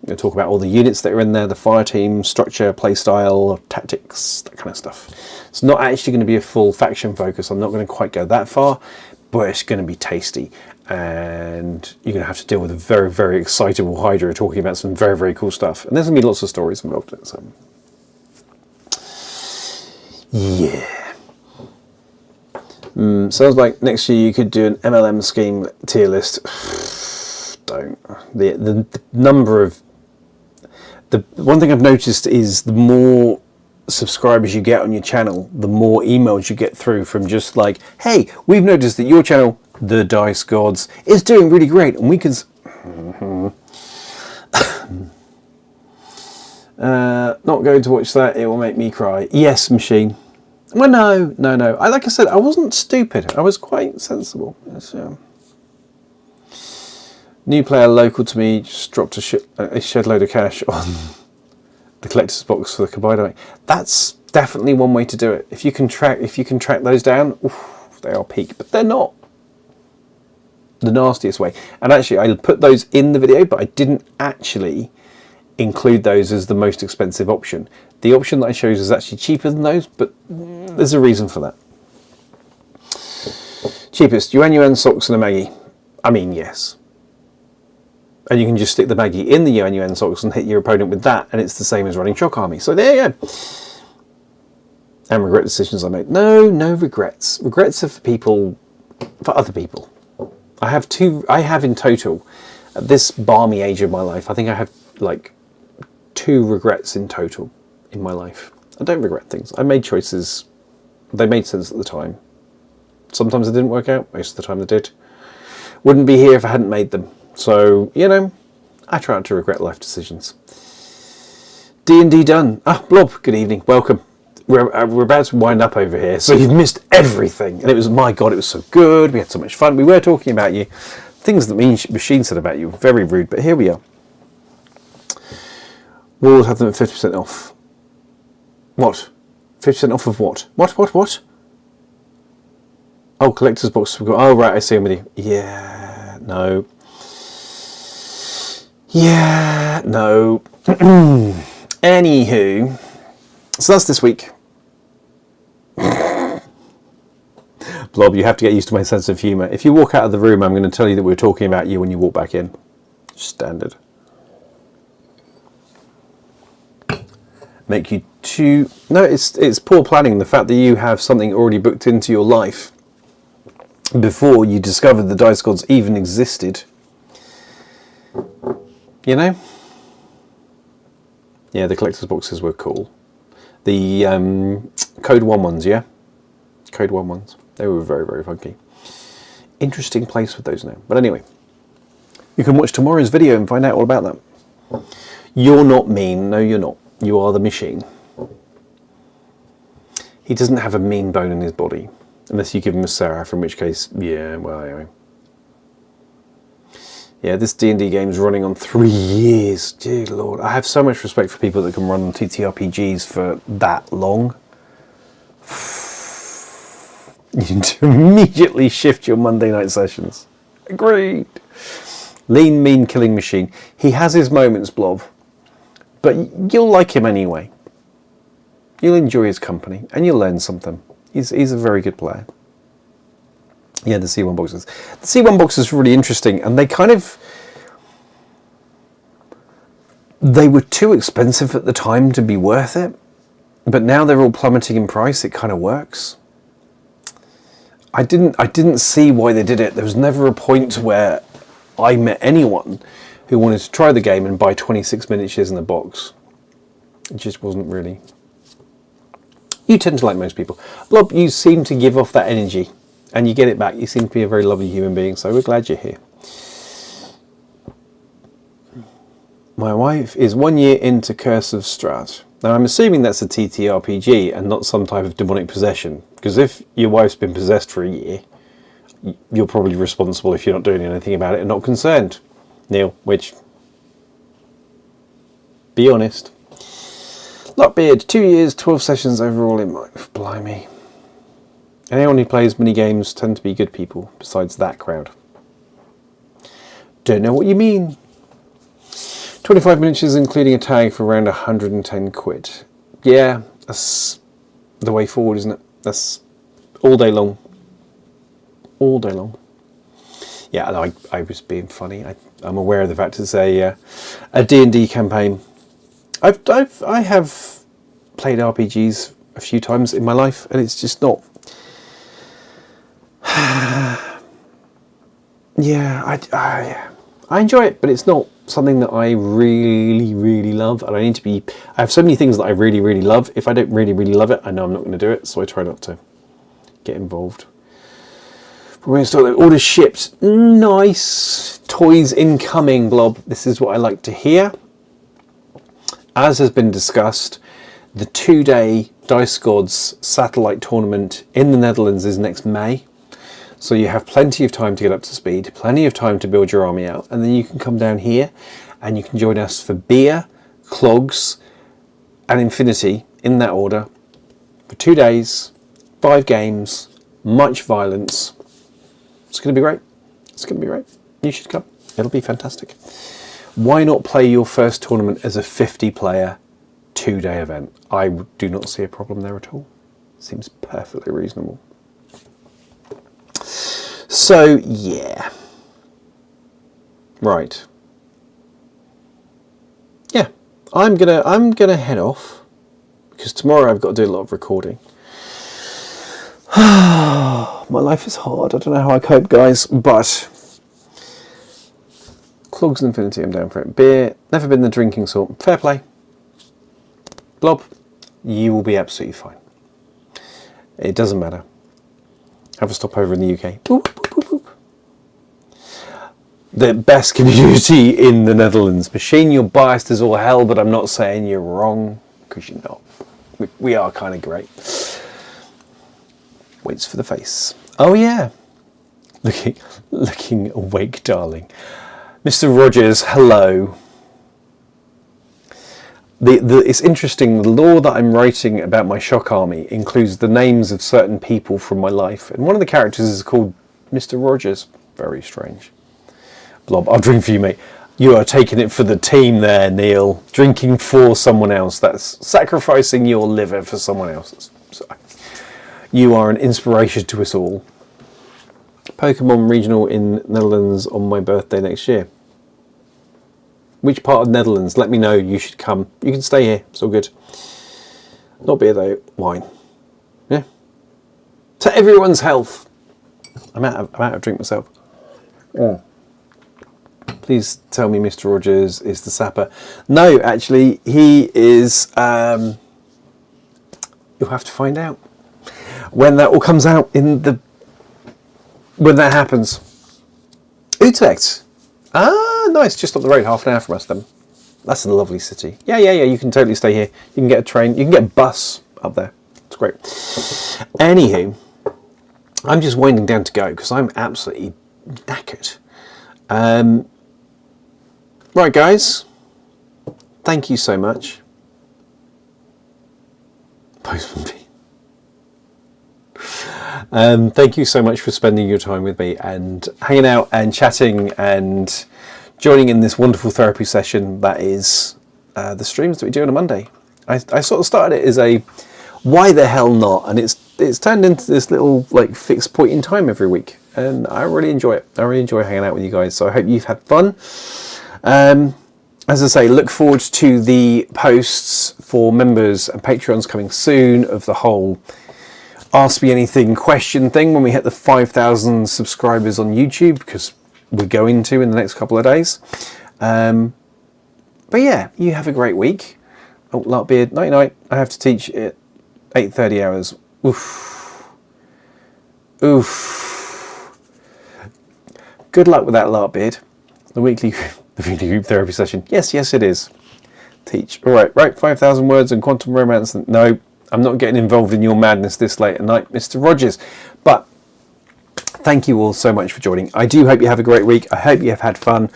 We'll talk about all the units that are in there, the fire team, structure, playstyle, tactics, that kind of stuff. It's not actually going to be a full faction focus. I'm not going to quite go that far, but it's going to be tasty. And you're going to have to deal with a very, very excitable Hydra talking about some very, very cool stuff. And there's going to be lots of stories involved in it. So, yeah. Sounds like next year you could do an MLM scheme tier list. Don't. The number of... The one thing I've noticed is the more subscribers you get on your channel, the more emails you get through from just like, hey, we've noticed that your channel, The Dice Gods, is doing really great, and we can... not going to watch that, it will make me cry. Yes, machine. Well, no. Like I said, I wasn't stupid. I was quite sensible. New player local to me just dropped a shed load of cash on the collector's box for the combined. That's definitely one way to do it. If you can track those down, oof, they are peak, but they're not the nastiest way. And actually, I put those in the video, but I didn't actually include those as the most expensive option. The option that I chose is actually cheaper than those, but there's a reason for that. Cheapest, Yuan socks and a Maggie. I mean, yes. And you can just stick the Maggie in the Yuan socks and hit your opponent with that, and it's the same as running Shock Army. So there you go. And regret decisions I made. No regrets. Regrets are for other people. I have in total, at this balmy age of my life, I think I have like 2 regrets in total in my life. I don't regret things. I made choices. They made sense at the time. Sometimes they didn't work out. Most of the time they did. Wouldn't be here if I hadn't made them. So, I try not to regret life decisions. D&D done. Blob, good evening. Welcome. We're about to wind up over here, so you've missed everything. And it was, my God, it was so good. We had so much fun. We were talking about you. Things that Machine said about you were very rude, but here we are. We'll have them at 50% off. What? 50% off of what? What? Oh, collector's box. Oh, right, I see them with you. Yeah, no. Anywho, so that's this week. Blob, you have to get used to my sense of humour. If you walk out of the room, I'm going to tell you that we're talking about you when you walk back in. Standard. Make you too... No, it's poor planning. The fact that you have something already booked into your life before you discovered the Dice Gods even existed. Yeah, the collector's boxes were cool. The Code 1 ones, yeah? Code 1 ones. They were very, very funky. Interesting place with those now. But anyway, you can watch tomorrow's video and find out all about that. You're not mean. No, you're not. You are the machine. He doesn't have a mean bone in his body. Unless you give him a seraph, in which case, yeah, well, anyway. Yeah, this D&D game's running on 3 years. Dear Lord. I have so much respect for people that can run on TTRPGs for that long. You need to immediately shift your Monday night sessions. Agreed. Lean, mean, killing machine. He has his moments, Blob. But you'll like him anyway. You'll enjoy his company. And you'll learn something. He's a very good player. Yeah, the C1 boxes. The C1 boxes are really interesting. And they kind of... They were too expensive at the time to be worth it. But now they're all plummeting in price. It kind of works. I didn't see why they did it. There was never a point where I met anyone who wanted to try the game and buy 26 miniatures in the box. It just wasn't really... You tend to like most people. Blob, you seem to give off that energy and you get it back. You seem to be a very lovely human being, so we're glad you're here. My wife is 1 year into Curse of Strahd. Now I'm assuming that's a TTRPG and not some type of demonic possession, because if your wife's been possessed for a year, you're probably responsible if you're not doing anything about it and not concerned, Neil, which, be honest. Lockbeard, 2 years, 12 sessions overall in my... Blimey. Anyone who plays mini games tend to be good people, besides that crowd. Don't know what you mean. 25 miniatures including a tag for around 110 quid. Yeah, that's the way forward, isn't it? That's all day long. All day long. Yeah, I was being funny. I'm aware of the fact it's a D&D campaign. I have played RPGs a few times in my life, and it's just not... Yeah, I enjoy it, but it's not something that I really, really love. And I have so many things that I really, really love. If I don't really, really love it, I know I'm not going to do it, so I try not to get involved. We're going to start orders shipped. Nice. Toys incoming, Blob. This is what I like to hear. As has been discussed, the 2-day Dice Gods satellite tournament in the Netherlands is next May. So you have plenty of time to get up to speed, plenty of time to build your army out, and then you can come down here and you can join us for beer, clogs, and infinity, in that order, for 2 days, 5 games, much violence. It's going to be great. It's going to be great. You should come. It'll be fantastic. Why not play your first tournament as a 50-player 2-day event? I do not see a problem there at all. Seems perfectly reasonable. So, yeah. Right. Yeah. I'm gonna head off, because tomorrow I've got to do a lot of recording. My life is hard. I don't know how I cope, guys, but Clogs and Infinity, I'm down for it. Beer, never been the drinking sort. Fair play. Blob, you will be absolutely fine. It doesn't matter. Have a stopover in the UK. Boop, boop, boop, boop. The best community in the Netherlands. Machine, you're biased as all hell, but I'm not saying you're wrong, because you're not. We are kind of great. Waits for the face. Oh yeah. Looking awake, darling. Mr. Rogers, hello. It's interesting, the lore that I'm writing about my shock army includes the names of certain people from my life, and one of the characters is called Mr. Rogers. Very strange. Blob, I'll drink for you, mate. You are taking it for the team there, Neil. Drinking for someone else. That's sacrificing your liver for someone else. So, you are an inspiration to us all. Pokemon Regional in Netherlands on my birthday next year. Which part of Netherlands? Let me know. You should come. You can stay here. It's all good. Not beer though. Wine. Yeah. To everyone's health. I'm out of drink myself. Yeah. Please tell me Mr. Rogers is the sapper. No, actually, he is... you'll have to find out when that all comes out in the... when that happens. Utrecht. Ah, nice. Just up the road, half an hour from us then. That's a lovely city. Yeah. You can totally stay here. You can get a train. You can get a bus up there. It's great. Anywho, I'm just winding down to go because I'm absolutely knackered. Right, guys. Thank you so much. Postman B. Thank you so much for spending your time with me and hanging out and chatting and joining in this wonderful therapy session that is the streams that we do on a Monday. I sort of started it as a why the hell not, and it's turned into this little like fixed point in time every week, and I really enjoy it. I really enjoy hanging out with you guys, so I hope you've had fun. As I say, look forward to the posts for members and Patreons coming soon of the whole Ask Me Anything question thing when we hit the 5,000 subscribers on YouTube, because we're going to in the next couple of days. But yeah, you have a great week. Oh, Larkbeard, night night. I have to teach at 8:30 hours. Oof. Good luck with that, Larkbeard. The weekly group therapy session. Yes, it is. Teach. All right, write 5,000 words on quantum romance. No, I'm not getting involved in your madness this late at night, Mr. Rogers. But thank you all so much for joining. I do hope you have a great week. I hope you have had fun.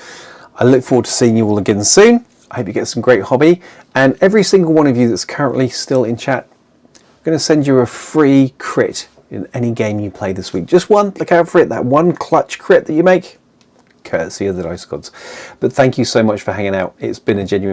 I look forward to seeing you all again soon. I hope you get some great hobby. And every single one of you that's currently still in chat, I'm going to send you a free crit in any game you play this week. Just one. Look out for it. That one clutch crit that you make. Courtesy of the Dice Gods. But thank you so much for hanging out. It's been a genuine